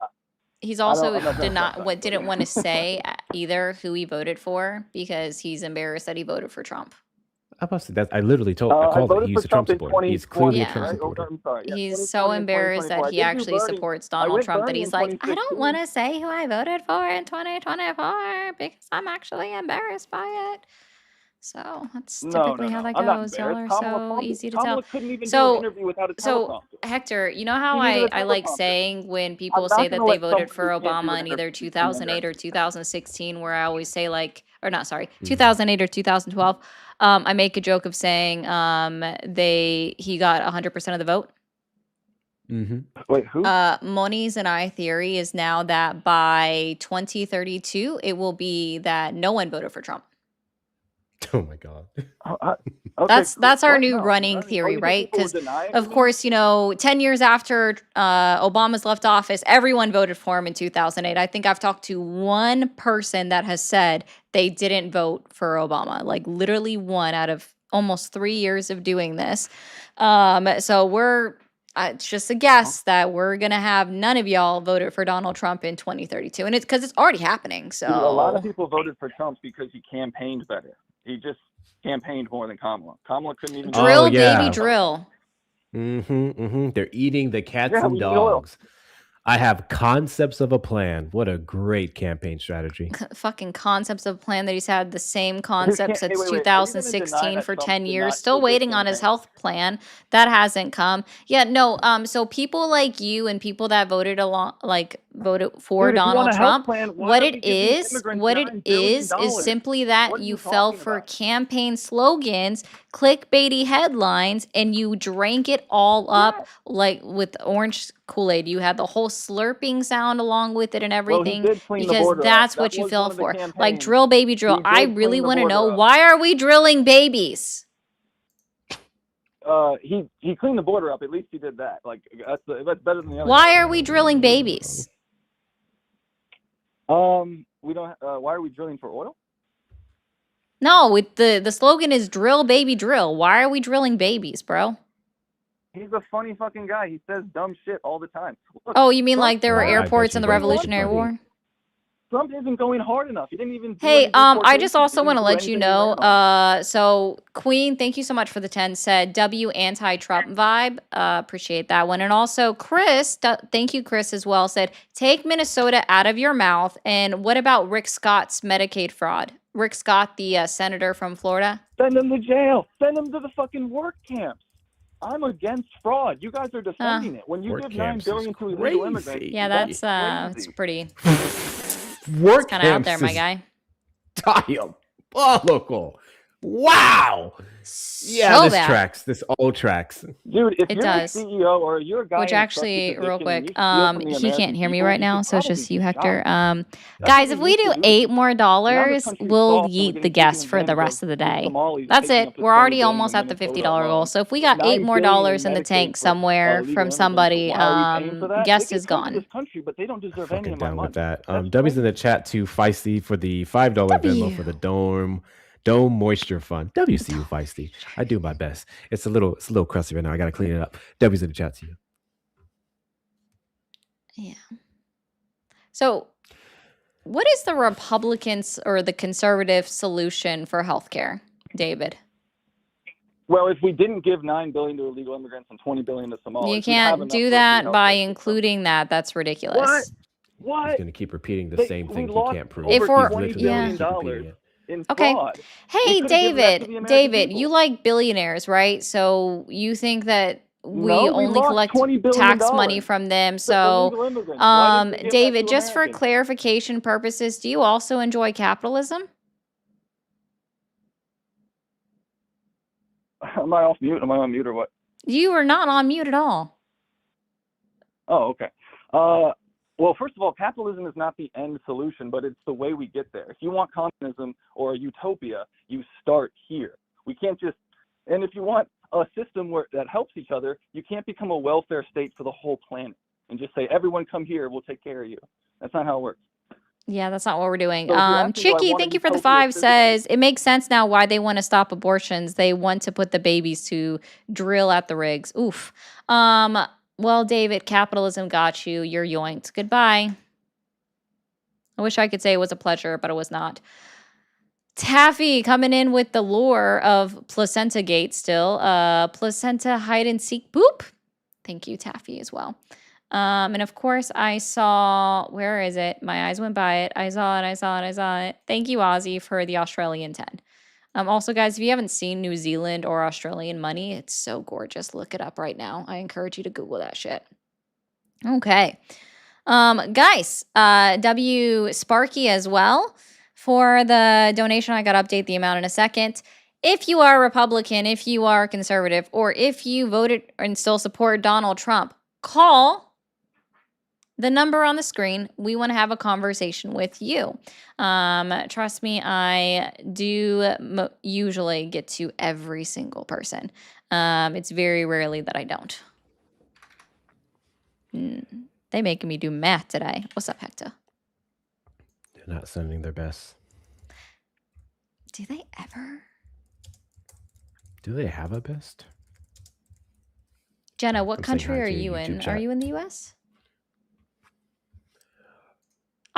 Speaker 1: he's
Speaker 6: I'm
Speaker 1: also
Speaker 6: not trying to talk about it.
Speaker 1: didn't want to say either who he voted for because he's embarrassed that he voted for Trump.
Speaker 5: I literally told, I
Speaker 6: I
Speaker 5: called it.
Speaker 6: voted
Speaker 5: He's
Speaker 6: for
Speaker 5: a Trump
Speaker 6: Trump in
Speaker 5: supporter. He's clearly
Speaker 6: 2020,
Speaker 5: a Trump
Speaker 1: Yeah.
Speaker 6: right? Oh,
Speaker 5: supporter.
Speaker 6: I'm sorry. Yeah,
Speaker 1: He's
Speaker 6: 2020
Speaker 1: so
Speaker 6: and
Speaker 1: embarrassed
Speaker 6: 2024.
Speaker 1: that
Speaker 6: I
Speaker 1: he
Speaker 6: did do
Speaker 1: actually
Speaker 6: Bernie.
Speaker 1: supports
Speaker 6: I
Speaker 1: Donald
Speaker 6: went
Speaker 1: Trump that
Speaker 6: Bernie
Speaker 1: he's
Speaker 6: in
Speaker 1: like, I don't
Speaker 6: 2016.
Speaker 1: want to say who I voted for in 2024 because I'm actually embarrassed by it. So that's typically how that
Speaker 6: I'm not
Speaker 1: goes. Y'all
Speaker 6: embarrassed.
Speaker 1: are
Speaker 6: Kamala
Speaker 1: so
Speaker 6: fumbled.
Speaker 1: easy to tell.
Speaker 6: Kamala couldn't even do an
Speaker 1: So,
Speaker 6: interview without a
Speaker 1: so
Speaker 6: teleprompter.
Speaker 1: Hector, you know how
Speaker 6: She needed a
Speaker 1: I like
Speaker 6: teleprompter.
Speaker 1: saying when
Speaker 6: I'm
Speaker 1: people
Speaker 6: not
Speaker 1: say
Speaker 6: going
Speaker 1: that
Speaker 6: to
Speaker 1: they
Speaker 6: let
Speaker 1: voted
Speaker 6: someone
Speaker 1: for
Speaker 6: who can't do
Speaker 1: Obama
Speaker 6: an
Speaker 1: in either
Speaker 6: interview be
Speaker 1: 2008 or
Speaker 6: embarrassed.
Speaker 1: 2016, where I always say like, or not, sorry,
Speaker 5: Mhm.
Speaker 1: 2008 or 2012. I make a joke of saying he got 100% of the vote.
Speaker 5: Mm-hmm.
Speaker 6: Wait, who?
Speaker 1: Moni's and I theory is now that by 2032, it will be that no one voted for Trump.
Speaker 5: Oh my God.
Speaker 6: Okay,
Speaker 1: That's our
Speaker 6: what?
Speaker 1: new
Speaker 6: No.
Speaker 1: running
Speaker 6: I mean,
Speaker 1: theory,
Speaker 6: you think
Speaker 1: right?
Speaker 6: people would
Speaker 1: Because
Speaker 6: deny it,
Speaker 1: of
Speaker 6: you mean?
Speaker 1: course, 10 years after Obama's left office, everyone voted for him in 2008. I think I've talked to one person that has said they didn't vote for Obama, like literally one out of almost 3 years of doing this. So it's just a guess that we're gonna have none of y'all voted for Donald Trump in 2032, and it's because it's already happening.
Speaker 6: Dude, a lot of
Speaker 1: So
Speaker 6: people voted for Trump because he campaigned better. He just campaigned more than Kamala. Kamala couldn't even.
Speaker 5: Oh,
Speaker 1: drill,
Speaker 5: yeah.
Speaker 1: baby, drill.
Speaker 5: Mm-hmm. Mm-hmm. They're eating the cats
Speaker 6: Yeah,
Speaker 5: and
Speaker 6: we need oil.
Speaker 5: dogs. I have concepts of a plan. What a great campaign strategy.
Speaker 1: Fucking concepts of plan that he's had the same
Speaker 6: Hey,
Speaker 1: concept
Speaker 6: wait,
Speaker 1: since
Speaker 6: wait. Are you going to deny
Speaker 1: 2016
Speaker 6: that
Speaker 1: for
Speaker 6: Trump
Speaker 1: 10
Speaker 6: did
Speaker 1: years,
Speaker 6: not
Speaker 1: still
Speaker 6: kill his
Speaker 1: waiting on his
Speaker 6: campaign?
Speaker 1: health plan. That hasn't come. Yeah, no, so people like you and people that voted for
Speaker 6: Dude, if you want
Speaker 1: Donald
Speaker 6: a health
Speaker 1: Trump,
Speaker 6: plan, why
Speaker 1: what
Speaker 6: are
Speaker 1: it
Speaker 6: we giving
Speaker 1: is,
Speaker 6: immigrants
Speaker 1: what it
Speaker 6: $9 billion?
Speaker 1: is simply that
Speaker 6: What are
Speaker 1: you
Speaker 6: you
Speaker 1: fell
Speaker 6: talking
Speaker 1: for
Speaker 6: about?
Speaker 1: campaign slogans, clickbaity headlines, and you drank it all up like with orange Kool-Aid. You had the whole slurping sound along with it and
Speaker 6: Well, he
Speaker 1: everything
Speaker 6: did clean the
Speaker 1: because
Speaker 6: border up.
Speaker 1: that's
Speaker 6: That
Speaker 1: what you
Speaker 6: was
Speaker 1: fell
Speaker 6: one of the
Speaker 1: for. Like
Speaker 6: campaigns.
Speaker 1: drill, baby, drill.
Speaker 6: He
Speaker 1: I
Speaker 6: did
Speaker 1: really
Speaker 6: clean the
Speaker 1: want to know,
Speaker 6: border up.
Speaker 1: why are we drilling babies?
Speaker 6: He cleaned the border up. At least he did that. Like that's better than the other.
Speaker 1: Why are we drilling babies?
Speaker 6: We don't. Why are we drilling for oil?
Speaker 1: No, the slogan is drill, baby, drill. Why are we drilling babies, bro?
Speaker 6: He's a funny fucking guy. He says dumb shit all the time. Look,
Speaker 1: Oh, you mean
Speaker 6: Trump
Speaker 1: like there were
Speaker 5: I bet
Speaker 1: airports
Speaker 5: you
Speaker 1: in the
Speaker 5: he is. That's
Speaker 1: Revolutionary
Speaker 5: funny.
Speaker 1: War?
Speaker 6: Trump isn't going hard enough. He didn't even do
Speaker 1: Hey,
Speaker 6: any
Speaker 1: I just
Speaker 6: deportations.
Speaker 1: also
Speaker 6: He
Speaker 1: want
Speaker 6: didn't
Speaker 1: to
Speaker 6: do
Speaker 1: let you
Speaker 6: anything he
Speaker 1: know,
Speaker 6: ran on.
Speaker 1: so Queen, thank you so much for the 10, said W anti-Trump vibe. Appreciate that one. And also Chris, thank you, Chris, as well, said, take Minnesota out of your mouth. And what about Rick Scott's Medicaid fraud? Rick Scott, the senator from Florida?
Speaker 6: Send him to jail. Send him to the fucking work camps. I'm against fraud. You guys are defending it. When you give $9 billion to illegal immigrants,
Speaker 1: yeah, that's pretty.
Speaker 5: Work
Speaker 1: kind of out there, my
Speaker 5: is
Speaker 1: guy.
Speaker 5: diabolical. Wow. Yeah,
Speaker 1: So
Speaker 5: this
Speaker 1: bad.
Speaker 5: tracks. This all tracks.
Speaker 6: Dude, if
Speaker 1: It
Speaker 6: you're
Speaker 1: does.
Speaker 6: the CEO or you're a guy
Speaker 1: Which
Speaker 6: in a
Speaker 1: actually,
Speaker 6: trusted
Speaker 1: real
Speaker 6: position and
Speaker 1: quick,
Speaker 6: you steal from the
Speaker 1: he
Speaker 6: American
Speaker 1: can't hear me
Speaker 6: people,
Speaker 1: right
Speaker 6: you
Speaker 1: now,
Speaker 6: should
Speaker 1: so it's
Speaker 6: probably
Speaker 1: just
Speaker 6: be
Speaker 1: you, Hector.
Speaker 6: shocked.
Speaker 1: Guys,
Speaker 6: what
Speaker 1: if
Speaker 6: you
Speaker 1: we
Speaker 6: used
Speaker 1: do
Speaker 6: to do.
Speaker 1: $8 more,
Speaker 6: And now the country's
Speaker 1: we'll
Speaker 6: soft and we're
Speaker 1: eat the
Speaker 6: getting
Speaker 1: guests
Speaker 6: taken
Speaker 1: for the
Speaker 6: advantage
Speaker 1: rest of the
Speaker 6: with
Speaker 1: day.
Speaker 6: Somalis
Speaker 1: That's
Speaker 6: taking
Speaker 1: it.
Speaker 6: up to
Speaker 1: We're
Speaker 6: 20
Speaker 1: already
Speaker 6: billion
Speaker 1: almost
Speaker 6: in
Speaker 1: at the
Speaker 6: Minnesota
Speaker 1: $50 goal.
Speaker 6: alone.
Speaker 1: So if we got $8
Speaker 6: $9
Speaker 1: more
Speaker 6: billion in
Speaker 1: in the
Speaker 6: Medicaid
Speaker 1: tank
Speaker 6: for
Speaker 1: somewhere
Speaker 6: illegal
Speaker 1: from
Speaker 6: immigrants.
Speaker 1: somebody,
Speaker 6: Why are we paying for that?
Speaker 1: guest
Speaker 6: They
Speaker 1: is
Speaker 6: could come to
Speaker 1: gone.
Speaker 6: this country, but they don't deserve any
Speaker 5: Fucking
Speaker 6: of my
Speaker 5: down
Speaker 6: money.
Speaker 5: with that.
Speaker 6: That's
Speaker 5: W's in
Speaker 6: crazy.
Speaker 5: the chat to Feisty for the $5 Venmo for the Dome Moisture Fund. WCU Feisty. I do my best. It's a little crusty right now. I gotta clean it up. W's in the chat to you.
Speaker 1: Yeah. So, what is the Republicans or the conservative solution for healthcare, David?
Speaker 6: Well, if we didn't give $9 billion to illegal immigrants and $20 billion to Somalis,
Speaker 1: You can't do that by including that. That's ridiculous.
Speaker 6: What?
Speaker 5: He's going to keep repeating the same thing he can't prove.
Speaker 1: If we're
Speaker 6: $20 billion in
Speaker 1: okay.
Speaker 6: fraud.
Speaker 1: Hey, David, you like billionaires, right? So you think that we only collect tax money from them. So, David, just for clarification purposes, do you also enjoy capitalism?
Speaker 6: Am I off mute? Am I on mute or what?
Speaker 1: You are not on mute at all.
Speaker 6: Oh, okay. Well, first of all, capitalism is not the end solution, but it's the way we get there. If you want communism or a utopia, you start here. We can't just, and if you want a system that helps each other, you can't become a welfare state for the whole planet and just say, everyone come here, we'll take care of you. That's not how it works.
Speaker 1: Yeah, that's not what we're doing.
Speaker 6: So
Speaker 1: Chicky, thank you for the 5, says, it makes sense now why they want to stop abortions. They want to put the babies to drill at the rigs. Oof. Well, David, capitalism got you. You're yoinked. Goodbye. I wish I could say it was a pleasure, but it was not. Taffy coming in with the lore of Placenta Gate still. Placenta hide and seek boop. Thank you, Taffy, as well. And of course, I saw, where is it? My eyes went by it. I saw it. Thank you, Ozzy, for the Australian 10. Also, guys, if you haven't seen New Zealand or Australian money, it's so gorgeous. Look it up right now. I encourage you to Google that shit. Okay. Guys, W Sparky as well for the donation. I got to update the amount in a second. If you are Republican, if you are conservative, or if you voted and still support Donald Trump, call the number on the screen. We want to have a conversation with you. Trust me, I do usually get to every single person. It's very rarely that I don't. They making me do math today. What's up, Hector?
Speaker 5: They're not sending their best.
Speaker 1: Do they ever?
Speaker 5: Do they have a best?
Speaker 1: Jenna, what country are you in? Are you in the U.S.?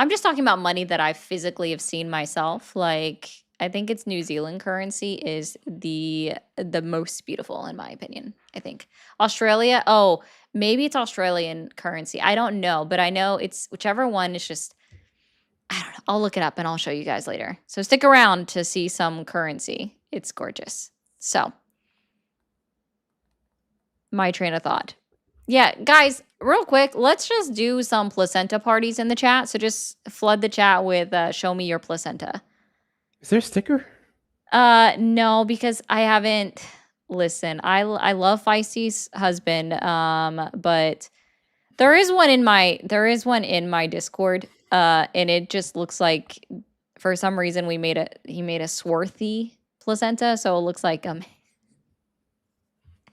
Speaker 1: I'm just talking about money that I physically have seen myself. Like, I think it's New Zealand currency is the most beautiful in my opinion. I think Australia. Oh, maybe it's Australian currency. I don't know, but I know it's whichever one is just. I don't know. I'll look it up and I'll show you guys later. So stick around to see some currency. It's gorgeous. So, my train of thought. Yeah, guys, real quick, let's just do some placenta parties in the chat. So just flood the chat with show me your placenta.
Speaker 5: Is there a sticker?
Speaker 1: No, because I haven't. Listen, I love Feisty's husband, but there is one in my Discord, and it just looks like for some reason he made a swarthy placenta, so it looks like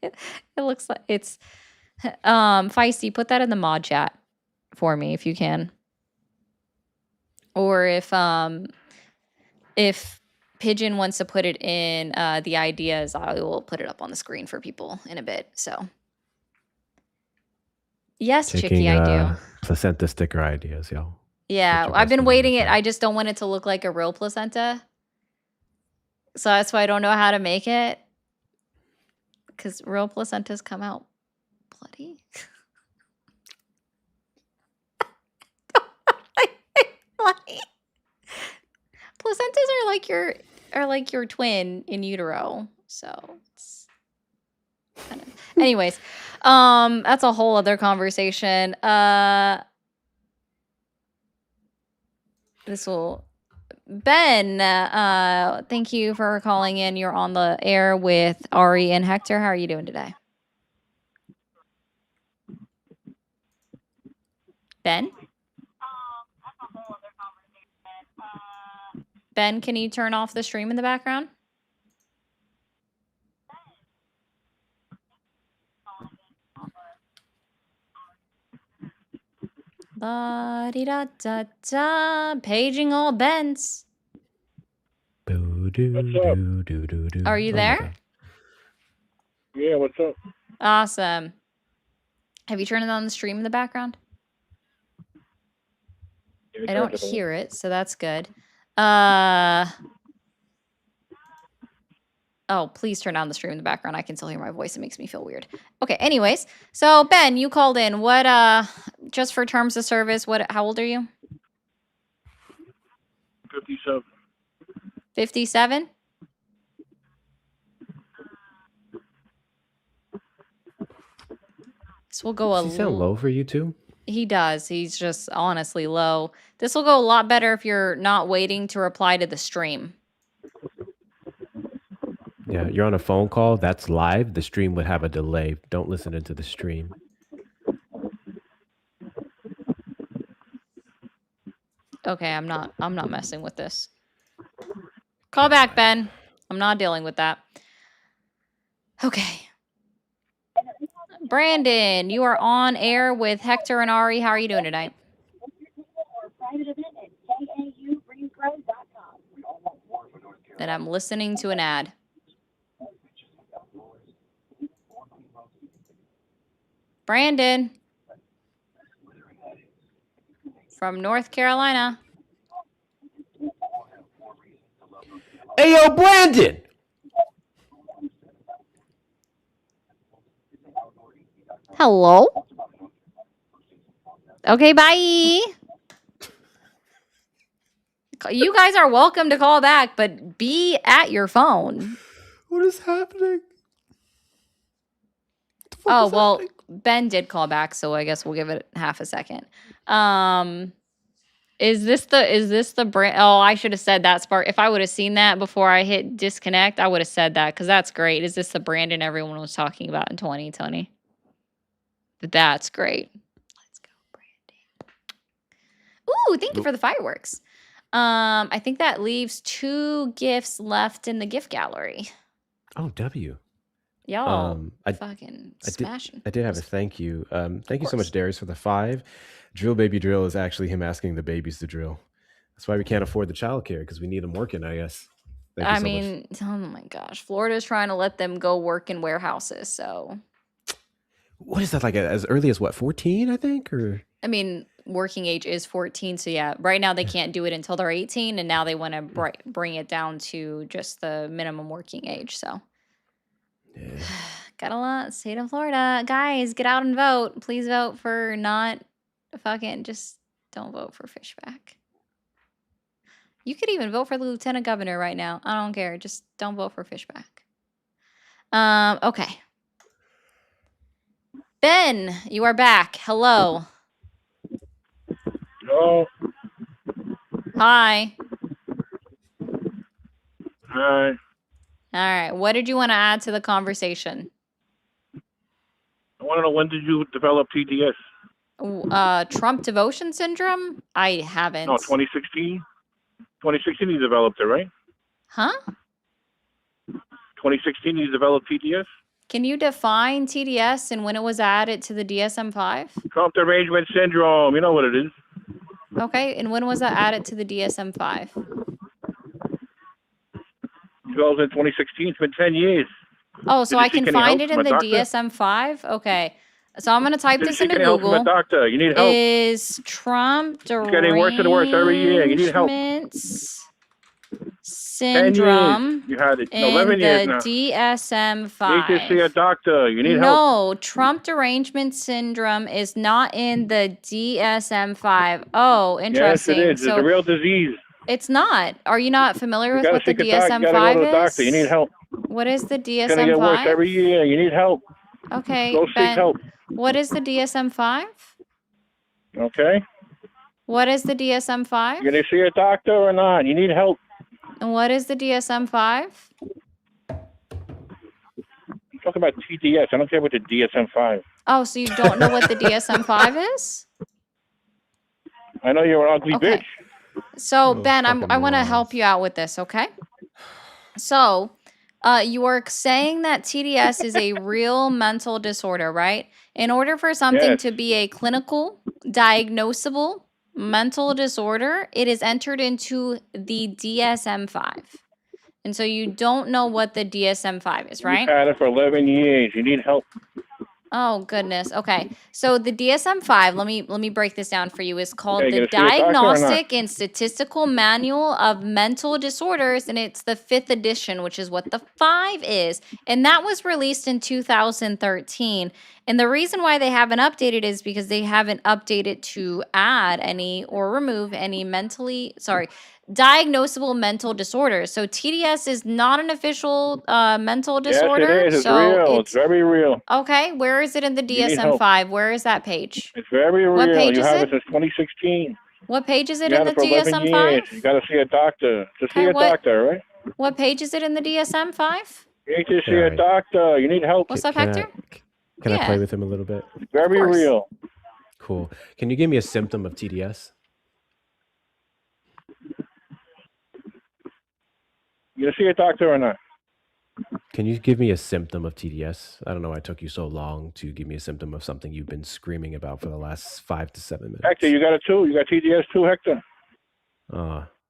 Speaker 1: it looks like it's. Feisty, put that in the mod chat for me if you can. Or if Pigeon wants to put it in the ideas, I will put it up on the screen for people in a bit. So yes,
Speaker 5: Checking,
Speaker 1: Chicky, I do.
Speaker 5: Placenta sticker ideas, y'all.
Speaker 1: Yeah,
Speaker 5: your
Speaker 1: I've
Speaker 5: best
Speaker 1: been
Speaker 5: one in
Speaker 1: waiting it.
Speaker 5: there.
Speaker 1: I just don't want it to look like a real placenta. So that's why I don't know how to make it. Because real placentas come out bloody. Bloody. Placentas are like your twin in utero. So it's kind of anyways. That's a whole other conversation. This will Ben, thank you for calling in. You're on the air with Ari and Hector. How are you doing today? Ben? Ben, can you turn off the stream in the background? La-di-da-da-da. Paging all Bens. Are you there?
Speaker 9: Yeah, what's up?
Speaker 1: Awesome. Have you turned it on the stream in the background? I don't hear it, so that's good. Oh, please turn down the stream in the background. I can still hear my voice. It makes me feel weird. Okay, anyways. So, Ben, you called in. What, just for terms of service, how old are you?
Speaker 9: 57.
Speaker 1: 57? This will go
Speaker 5: Does he sound low for you too?
Speaker 1: He does. He's just honestly low. This will go a lot better if you're not waiting to reply to the stream.
Speaker 5: Yeah, you're on a phone call. That's live. The stream would have a delay. Don't listen into the stream.
Speaker 1: Okay, I'm not messing with this. Call back, Ben. I'm not dealing with that. Okay. Brandon, you are on air with Hector and Ari. How are you doing tonight? And I'm listening to an ad. Brandon. From North Carolina.
Speaker 5: Hey, yo, Brandon!
Speaker 1: Hello? Okay, bye. You guys are welcome to call back, but be at your phone.
Speaker 5: What is happening?
Speaker 1: Oh, well, Ben did call back, so I guess we'll give it half a second. Is this the brand? Oh, I should have said that, Spark. If I would have seen that before I hit disconnect, I would have said that because that's great. Is this the Brandon everyone was talking about in 2020? That's great. Let's go, Brandon. Ooh, thank you for the fireworks. I think that leaves 2 gifts left in the gift gallery.
Speaker 5: Oh, W.
Speaker 1: Y'all fucking smashing.
Speaker 5: I did have a thank you. Thank you so much, Darius, for the 5. Drill Baby Drill is actually him asking the babies to drill. That's why we can't afford the childcare, because we need them working, I guess.
Speaker 1: I mean, oh my gosh. Florida's trying to let them go work in warehouses, so.
Speaker 5: What is that, like as early as what, 14, I think? Or
Speaker 1: I mean, working age is 14, so yeah. Right now they can't do it until they're 18, and now they want to bring it down to just the minimum working age, so.
Speaker 5: Yeah.
Speaker 1: Got a lot. State of Florida. Guys, get out and vote. Please vote for not just don't vote for Fishback. You could even vote for the lieutenant governor right now. I don't care. Just don't vote for Fishback. Okay. Ben, you are back. Hello.
Speaker 9: Hello.
Speaker 1: Hi.
Speaker 9: Hi.
Speaker 1: All right. What did you want to add to the conversation?
Speaker 9: I want to know, when did you develop TDS?
Speaker 1: Trump devotion syndrome? I haven't.
Speaker 9: No, 2016. 2016 you developed it, right?
Speaker 1: Huh?
Speaker 9: 2016 you developed TDS?
Speaker 1: Can you define TDS and when it was added to the DSM-5?
Speaker 9: Trump derangement syndrome. You know what it is.
Speaker 1: Okay, and when was that added to the DSM-5?
Speaker 9: 2016. It's been 10 years.
Speaker 1: Oh, so I can find it in the
Speaker 9: doctor?
Speaker 1: DSM-5? Okay. So I'm going to type this
Speaker 9: Seek
Speaker 1: into
Speaker 9: any help from a
Speaker 1: Google.
Speaker 9: doctor. You need help.
Speaker 1: Is Trump
Speaker 9: It's getting worse and worse every year. You need help.
Speaker 1: derangements
Speaker 9: 10 years.
Speaker 1: syndrome
Speaker 9: You had it.
Speaker 1: in
Speaker 9: 11 years
Speaker 1: the
Speaker 9: now.
Speaker 1: DSM-5?
Speaker 9: You need to see a doctor. You need help.
Speaker 1: No, Trump derangement syndrome is not in the DSM-5. Oh, interesting.
Speaker 9: Yes, it is.
Speaker 1: So
Speaker 9: it's a real disease.
Speaker 1: it's not. Are you not familiar
Speaker 9: You
Speaker 1: with
Speaker 9: gotta
Speaker 1: what the
Speaker 9: seek a doctor. You gotta go
Speaker 1: DSM-5
Speaker 9: to the doctor.
Speaker 1: is?
Speaker 9: You need help.
Speaker 1: What is the
Speaker 9: It's gonna get worse
Speaker 1: DSM-5?
Speaker 9: every year. You need help.
Speaker 1: Okay,
Speaker 9: Go seek
Speaker 1: Ben,
Speaker 9: help.
Speaker 1: what is the DSM-5?
Speaker 9: Okay?
Speaker 1: What is the DSM-5?
Speaker 9: You gonna see a doctor or not? You need help.
Speaker 1: And what is the DSM-5?
Speaker 9: I'm talking about TDS. I don't care about the DSM-5.
Speaker 1: Oh, so you don't know what the DSM-5 is?
Speaker 9: I know you're an ugly
Speaker 1: Okay.
Speaker 9: bitch.
Speaker 1: So,
Speaker 5: Oh,
Speaker 1: Ben, I
Speaker 5: fucking
Speaker 1: want to
Speaker 5: morons.
Speaker 1: help you out with this, okay? So, you are saying that TDS is a real mental disorder, right? In order for something
Speaker 9: Yes.
Speaker 1: to be a clinical, diagnosable mental disorder, it is entered into the DSM-5. And so you don't know what the DSM-5 is, right?
Speaker 9: You've had it for 11 years. You need help.
Speaker 1: Oh goodness. Okay. So the DSM-5, let me break this down for you, is called
Speaker 9: Okay,
Speaker 1: the
Speaker 9: you gonna see a doctor or not?
Speaker 1: Diagnostic and Statistical Manual of Mental Disorders, and it's the 5th edition, which is what the 5 is. And that was released in 2013. And the reason why they haven't updated is because they haven't updated to add any or remove any diagnosable mental disorders. So TDS is not an official mental disorder.
Speaker 9: Yes, it is. It's
Speaker 1: so
Speaker 9: real. It's very real.
Speaker 1: Okay, where is it in the
Speaker 9: You need help.
Speaker 1: DSM-5? Where is that page?
Speaker 9: It's very
Speaker 1: What
Speaker 9: real.
Speaker 1: page
Speaker 9: You
Speaker 1: is
Speaker 9: have
Speaker 1: it?
Speaker 9: it since 2016.
Speaker 1: What page is it
Speaker 9: You
Speaker 1: in
Speaker 9: had
Speaker 1: the
Speaker 9: it for 11 years. You
Speaker 1: DSM-5?
Speaker 9: got to see a doctor. To see
Speaker 1: Okay,
Speaker 9: a doctor, right?
Speaker 1: what page is it in the DSM-5?
Speaker 9: You need to see a
Speaker 5: Alright.
Speaker 9: doctor. You need help.
Speaker 1: What's up,
Speaker 5: Can
Speaker 1: Hector?
Speaker 5: Can I
Speaker 1: Yeah.
Speaker 5: play with him a little bit?
Speaker 9: It's very
Speaker 1: course.
Speaker 9: real.
Speaker 5: Cool. Can you give me a symptom of TDS?
Speaker 9: You gonna see a doctor or not?
Speaker 5: Can you give me a symptom of TDS? I don't know why it took you so long to give me a symptom of something you've been screaming about for the last 5 to 7 minutes.
Speaker 9: Hector, you got it too? You got TDS too, Hector?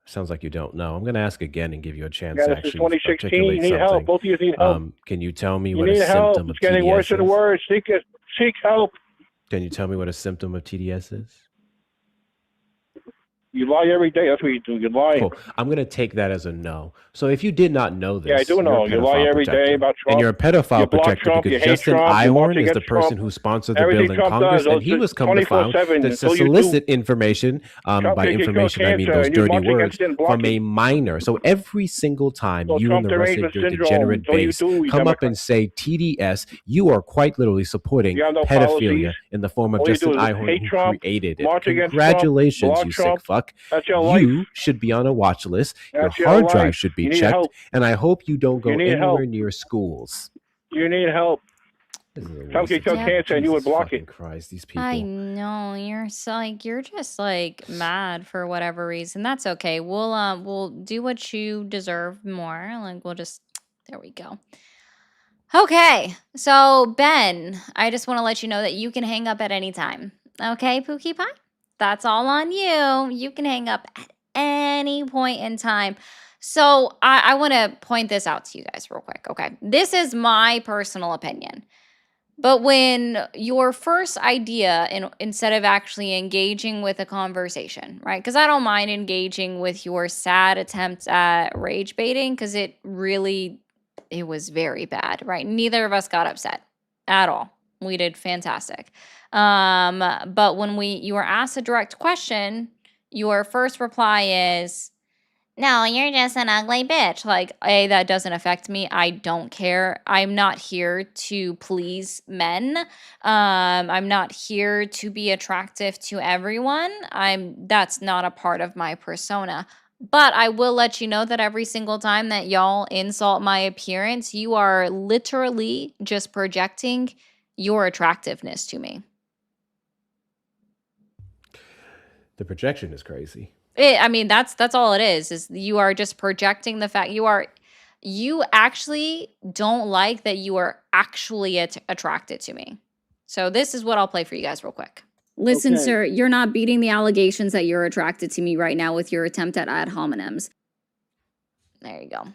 Speaker 5: Sounds like you don't know. I'm going to ask again and give you a chance
Speaker 9: Yeah,
Speaker 5: to
Speaker 9: this is
Speaker 5: actually
Speaker 9: 2016. You
Speaker 5: articulate
Speaker 9: need help.
Speaker 5: something.
Speaker 9: Both of you need help.
Speaker 5: Can you tell me
Speaker 9: You
Speaker 5: what a
Speaker 9: need help.
Speaker 5: symptom of
Speaker 9: It's getting worse
Speaker 5: TDS
Speaker 9: and
Speaker 5: is?
Speaker 9: worse. Seek help.
Speaker 5: Can you tell me what a symptom of TDS is?
Speaker 9: You lie every day. That's what you do. You lie.
Speaker 5: Cool. I'm going to take that as a no. So if you did not know this,
Speaker 9: Yeah, I do know.
Speaker 5: you're a
Speaker 9: You lie
Speaker 5: pedophile
Speaker 9: every day
Speaker 5: protector.
Speaker 9: about Trump.
Speaker 5: And you're a pedophile
Speaker 9: You block
Speaker 5: protector
Speaker 9: Trump. You
Speaker 5: because
Speaker 9: hate
Speaker 5: Justin
Speaker 9: Trump. You march
Speaker 5: Ihorn is the
Speaker 9: against
Speaker 5: person
Speaker 9: Trump.
Speaker 5: who sponsored the
Speaker 9: Everything
Speaker 5: bill in
Speaker 9: Trump
Speaker 5: Congress,
Speaker 9: does,
Speaker 5: and he was come to found
Speaker 9: 24/7
Speaker 5: to
Speaker 9: until you do.
Speaker 5: solicit information. By
Speaker 9: Trump
Speaker 5: information, I mean
Speaker 9: cancer,
Speaker 5: those
Speaker 9: and you
Speaker 5: dirty
Speaker 9: march
Speaker 5: words
Speaker 9: against it and block
Speaker 5: from
Speaker 9: it.
Speaker 5: a minor. So every single time
Speaker 9: So
Speaker 5: you
Speaker 9: Trump
Speaker 5: and the rest of
Speaker 9: derangement
Speaker 5: your
Speaker 9: syndrome,
Speaker 5: degenerate
Speaker 9: until you
Speaker 5: base
Speaker 9: do, you
Speaker 5: come up
Speaker 9: Democrat.
Speaker 5: and say TDS, you are quite literally supporting
Speaker 9: You have no
Speaker 5: pedophilia
Speaker 9: policies.
Speaker 5: in the form of
Speaker 9: All you
Speaker 5: Justin
Speaker 9: do is
Speaker 5: Ihorn,
Speaker 9: hate
Speaker 5: who
Speaker 9: Trump,
Speaker 5: created it.
Speaker 9: march against Trump,
Speaker 5: Congratulations,
Speaker 9: block
Speaker 5: you
Speaker 9: Trump.
Speaker 5: sick fuck.
Speaker 9: That's your life.
Speaker 5: You should be on a watch list.
Speaker 9: That's
Speaker 5: Your
Speaker 9: your
Speaker 5: hard drive
Speaker 9: life.
Speaker 5: should be
Speaker 9: You need
Speaker 5: checked,
Speaker 9: help.
Speaker 5: and I hope you don't go
Speaker 9: You need
Speaker 5: anywhere
Speaker 9: help.
Speaker 5: near schools.
Speaker 9: You need help.
Speaker 5: This is a
Speaker 9: Trump
Speaker 5: waste
Speaker 9: could
Speaker 5: of
Speaker 9: kill
Speaker 5: time.
Speaker 9: cancer and you would
Speaker 5: Jesus
Speaker 9: block
Speaker 5: fucking
Speaker 9: it.
Speaker 5: Christ, these people.
Speaker 1: I know you're just like mad for whatever reason. That's okay. We'll do what you deserve more. Like there we go. Okay, so Ben, I just want to let you know that you can hang up at any time. Okay, Pookie Pie? That's all on you. You can hang up at any point in time. So I want to point this out to you guys real quick. Okay, this is my personal opinion. But when your first idea, instead of actually engaging with a conversation, right? Because I don't mind engaging with your sad attempt at rage baiting because it was very bad, right? Neither of us got upset at all. We did fantastic. But when you were asked a direct question, your first reply is, no, you're just an ugly bitch. Like, A, that doesn't affect me. I don't care. I'm not here to please men. I'm not here to be attractive to everyone. That's not a part of my persona. But I will let you know that every single time that y'all insult my appearance, you are literally just projecting your attractiveness to me.
Speaker 5: The projection is crazy.
Speaker 1: That's all it is you are just projecting the fact you actually don't like that you are actually attracted to me. So this is what I'll play for you guys real quick.
Speaker 8: Listen,
Speaker 9: Okay.
Speaker 8: sir, you're not beating the allegations that you're attracted to me right now with your attempt at ad hominems.
Speaker 1: There you go.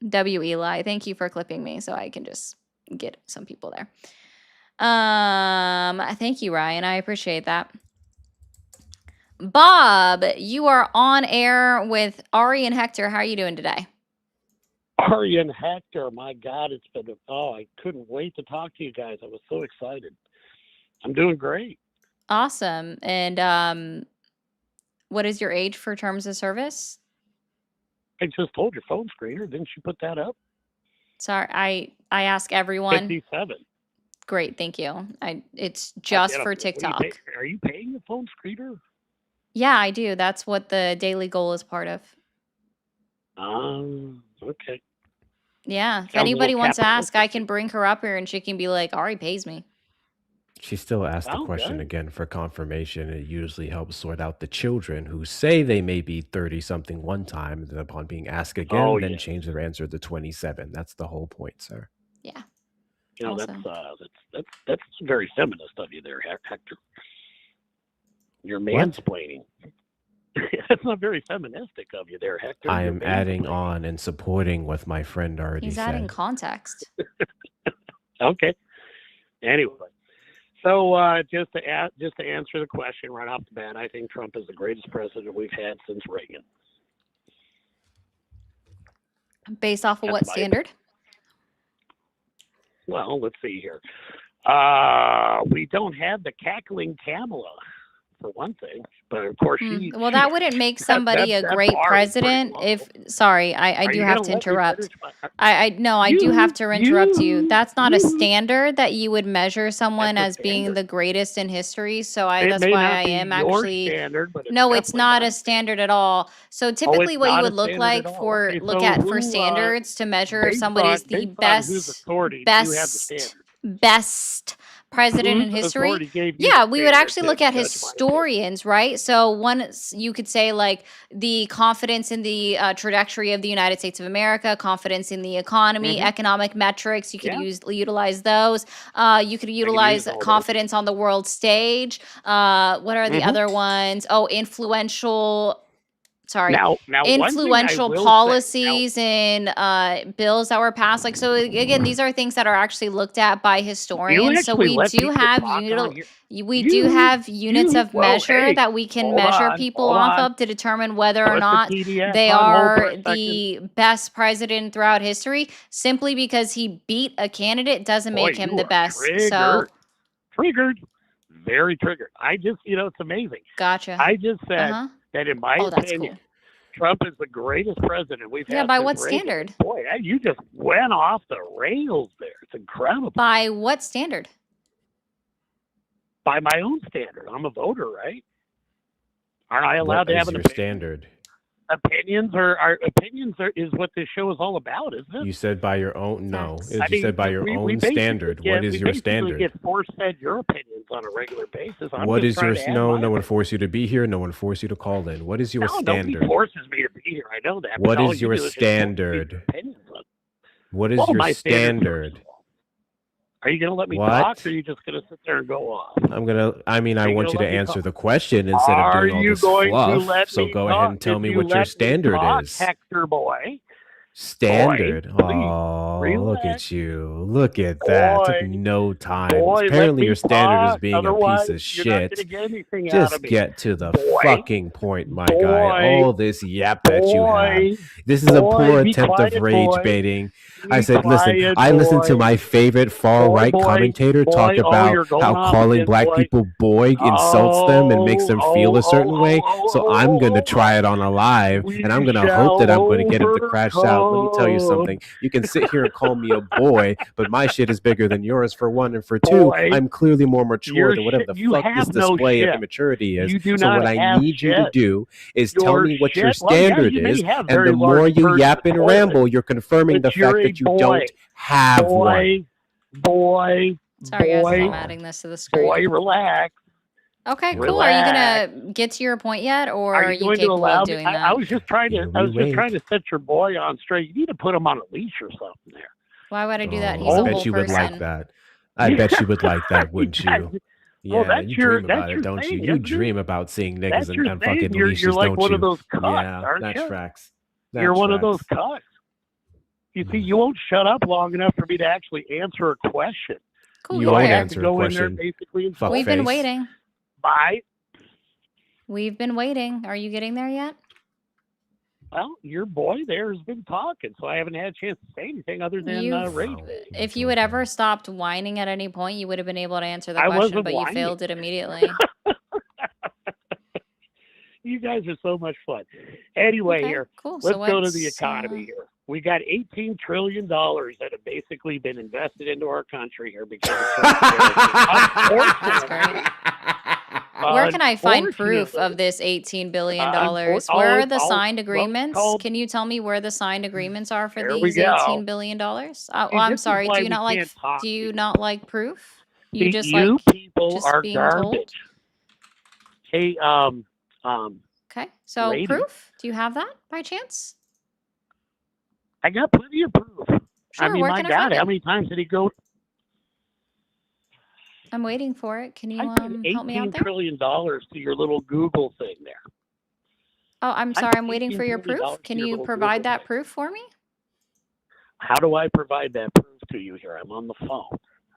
Speaker 1: W. Eli, thank you for clipping me so I can just get some people there. Thank you, Ryan. I appreciate that. Bob, you are on air with Ari and Hector. How are you doing today?
Speaker 10: Ari and Hector, my God, it's been, I couldn't wait to talk to you guys. I was so excited. I'm doing great.
Speaker 1: Awesome. And what is your age for terms of service?
Speaker 10: I just told your phone screener. Didn't you put that up?
Speaker 1: Sorry, I ask everyone.
Speaker 10: 57.
Speaker 1: Great, thank you. It's just for TikTok.
Speaker 10: Are you paying the phone screener?
Speaker 1: Yeah, I do. That's what the daily goal is part of.
Speaker 10: Okay.
Speaker 1: Yeah, if anybody wants to ask, I can bring her up here and she can be like, Ari pays me.
Speaker 5: She still asked the question again for confirmation. It usually helps sort out the children who say they may be 30-something one time, and then upon being asked again, then change their answer to 27. That's the whole point, sir.
Speaker 1: Yeah.
Speaker 10: You know, that's very feminist of you there, Hector. You're mansplaining. That's not very feministic of you there, Hector.
Speaker 5: I am adding on and supporting what my friend already said.
Speaker 1: He's adding context.
Speaker 10: Okay. Anyway, so just to answer the question right off the bat, I think Trump is the greatest president we've had since Reagan.
Speaker 1: Based off of what standard?
Speaker 10: Well, let's see here. We don't have the cackling Kamala, for one thing, but of course
Speaker 1: well, that wouldn't make somebody a great president. If sorry, I do have to interrupt. I do have to interrupt you. That's not a standard that you would measure someone as being the greatest in history. So that's why I am actually no, it's not a standard at all. So typically, what you would look like for standards to measure if somebody's the best president in history. Yeah, we would actually look at historians, right? So one, you could say like the confidence in the trajectory of the United States of America, confidence in the economy, economic metrics. You could utilize those. You could utilize confidence on the world stage. What are the other ones? Oh, influential policies and bills that were passed. Like, so again, these are things that are actually looked at by historians. So we do have units of measure that we can measure people off of to determine whether or not they are the best president throughout history. Simply because he beat a candidate doesn't make him the best.
Speaker 10: Triggered, very triggered. It's amazing.
Speaker 1: Gotcha.
Speaker 10: I just said that in my opinion, Trump is the greatest president we've had.
Speaker 1: Yeah, by what standard?
Speaker 10: Boy, you just went off the rails there. It's incredible.
Speaker 1: By what standard?
Speaker 10: By my own standard. I'm a voter, right? Aren't I allowed to have an opinion?
Speaker 5: Standard?
Speaker 10: Opinions is what this show is all about, isn't it?
Speaker 5: You said by your own. No, you said by your own standard. What is your standard?
Speaker 10: We get force-fed your opinions on a regular basis.
Speaker 5: What is your no one forced you to be here. No one forced you to call in. What is your standard?
Speaker 10: Nobody forces me to be here. I know that.
Speaker 5: What is your standard? What is your standard?
Speaker 10: Are you going to let me talk, or are you just going to sit there and go off?
Speaker 5: I want you to answer the question instead of doing all this fluff. So go ahead and tell me what your standard is.
Speaker 10: Hector boy.
Speaker 5: Standard. Oh, look at you. Look at that. It took no time. Apparently your standard is being a piece of shit. Just get to the fucking point, my guy. All this yap that you have. This is a poor attempt of rage baiting. I said, listen, I listened to my favorite far-right commentator talk about how calling black people boy insults them and makes them feel a certain way. So I'm going to try it on a live, and I'm going to hope that I'm going to get him to crash out. Let me tell you something. You can sit here and call me a boy, but my shit is bigger than yours, for one. And for two, I'm clearly more mature than whatever the fuck this display of immaturity is. So what I need you to do is tell me what your standard is. And the more you yap and ramble, you're confirming the fact that you don't have one.
Speaker 10: Sorry,
Speaker 1: guys, I'm adding this to the screen.
Speaker 10: Boy, relax.
Speaker 1: Okay, cool. Are you gonna get to your point yet, or are you capable of doing that?
Speaker 10: I was just trying to set your boy on straight. You need to put him on a leash or something there.
Speaker 1: Why would I do that? He's a whole person.
Speaker 5: I bet you would like that. I bet you would like that, wouldn't you? Yeah, you dream about it, don't you? You dream about seeing niggas and fucking leashes,
Speaker 10: you're like
Speaker 5: don't
Speaker 10: one
Speaker 5: you?
Speaker 10: Of those cucks,
Speaker 5: yeah, that tracks.
Speaker 10: You're one of those cucks. You see, you won't shut up long enough for me to actually answer a question.
Speaker 1: Cool.
Speaker 5: You
Speaker 1: Go
Speaker 5: won't
Speaker 1: ahead.
Speaker 5: answer a
Speaker 10: go in there
Speaker 5: question.
Speaker 10: basically and
Speaker 5: Fuck
Speaker 1: We've been
Speaker 5: face.
Speaker 1: waiting.
Speaker 10: buy.
Speaker 1: We've been waiting. Are you getting there yet?
Speaker 10: Well, your boy there has been talking, so I haven't had a chance to say anything other than rage.
Speaker 1: If you had ever stopped whining at any point, you would have been able to answer the
Speaker 10: I
Speaker 1: question,
Speaker 10: wasn't
Speaker 1: but you
Speaker 10: whining.
Speaker 1: failed it immediately.
Speaker 10: You guys are so much fun. Anyway,
Speaker 1: Okay,
Speaker 10: here,
Speaker 1: cool.
Speaker 10: let's
Speaker 1: So
Speaker 10: go to
Speaker 1: what's,
Speaker 10: the economy here. We got $18 trillion that have basically been invested into our country here because of
Speaker 1: That's great. Where can I find proof of this $18 billion? Where are the signed agreements? Can you tell me where the signed agreements are for
Speaker 10: There we
Speaker 1: these
Speaker 10: go.
Speaker 1: $18 billion? Well, I'm
Speaker 10: this is
Speaker 1: sorry.
Speaker 10: why
Speaker 1: Do you
Speaker 10: we
Speaker 1: not like?
Speaker 10: can't talk
Speaker 1: Do
Speaker 10: to
Speaker 1: you
Speaker 10: you.
Speaker 1: not like proof? You
Speaker 10: See,
Speaker 1: just
Speaker 10: you
Speaker 1: like
Speaker 10: people
Speaker 1: just
Speaker 10: are
Speaker 1: being
Speaker 10: garbage.
Speaker 1: told.
Speaker 10: Hey,
Speaker 1: Okay. So
Speaker 10: lady.
Speaker 1: proof? Do you have that by chance?
Speaker 10: I got plenty of proof.
Speaker 1: Sure.
Speaker 10: I mean,
Speaker 1: Where
Speaker 10: my
Speaker 1: can I
Speaker 10: God,
Speaker 1: find
Speaker 10: how
Speaker 1: it?
Speaker 10: many times did he go?
Speaker 1: I'm waiting for it. Can you
Speaker 10: I put
Speaker 1: help me out
Speaker 10: $18
Speaker 1: there?
Speaker 10: trillion to your little Google thing there.
Speaker 1: Oh, I'm
Speaker 10: I
Speaker 1: sorry.
Speaker 10: put
Speaker 1: I'm waiting for
Speaker 10: $18
Speaker 1: your
Speaker 10: trillion
Speaker 1: proof.
Speaker 10: to
Speaker 1: Can
Speaker 10: your
Speaker 1: you
Speaker 10: little
Speaker 1: provide
Speaker 10: Google
Speaker 1: that
Speaker 10: thing.
Speaker 1: proof for me?
Speaker 10: How do I provide that proof to you here? I'm on the phone.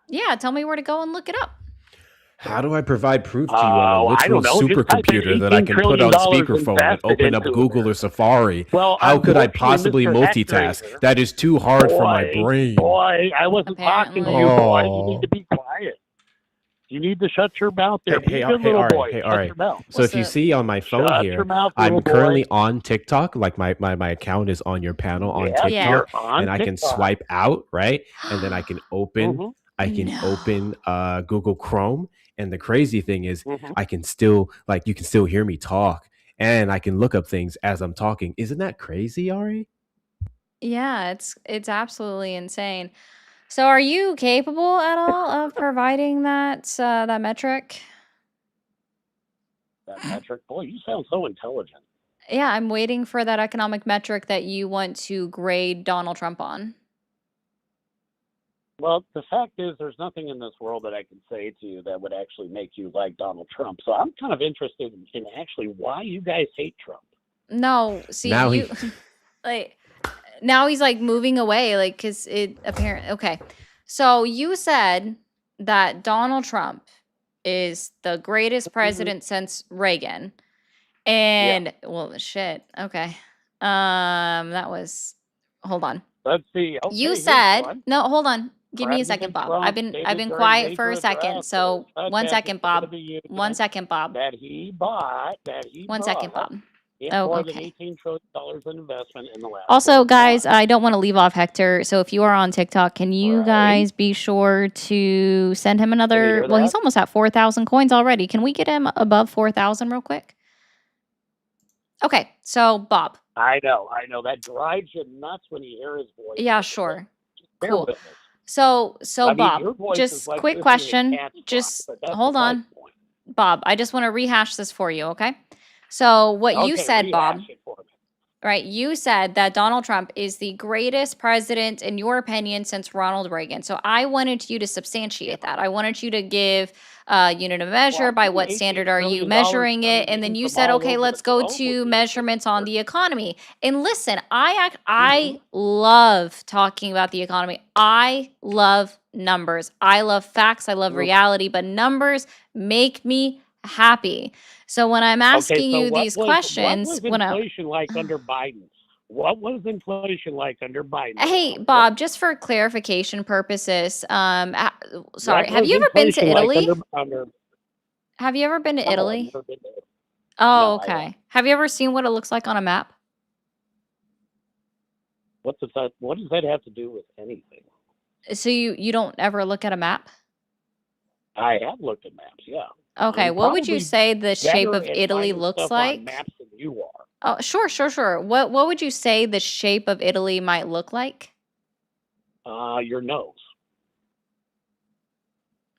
Speaker 1: Yeah. Tell me where to go and look it up.
Speaker 5: How do I provide proof to you on a
Speaker 10: I
Speaker 5: literal
Speaker 10: don't know. Just type in
Speaker 5: supercomputer that I
Speaker 10: $18
Speaker 5: can put
Speaker 10: trillion
Speaker 5: on speakerphone and
Speaker 10: invested
Speaker 5: open up
Speaker 10: into it.
Speaker 5: Google or Safari?
Speaker 10: Well,
Speaker 5: How could I
Speaker 10: unfortunately,
Speaker 5: possibly
Speaker 10: Mr. Hector
Speaker 5: multitask?
Speaker 10: here,
Speaker 5: That is too hard for my brain.
Speaker 10: Boy, I wasn't talking to you, boy. You need
Speaker 5: Oh.
Speaker 10: to be quiet. You need to shut your mouth there. Be
Speaker 5: Hey,
Speaker 10: a good little
Speaker 5: Ari,
Speaker 10: boy.
Speaker 5: hey,
Speaker 10: Shut
Speaker 5: Ari.
Speaker 10: your mouth.
Speaker 5: So if you see on my phone
Speaker 10: Shut
Speaker 5: here,
Speaker 10: your mouth, little
Speaker 5: I'm currently
Speaker 10: boy.
Speaker 5: on TikTok. Like my account is on your panel on
Speaker 10: Yeah,
Speaker 1: Yeah.
Speaker 5: TikTok,
Speaker 10: you're on
Speaker 5: and I can
Speaker 10: TikTok.
Speaker 5: swipe out, right? And then I can open.
Speaker 10: Mhm.
Speaker 5: I can
Speaker 1: No.
Speaker 5: open Google Chrome, and the crazy thing is,
Speaker 10: Mhm.
Speaker 5: I can still you can still hear me talk, and I can look up things as I'm talking. Isn't that crazy, Ari?
Speaker 1: Yeah, it's absolutely insane. So are you capable at all of providing that metric?
Speaker 10: That metric, boy, you sound so intelligent.
Speaker 1: Yeah, I'm waiting for that economic metric that you want to grade Donald Trump on.
Speaker 10: Well, the fact is, there's nothing in this world that I can say to you that would actually make you like Donald Trump. So I'm kind of interested in actually why you guys hate Trump.
Speaker 1: No, see
Speaker 5: Now
Speaker 1: you like now he's like moving away like cuz it apparent okay. So you said that Donald Trump is the greatest president since Reagan. And well shit. Okay. That was hold on.
Speaker 10: Let's see. Okay,
Speaker 1: You
Speaker 10: here's
Speaker 1: said
Speaker 10: one.
Speaker 1: no, hold on. Give me a second,
Speaker 10: President
Speaker 1: Bob.
Speaker 10: Trump
Speaker 1: I've been
Speaker 10: stated during
Speaker 1: quiet for a
Speaker 10: major
Speaker 1: second.
Speaker 10: address
Speaker 1: So
Speaker 10: that
Speaker 1: one
Speaker 10: his
Speaker 1: second,
Speaker 10: State of
Speaker 1: Bob.
Speaker 10: the Union
Speaker 1: 1 second, Bob.
Speaker 10: that he bought,
Speaker 1: One second, Bob.
Speaker 10: in
Speaker 1: Oh,
Speaker 10: more than
Speaker 1: okay.
Speaker 10: $18 trillion in investment in the last
Speaker 1: Also,
Speaker 10: 4
Speaker 1: guys,
Speaker 10: months.
Speaker 1: I don't want to leave off Hector. So if you are on TikTok, can you guys be sure to send him another?
Speaker 10: hear
Speaker 1: Well, he's
Speaker 10: that?
Speaker 1: almost at 4,000 coins already. Can we get him above 4,000 real quick? Okay, so Bob.
Speaker 10: I know. That drives you nuts when you hear his voice.
Speaker 1: Yeah, sure.
Speaker 10: Bear
Speaker 1: Cool.
Speaker 10: with us.
Speaker 1: So
Speaker 10: I mean, your
Speaker 1: Bob,
Speaker 10: voice is
Speaker 1: just
Speaker 10: like
Speaker 1: quick
Speaker 10: listening to
Speaker 1: question.
Speaker 10: cats talk,
Speaker 1: Just
Speaker 10: but that's
Speaker 1: hold
Speaker 10: besides
Speaker 1: on.
Speaker 10: the point.
Speaker 1: Bob, I just want to rehash this for you, okay? So what you
Speaker 10: Okay,
Speaker 1: said, Bob,
Speaker 10: rehash it for me.
Speaker 1: right? You said that Donald Trump is the greatest president, in your opinion, since Ronald Reagan. So I wanted you to substantiate that. I wanted you to give unit of measure. By what standard are you measuring it? And then you said, okay, let's go to measurements on the economy. And listen, I love talking about the economy. I love numbers. I love facts. I love reality. But numbers make me happy. So when I'm asking you these questions,
Speaker 10: what was inflation like under Biden? What was inflation like under Biden?
Speaker 1: Hey, Bob, just for clarification purposes, sorry, have you ever been to Italy? Have you ever been to Italy?
Speaker 10: I've never been there.
Speaker 1: Oh,
Speaker 10: No, I
Speaker 1: okay.
Speaker 10: haven't.
Speaker 1: Have you ever seen what it looks like on a map?
Speaker 10: What does that have to do with anything?
Speaker 1: So you don't ever look at a map?
Speaker 10: I have looked at maps, yeah.
Speaker 1: Okay,
Speaker 10: I'm
Speaker 1: what would you
Speaker 10: probably
Speaker 1: say the shape
Speaker 10: better
Speaker 1: of
Speaker 10: at
Speaker 1: Italy
Speaker 10: finding
Speaker 1: looks
Speaker 10: stuff on
Speaker 1: like?
Speaker 10: maps than you are.
Speaker 1: Oh, sure. What would you say the shape of Italy might look like?
Speaker 10: Your nose.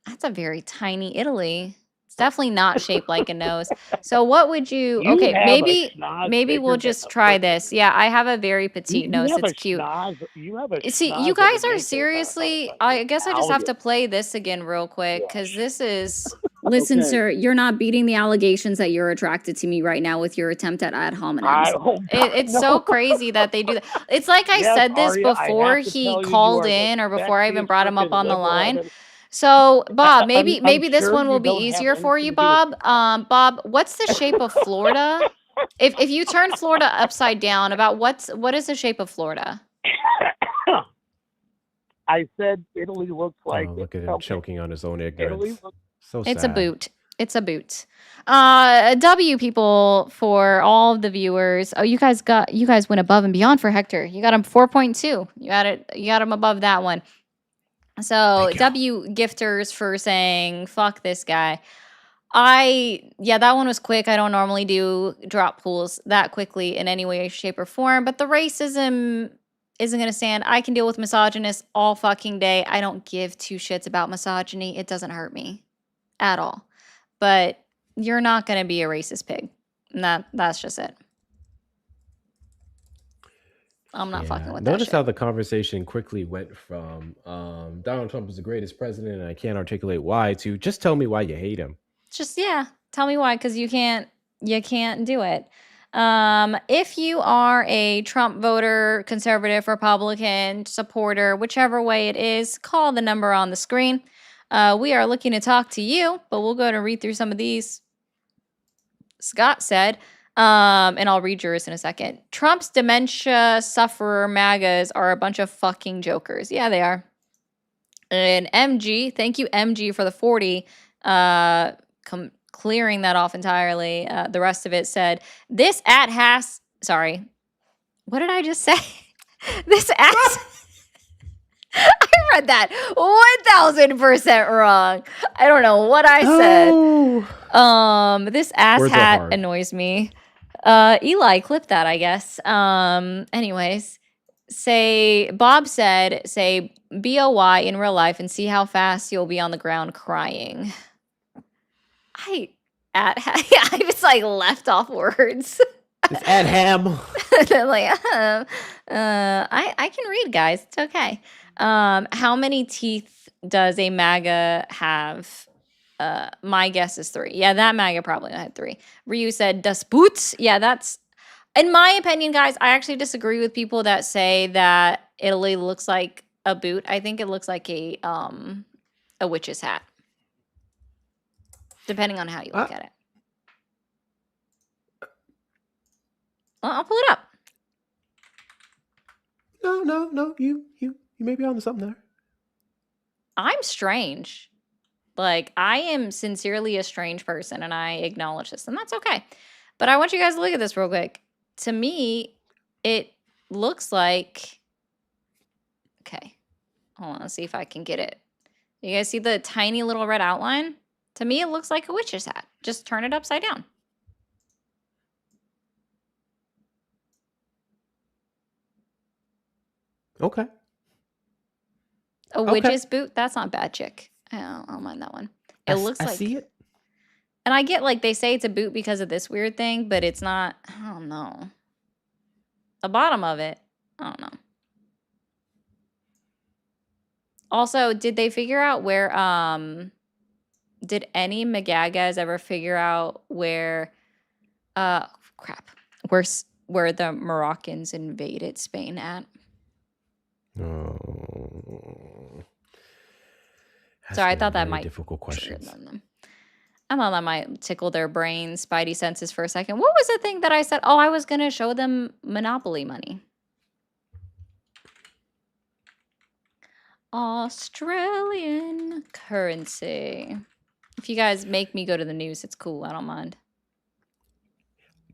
Speaker 1: That's a very tiny Italy. It's definitely not shaped like a nose. So what would you
Speaker 10: You
Speaker 1: okay,
Speaker 10: have a
Speaker 1: maybe
Speaker 10: schnoz
Speaker 1: we'll
Speaker 10: bigger
Speaker 1: just
Speaker 10: than a
Speaker 1: try
Speaker 10: freaking-
Speaker 1: this. Yeah, I have a very petite
Speaker 10: You
Speaker 1: nose.
Speaker 10: have
Speaker 1: It's
Speaker 10: a
Speaker 1: cute.
Speaker 10: schnoz. You have a
Speaker 1: See,
Speaker 10: schnoz
Speaker 1: you
Speaker 10: that would
Speaker 1: guys are
Speaker 10: make it
Speaker 1: seriously, I guess I just have to play this again real quick because this is
Speaker 8: Listen,
Speaker 10: Okay.
Speaker 8: sir, you're not beating the allegations that you're attracted to me right now with your attempt at ad hominems.
Speaker 1: It's so crazy that they do that. It's like I
Speaker 10: Yes,
Speaker 1: said this
Speaker 10: Aria, I
Speaker 1: before
Speaker 10: have to
Speaker 1: he
Speaker 10: tell you, you
Speaker 1: called
Speaker 10: are the
Speaker 1: in or before I even
Speaker 10: sexiest
Speaker 1: brought him up
Speaker 10: freaking
Speaker 1: on the
Speaker 10: liberal I've
Speaker 1: line.
Speaker 10: ever-
Speaker 1: So, Bob, maybe
Speaker 10: I'm
Speaker 1: this
Speaker 10: sure
Speaker 1: one will
Speaker 10: you
Speaker 1: be
Speaker 10: don't have
Speaker 1: easier for you,
Speaker 10: anything to do with
Speaker 1: Bob. Bob, what's the shape of Florida? If you turn Florida upside down, what is the shape of Florida?
Speaker 10: I said Italy looks like.
Speaker 5: Oh, look at him choking on his own ignorance. So
Speaker 1: It's
Speaker 5: sad.
Speaker 1: a boot. It's a boot. W people for all of the viewers. Oh, you guys went above and beyond for Hector. You got him 4.2. You got him above that one. So W gifters for saying fuck this guy. That one was quick. I don't normally do drop pools that quickly in any way, shape, or form, but the racism isn't going to stand. I can deal with misogynists all fucking day. I don't give two shits about misogyny. It doesn't hurt me at all. But you're not going to be a racist pig. And that's just it. I'm not fucking with that
Speaker 5: Notice
Speaker 1: shit.
Speaker 5: how the conversation quickly went from Donald Trump is the greatest president and I can't articulate why to just tell me why you hate him.
Speaker 1: Just tell me why, because you can't do it. If you are a Trump voter, conservative, Republican supporter, whichever way it is, call the number on the screen. We are looking to talk to you, but we'll go to read through some of these. Scott said, and I'll read yours in a second. Trump's dementia sufferer MAGAs are a bunch of fucking jokers. Yeah, they are. And MG, thank you, MG, for the 40. Clearing that off entirely. The rest of it said, this at has, sorry, what did I just say? This ass, I read that 1000% wrong. I don't know what I said. This ass hat annoys me. Eli, clip that, I guess. Anyways, Bob said, say BOY in real life and see how fast you'll be on the ground crying. I was like left off words.
Speaker 5: It's at ham.
Speaker 1: Like, I can read, guys. It's okay. How many teeth does a MAGA have? My guess is 3. Yeah, that MAGA probably had 3. Ryu said, das Boots. Yeah, that's, in my opinion, guys, I actually disagree with people that say that Italy looks like a boot. I think it looks like a witch's hat. Depending on how you look at it. Well, I'll pull it up.
Speaker 5: No. You may be onto something there.
Speaker 1: I'm strange. Like, I am sincerely a strange person, and I acknowledge this, and that's okay. But I want you guys to look at this real quick. To me, it looks like... Okay. Hold on, let's see if I can get it. You guys see the tiny little red outline? To me, it looks like a witch's hat. Just turn it upside down.
Speaker 5: Okay.
Speaker 1: A witch's boot? That's not bad, chick. I don't mind that one. It looks like... I
Speaker 5: see it.
Speaker 1: And I get, like, they say it's a boot because of this weird thing, but it's not... I don't know. The bottom of it, I don't know. Also, did they figure out where... Did any MAGAs ever figure out where... crap. Where the Moroccans invaded Spain at?
Speaker 5: Oh.
Speaker 1: Sorry, I thought that might...
Speaker 5: difficult questions.
Speaker 1: I thought that might tickle their brains, spidey senses for a second. What was the thing that I said? Oh, I was going to show them Monopoly money. Australian currency. If you guys make me go to the news, it's cool. I don't mind.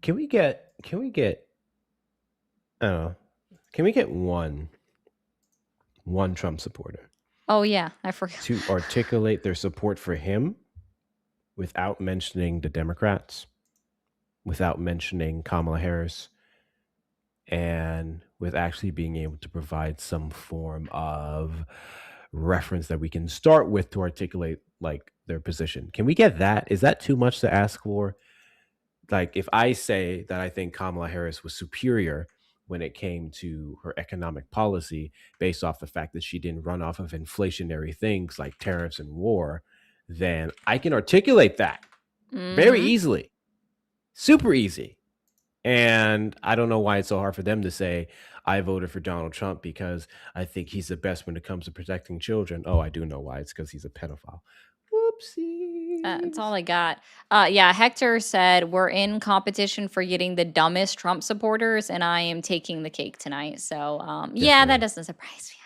Speaker 5: Can we get one Trump supporter?
Speaker 1: Oh, yeah. I forgot.
Speaker 5: To articulate their support for him without mentioning the Democrats, without mentioning Kamala Harris, and with actually being able to provide some form of reference that we can start with to articulate like their position. Can we get that? Is that too much to ask for? Like, if I say that I think Kamala Harris was superior when it came to her economic policy based off the fact that she didn't run off of inflationary things like tariffs and war, then I can articulate that very easily. Super easy. And I don't know why it's so hard for them to say, I voted for Donald Trump because I think he's the best when it comes to protecting children. Oh, I do know why. It's because he's a pedophile. Whoopsie.
Speaker 1: That's all I got. Yeah, Hector said we're in competition for getting the dumbest Trump supporters, and I am taking the cake tonight. So, yeah, that doesn't surprise me.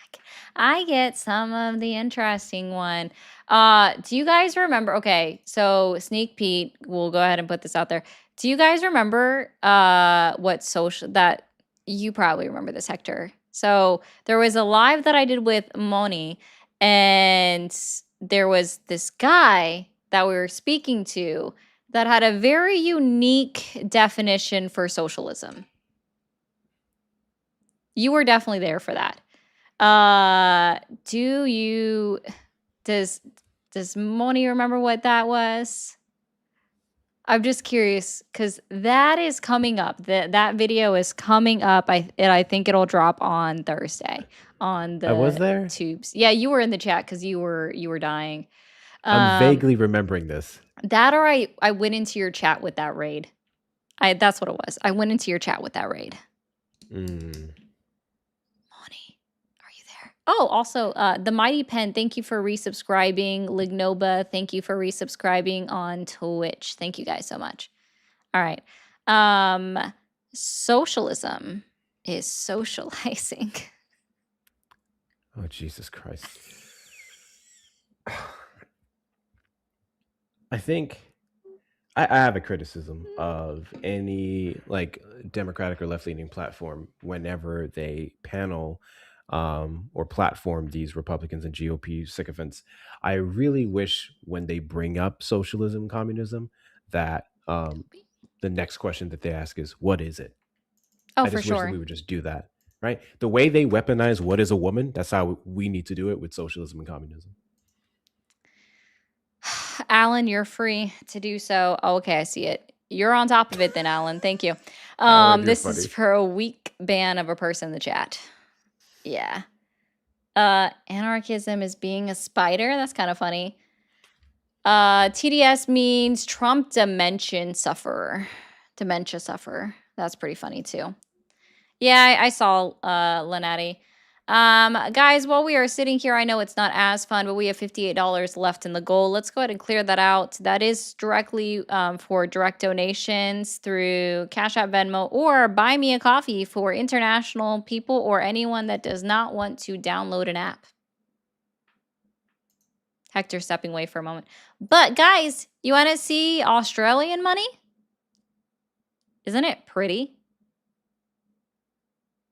Speaker 1: I get some of the interesting one. Do you guys remember? Okay, so Sneak Pete, we'll go ahead and put this out there. Do you guys remember what social that you probably remember this, Hector? So there was a live that I did with Moni, and there was this guy that we were speaking to that had a very unique definition for socialism. You were definitely there for that. Does Moni remember what that was? I'm just curious because that is coming up. That video is coming up. I think it'll drop on Thursday on
Speaker 5: I was
Speaker 1: the
Speaker 5: there?
Speaker 1: tubes. Yeah, you were in the chat because you were dying.
Speaker 5: I'm vaguely remembering this.
Speaker 1: That or I went into your chat with that raid. That's what it was. I went into your chat with that raid. Moni, are you there? Oh, also, the Mighty Pen, thank you for resubscribing. Lignoba, thank you for resubscribing on Twitch. Thank you guys so much. All right. Socialism is socializing.
Speaker 5: Oh, Jesus Christ. I think I have a criticism of any like Democratic or left-leaning platform whenever they panel or platform these Republicans and GOP sycophants. I really wish when they bring up socialism, communism, that the next question that they ask is, what is it?
Speaker 1: Oh,
Speaker 5: I
Speaker 1: for
Speaker 5: just wish that
Speaker 1: sure.
Speaker 5: we would just do that, right? The way they weaponize what is a woman, that's how we need to do it with socialism and communism.
Speaker 1: Alan, you're free to do so. Oh, okay, I see it. You're on top of it then, Alan. Thank you.
Speaker 5: Alan,
Speaker 1: This
Speaker 5: you're
Speaker 1: is
Speaker 5: funny.
Speaker 1: for a weak ban of a person in the chat. Yeah. Anarchism is being a spider. That's kind of funny. TDS means Trump dementia sufferer. Dementia sufferer. That's pretty funny too. Yeah, I saw Lenati. Guys, while we are sitting here, I know it's not as fun, but we have $58 left in the goal. Let's go ahead and clear that out. That is directly for direct donations through Cash App, Venmo, or Buy Me a Coffee for international people or anyone that does not want to download an app. Hector stepping away for a moment. But guys, you want to see Australian money? Isn't it pretty?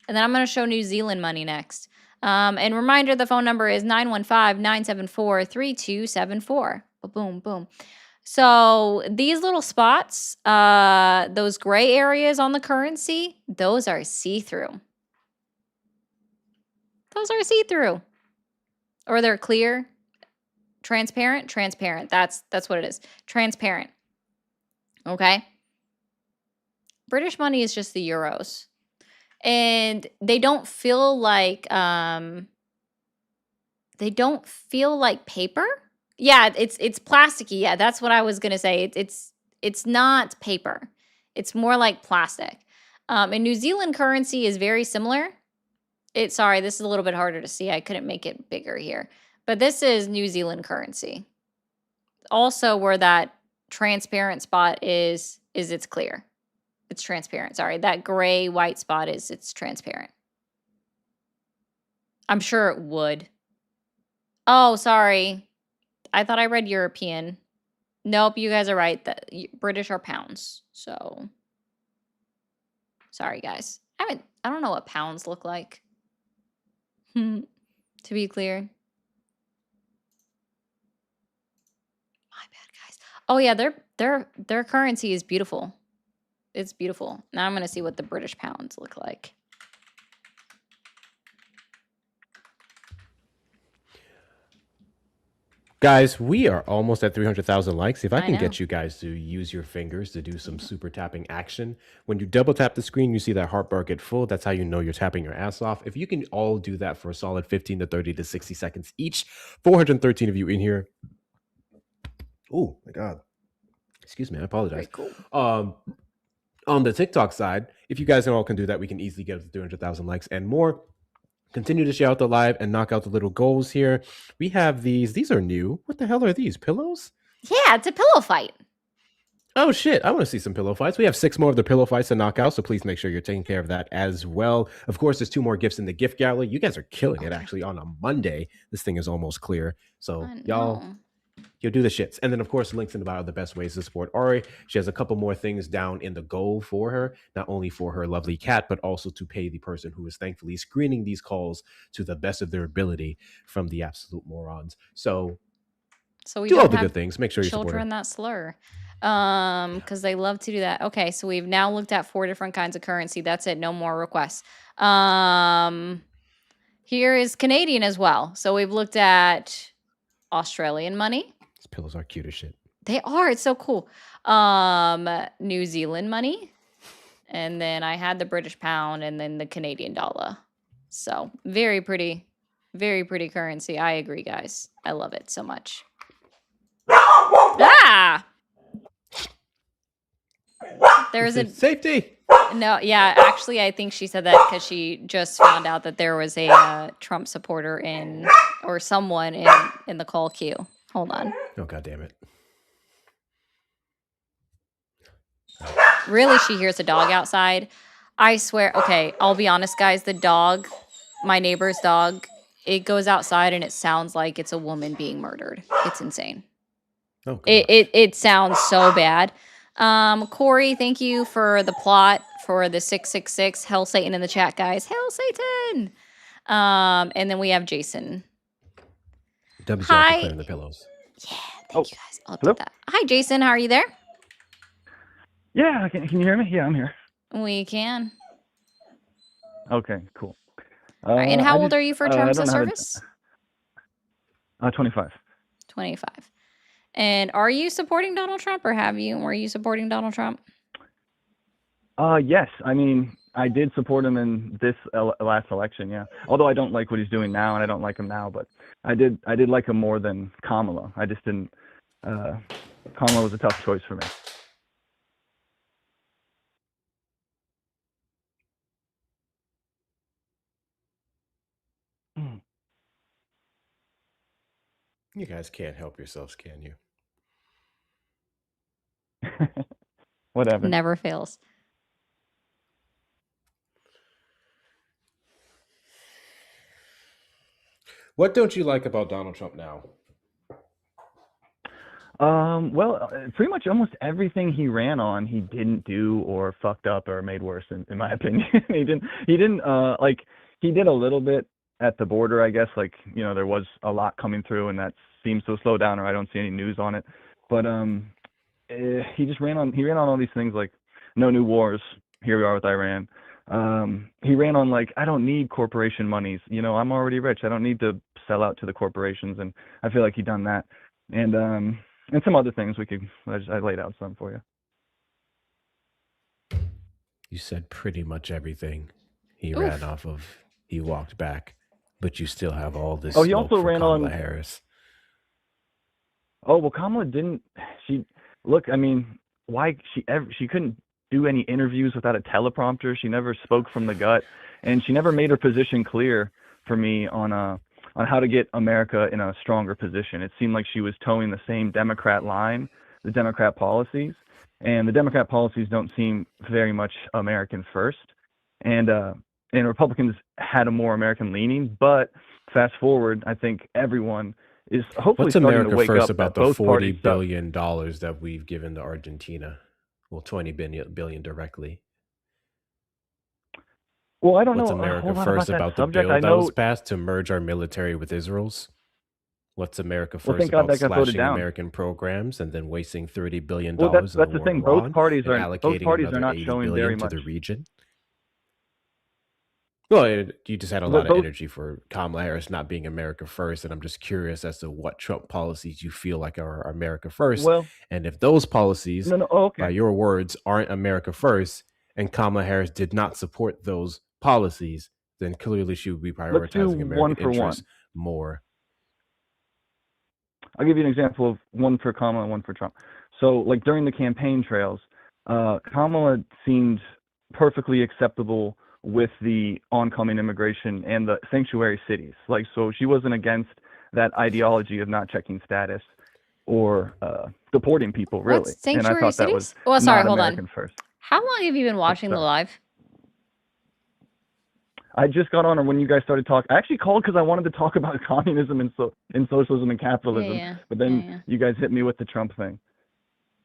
Speaker 1: And then I'm going to show New Zealand money next. And reminder, the phone number is 915-974-3274. Boom, boom. So these little spots, those gray areas on the currency, those are see-through. Those are see-through. Or they're clear. Transparent? Transparent. That's what it is. Transparent. Okay? British money is just the euros. And they don't feel like paper. Yeah, it's plasticky. Yeah, that's what I was gonna say. It's not paper. It's more like plastic. And New Zealand currency is very similar. Sorry, this is a little bit harder to see. I couldn't make it bigger here. But this is New Zealand currency. Also, where that transparent spot is it's clear. It's transparent. Sorry, that gray white spot it's transparent. I'm sure it would. Oh, sorry. I thought I read European. Nope, you guys are right. British are pounds. So sorry, guys. I don't know what pounds look like. To be clear. My bad, guys. Oh yeah, their currency is beautiful. It's beautiful. Now I'm going to see what the British pounds look like.
Speaker 5: Guys, we are almost at 300,000 likes. If I can
Speaker 1: know.
Speaker 5: get you guys to use your fingers to do some super tapping action. When you double tap the screen, you see that heart bar get full. That's how you know you're tapping your ass off. If you can all do that for a solid 15 to 30 to 60 seconds each, 413 of you in here. Oh my God. Excuse me, I apologize.
Speaker 1: Very cool.
Speaker 5: on the TikTok side, if you guys all can do that, we can easily get up to 300,000 likes and more. Continue to share out the live and knock out the little goals here. We have these. These are new. What the hell are these? Pillows?
Speaker 1: Yeah, it's a pillow fight.
Speaker 5: Oh shit, I want to see some pillow fights. We have 6 more of the pillow fights to knock out, so please make sure you're taking care of that as well. Of course, there's 2 more gifts in the gift gallery. You guys are killing it actually on a Monday. This thing is almost clear. So y'all, you'll do the shits. And then of course, links in the bio, the best ways to support Ari. She has a couple more things down in the goal for her, not only for her lovely cat, but also to pay the person who is thankfully screening these calls to the best of their ability from the absolute morons. So
Speaker 1: we
Speaker 5: do all the good things. Make sure you support her.
Speaker 1: Children that slur. Because they love to do that. Okay, so we've now looked at 4 different kinds of currency. That's it. No more requests. Here is Canadian as well. So we've looked at Australian money.
Speaker 5: These pillows are cute as shit.
Speaker 1: They are. It's so cool. New Zealand money. And then I had the British pound and then the Canadian dollar. So very pretty currency. I agree, guys. I love it so much. Ah! There's a
Speaker 5: safety.
Speaker 1: No, yeah, actually, I think she said that because she just found out that there was a Trump supporter or someone in the call queue. Hold on.
Speaker 5: Oh, God damn it.
Speaker 1: Really, she hears a dog outside. I swear. Okay, I'll be honest, guys. The dog, my neighbor's dog, it goes outside and it sounds like it's a woman being murdered. It's insane.
Speaker 5: Oh,
Speaker 1: it sounds so bad. Corey, thank you for the plot for the 666. Hell Satan in the chat, guys. Hell Satan. And then we have Jason.
Speaker 5: Hi. For clearing the pillows.
Speaker 1: Yeah, thank you guys. I'll do that. Hi, Jason. How are you there?
Speaker 6: Yeah, can you hear me? Yeah, I'm here.
Speaker 1: We can.
Speaker 6: Okay, cool.
Speaker 1: All right, and how old are you for terms of service?
Speaker 6: 25.
Speaker 1: 25. And are you supporting Donald Trump, or were you supporting Donald Trump?
Speaker 6: Yes. I mean, I did support him in this last election, yeah. Although I don't like what he's doing now, and I don't like him now, but I did like him more than Kamala. I just didn't. Kamala was a tough choice for me.
Speaker 5: You guys can't help yourselves, can you?
Speaker 6: Whatever.
Speaker 1: Never fails.
Speaker 5: What don't you like about Donald Trump now?
Speaker 6: Well, pretty much almost everything he ran on, he didn't do or fucked up or made worse, in my opinion. He didn't like, he did a little bit at the border, I guess, like, there was a lot coming through and that seems to slow down, or I don't see any news on it. But, he just ran on all these things like no new wars. Here we are with Iran. He ran on like, I don't need corporation monies. I'm already rich. I don't need to sell out to the corporations. And I feel like he done that. And some other things I laid out some for you.
Speaker 5: You said pretty much everything he ran off of. He walked back, but you still have all this.
Speaker 6: He also ran
Speaker 5: Kamala
Speaker 6: on
Speaker 5: Harris.
Speaker 6: Oh, well, Kamala didn't. I mean, why she couldn't do any interviews without a teleprompter. She never spoke from the gut, and she never made her position clear for me on how to get America in a stronger position. It seemed like she was towing the same Democrat line, the Democrat policies, and the Democrat policies don't seem very much American first. And Republicans had a more American leaning, but fast forward, I think everyone is hopefully starting to wake up
Speaker 5: about the $40 billion that we've given to Argentina. Well, $20 billion directly.
Speaker 6: Well, I don't know.
Speaker 5: What's America first about the bill that was passed to merge our military with Israel's? What's America first about slashing American programs and then wasting $30 billion
Speaker 6: in
Speaker 5: that's
Speaker 6: the thing. Both parties are not showing very much
Speaker 5: to the region? Well, you just had a lot of energy for Kamala Harris not being America first, and I'm just curious as to what Trump policies you feel like are America first.
Speaker 6: Well,
Speaker 5: and if those policies, by your words, aren't America first, and Kamala Harris did not support those policies, then clearly she would be prioritizing American interests more.
Speaker 6: I'll give you an example of one for Kamala and one for Trump. So, like during the campaign trails, Kamala seemed perfectly acceptable with the oncoming immigration and the sanctuary cities. Like, so she wasn't against that ideology of not checking status or deporting people, really.
Speaker 1: What's
Speaker 6: And I
Speaker 1: sanctuary
Speaker 6: thought that was
Speaker 1: cities? Well, sorry,
Speaker 6: not
Speaker 1: hold on.
Speaker 6: American first.
Speaker 1: How long have you been watching the live?
Speaker 6: I just got on, or when you guys started talking, I actually called because I wanted to talk about communism and socialism and capitalism.
Speaker 1: Yeah.
Speaker 6: But then you guys hit me with the Trump thing.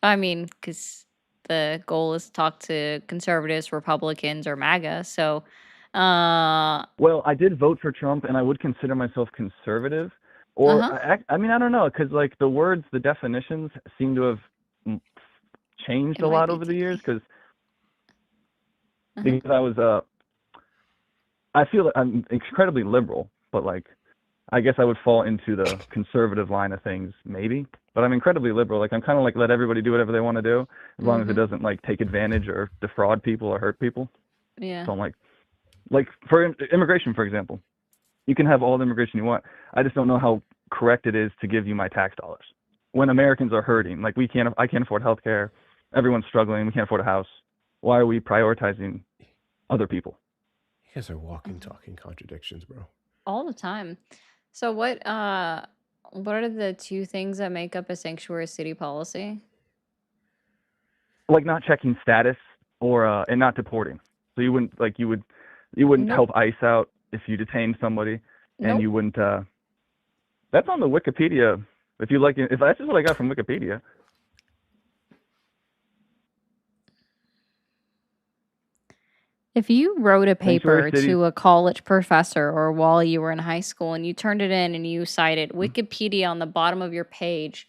Speaker 1: I mean, because the goal is to talk to conservatives, Republicans, or MAGA. So,
Speaker 6: well, I did vote for Trump, and I would consider myself conservative. Or I mean, I don't know, because like the words, the definitions seem to have changed a lot over the years. Because I was I feel that I'm incredibly liberal, but like, I guess I would fall into the conservative line of things, maybe. But I'm incredibly liberal. Like, I'm kind of like, let everybody do whatever they want to do, as long as it doesn't like take advantage or defraud people or hurt people.
Speaker 1: Yeah.
Speaker 6: So I'm like for immigration, for example, you can have all the immigration you want. I just don't know how correct it is to give you my tax dollars when Americans are hurting. Like, I can't afford healthcare. Everyone's struggling. We can't afford a house. Why are we prioritizing other people?
Speaker 5: You guys are walking, talking contradictions, bro.
Speaker 1: All the time. So what are the two things that make up a sanctuary city policy?
Speaker 6: Like not checking status or and not deporting. So you wouldn't help ICE out if you detained somebody, and you wouldn't. That's on the Wikipedia. If that's just what I got from Wikipedia.
Speaker 1: If you wrote a paper to a college professor or while you were in high school and you turned it in and you cited Wikipedia on the bottom of your page,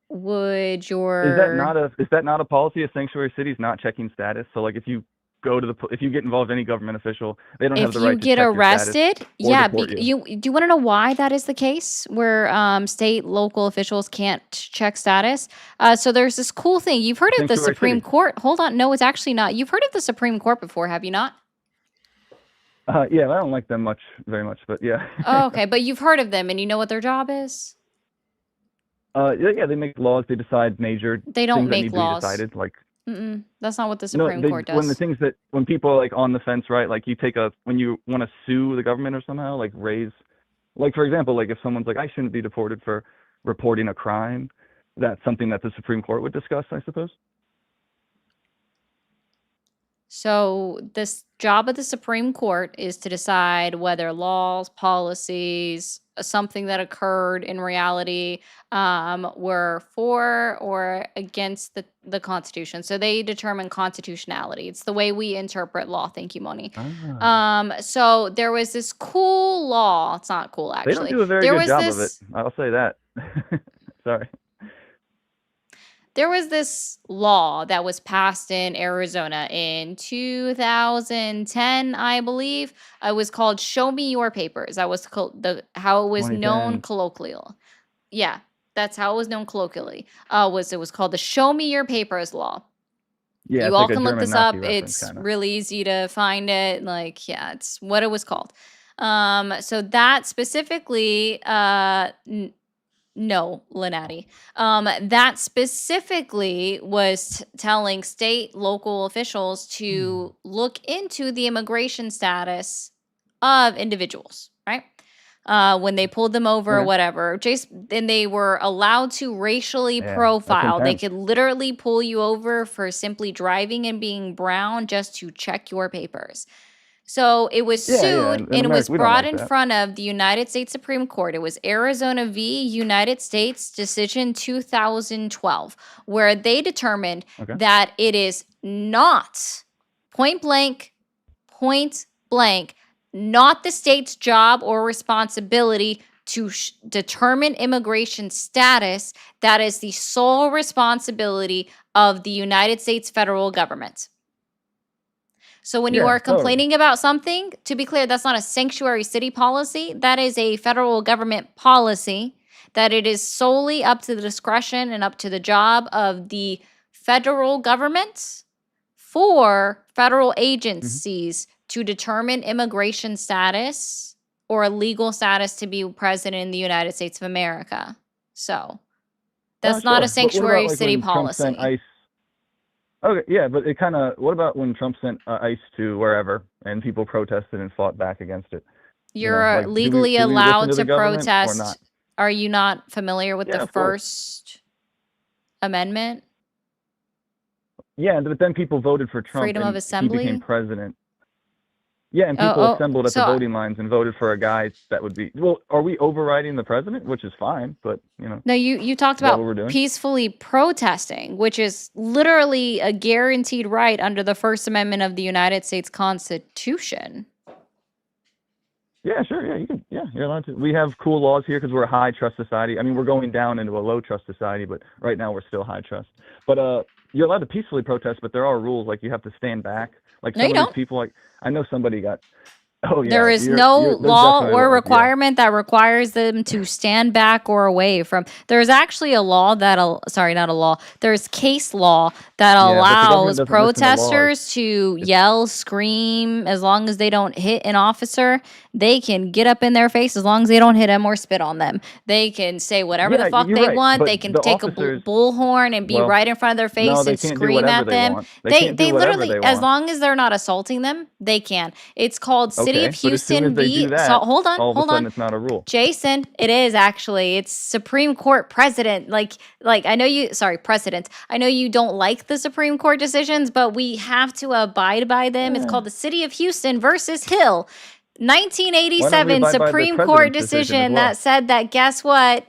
Speaker 1: would your
Speaker 6: is that not a policy of sanctuary cities not checking status? So like if you get involved with any government official, they don't have the right to check your status or deport you.
Speaker 1: Do you want to know why that is the case? Where state, local officials can't check status. So there's this cool thing. You've heard of the Supreme Court. Hold on, no, it's actually not. You've heard of the Supreme Court before, have you not?
Speaker 6: Yeah, I don't like them very much, but yeah.
Speaker 1: Oh, okay, but you've heard of them and you know what their job is?
Speaker 6: Yeah, they make laws. They decide major
Speaker 1: They don't
Speaker 6: things that
Speaker 1: make
Speaker 6: need
Speaker 1: laws.
Speaker 6: to be decided. Like,
Speaker 1: that's not what the Supreme Court does.
Speaker 6: When people are like on the fence, right? Like when you want to sue the government or somehow like raise, like for example, like if someone's like, I shouldn't be deported for reporting a crime, that's something that the Supreme Court would discuss, I suppose.
Speaker 1: So this job of the Supreme Court is to decide whether laws, policies, something that occurred in reality were for or against the Constitution. So they determine constitutionality. It's the way we interpret law. Thank you, Moni. So there was this cool law. It's not cool, actually.
Speaker 6: They don't do a very good job of it. I'll say that. Sorry.
Speaker 1: There was this law that was passed in Arizona in 2010, I believe. It was called "Show Me Your Papers." That was how it was known colloquially. Yeah, that's how it was known colloquially. It was called the "Show Me Your Papers" law.
Speaker 6: Yeah,
Speaker 1: you all can look this up. It's really easy to find it. Like, yeah, it's what it was called. So that specifically, no, Lenati. That specifically was telling state, local officials to look into the immigration status of individuals, right? When they pulled them over or whatever. And they were allowed to racially profile. They could literally pull you over for simply driving and being brown just to check your papers. So it was sued and it was brought in front of the United States Supreme Court. It was Arizona v. United States decision 2012, where they determined that it is not point blank, not the state's job or responsibility to determine immigration status. That is the sole responsibility of the United States federal government. So when you are complaining about something, to be clear, that's not a sanctuary city policy. That is a federal government policy that it is solely up to the discretion and up to the job of the federal government for federal agencies to determine immigration status or legal status to be present in the United States of America. So that's not a sanctuary city policy.
Speaker 6: Okay, yeah, but it kind of. What about when Trump sent ICE to wherever and people protested and fought back against it?
Speaker 1: You're
Speaker 6: Like
Speaker 1: legally
Speaker 6: do we listen
Speaker 1: allowed
Speaker 6: to the
Speaker 1: to
Speaker 6: government or
Speaker 1: protest.
Speaker 6: not?
Speaker 1: Are you not familiar with the
Speaker 6: Yeah, of course.
Speaker 1: First Amendment?
Speaker 6: Yeah, but then people voted for Trump
Speaker 1: Freedom of
Speaker 6: and he became
Speaker 1: assembly?
Speaker 6: president. Yeah, and people
Speaker 1: Oh,
Speaker 6: assembled at the
Speaker 1: so
Speaker 6: voting lines and voted for a guy that would be. Well, are we overriding the president? Which is fine, but
Speaker 1: no, you talked
Speaker 6: is that what
Speaker 1: about
Speaker 6: we're doing?
Speaker 1: peacefully protesting, which is literally a guaranteed right under the First Amendment of the United States Constitution.
Speaker 6: Yeah, sure. Yeah, you can. Yeah, you're allowed to. We have cool laws here because we're a high trust society. I mean, we're going down into a low trust society, but right now we're still high trust. But you're allowed to peacefully protest, but there are rules. Like you have to stand back. Like
Speaker 1: No,
Speaker 6: some
Speaker 1: you
Speaker 6: of these
Speaker 1: don't.
Speaker 6: people, like I know somebody got. Oh yeah,
Speaker 1: There is no
Speaker 6: there's
Speaker 1: law
Speaker 6: definitely
Speaker 1: or
Speaker 6: laws. Yeah.
Speaker 1: requirement that requires them to stand back or away from. There's actually a law sorry, not a law. There's case law that
Speaker 6: Yeah, but the government
Speaker 1: allows
Speaker 6: doesn't listen to laws.
Speaker 1: protesters to yell, scream, as long as they don't hit an officer. They can get up in their face as long as they don't hit them or spit on them. They can say whatever the
Speaker 6: Yeah,
Speaker 1: fuck
Speaker 6: you're
Speaker 1: they
Speaker 6: right.
Speaker 1: want.
Speaker 6: But
Speaker 1: They can
Speaker 6: the
Speaker 1: take a
Speaker 6: officers,
Speaker 1: bullhorn and be
Speaker 6: well,
Speaker 1: right in front of their face
Speaker 6: no, they
Speaker 1: and
Speaker 6: can't do
Speaker 1: scream
Speaker 6: whatever
Speaker 1: at
Speaker 6: they
Speaker 1: them.
Speaker 6: want. They can't do whatever
Speaker 1: Literally,
Speaker 6: they
Speaker 1: as
Speaker 6: want.
Speaker 1: long as they're not assaulting them, they can. It's called City
Speaker 6: Okay,
Speaker 1: of
Speaker 6: but as soon
Speaker 1: Houston
Speaker 6: as they do
Speaker 1: v.
Speaker 6: that,
Speaker 1: Hold on,
Speaker 6: all of a
Speaker 1: hold
Speaker 6: sudden
Speaker 1: on.
Speaker 6: it's not a rule.
Speaker 1: Jason, it is actually. It's Supreme Court precedent. Like I know you, sorry, precedent. I know you don't like the Supreme Court decisions, but we have to abide by them. It's called the City of Houston versus Hill.
Speaker 6: Why don't we
Speaker 1: 1987
Speaker 6: abide by the
Speaker 1: Supreme Court
Speaker 6: president's decision as
Speaker 1: decision
Speaker 6: well?
Speaker 1: that said that guess what?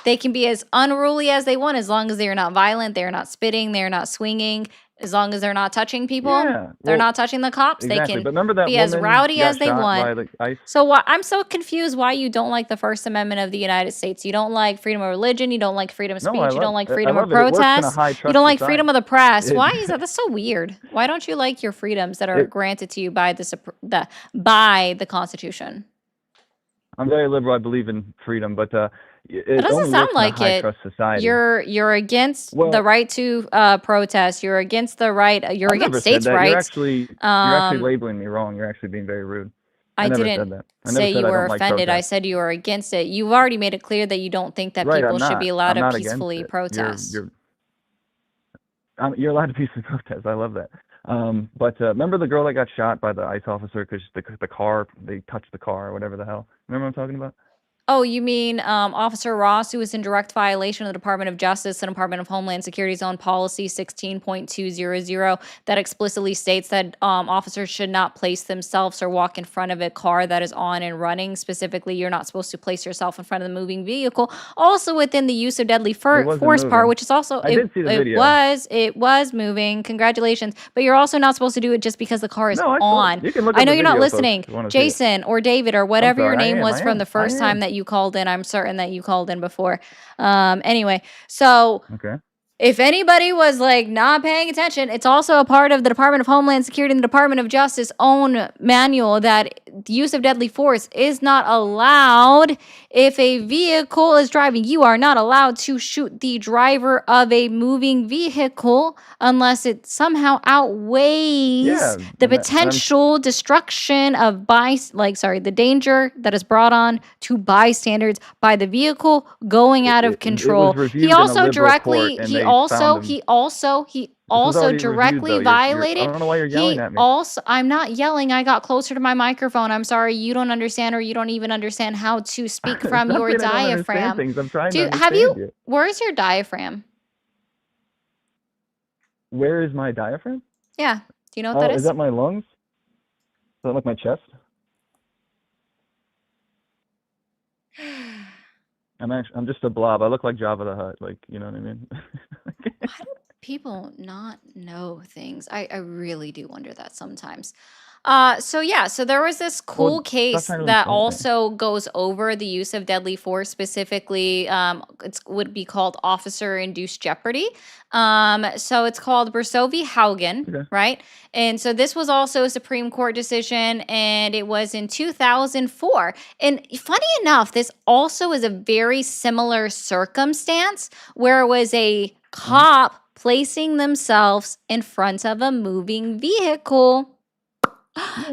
Speaker 1: They can be as unruly as they want as long as they're not violent, they're not spitting, they're not swinging, as long as they're not touching people.
Speaker 6: Yeah,
Speaker 1: They're
Speaker 6: well,
Speaker 1: not touching the cops.
Speaker 6: exactly.
Speaker 1: They can
Speaker 6: But remember that
Speaker 1: be as
Speaker 6: woman
Speaker 1: rowdy
Speaker 6: got
Speaker 1: as they
Speaker 6: shot by
Speaker 1: want.
Speaker 6: the ICE?
Speaker 1: So I'm so confused why you don't like the First Amendment of the United States. You don't like freedom of religion. You don't like freedom of
Speaker 6: No,
Speaker 1: speech. You don't like freedom of
Speaker 6: love it. It works in a
Speaker 1: protest.
Speaker 6: high
Speaker 1: You
Speaker 6: trust
Speaker 1: don't like
Speaker 6: society.
Speaker 1: freedom of the press.
Speaker 6: It-
Speaker 1: Why is that? That's so weird. Why don't you like your freedoms that are
Speaker 6: It-
Speaker 1: granted to you by the Constitution?
Speaker 6: I'm very liberal. I believe in freedom, but
Speaker 1: It
Speaker 6: it
Speaker 1: doesn't
Speaker 6: only
Speaker 1: sound
Speaker 6: works in a
Speaker 1: like
Speaker 6: high
Speaker 1: it.
Speaker 6: trust society.
Speaker 1: You're against
Speaker 6: Well,
Speaker 1: the right to protest. You're against the right. You're
Speaker 6: I never
Speaker 1: against
Speaker 6: said
Speaker 1: states'
Speaker 6: that.
Speaker 1: rights.
Speaker 6: You're actually labeling me wrong. You're actually being very rude.
Speaker 1: I
Speaker 6: never
Speaker 1: didn't
Speaker 6: said that. I never
Speaker 1: say
Speaker 6: said
Speaker 1: you
Speaker 6: I
Speaker 1: were
Speaker 6: don't like
Speaker 1: offended. I
Speaker 6: protest.
Speaker 1: said you were against it. You've already made it clear that you don't think that
Speaker 6: Right,
Speaker 1: people
Speaker 6: I'm
Speaker 1: should
Speaker 6: not.
Speaker 1: be allowed
Speaker 6: I'm
Speaker 1: to
Speaker 6: not against
Speaker 1: peacefully
Speaker 6: it.
Speaker 1: protest.
Speaker 6: You're allowed to peacefully protest. I love that. But remember the girl that got shot by the ICE officer because the car, they touched the car or whatever the hell. Remember what I'm talking about?
Speaker 1: Oh, you mean Officer Ross, who was in direct violation of the Department of Justice and Department of Homeland Security's own policy 16.200 that explicitly states that officers should not place themselves or walk in front of a car that is on and running. Specifically, you're not supposed to place yourself in front of the moving vehicle. Also within the use of deadly force part,
Speaker 6: moving.
Speaker 1: which is also
Speaker 6: I did see the video.
Speaker 1: It was moving. Congratulations. But you're also not supposed to do it just because the car is
Speaker 6: No, I saw it.
Speaker 1: on.
Speaker 6: You can look
Speaker 1: I
Speaker 6: up
Speaker 1: know
Speaker 6: the
Speaker 1: you're not
Speaker 6: video, folks,
Speaker 1: listening.
Speaker 6: if you wanna see it.
Speaker 1: Jason or David or whatever your
Speaker 6: sorry,
Speaker 1: name was from the first time that you called in. I'm certain that you called in before. Anyway, so
Speaker 6: Okay.
Speaker 1: if anybody was like not paying attention, it's also a part of the Department of Homeland Security and the Department of Justice own manual that the use of deadly force is not allowed if a vehicle is driving. You are not allowed to shoot the driver of a moving vehicle unless it somehow outweighs the potential destruction of the danger that is brought on to bystanders by the vehicle going out of control. He also directly directly violated.
Speaker 6: I don't know why you're yelling at me.
Speaker 1: I'm not yelling. I got closer to my microphone. I'm sorry. You don't understand, or you don't even understand how to speak from
Speaker 6: It's not
Speaker 1: your
Speaker 6: that I don't understand
Speaker 1: diaphragm.
Speaker 6: things. I'm trying to understand you.
Speaker 1: Where's your diaphragm?
Speaker 6: Where is my diaphragm?
Speaker 1: Yeah. Do you know what that is?
Speaker 6: Is that my lungs? Is that like my chest? I'm just a blob. I look like Jabba the Hutt. Like, you know what I mean?
Speaker 1: Why do people not know things? I really do wonder that sometimes. So there was this cool case that also goes over the use of deadly force, specifically, it would be called officer-induced jeopardy. So it's called Berceau v. Haugen, right? And so this was also a Supreme Court decision, and it was in 2004. And funny enough, this also is a very similar circumstance where it was a cop placing themselves in front of a moving vehicle.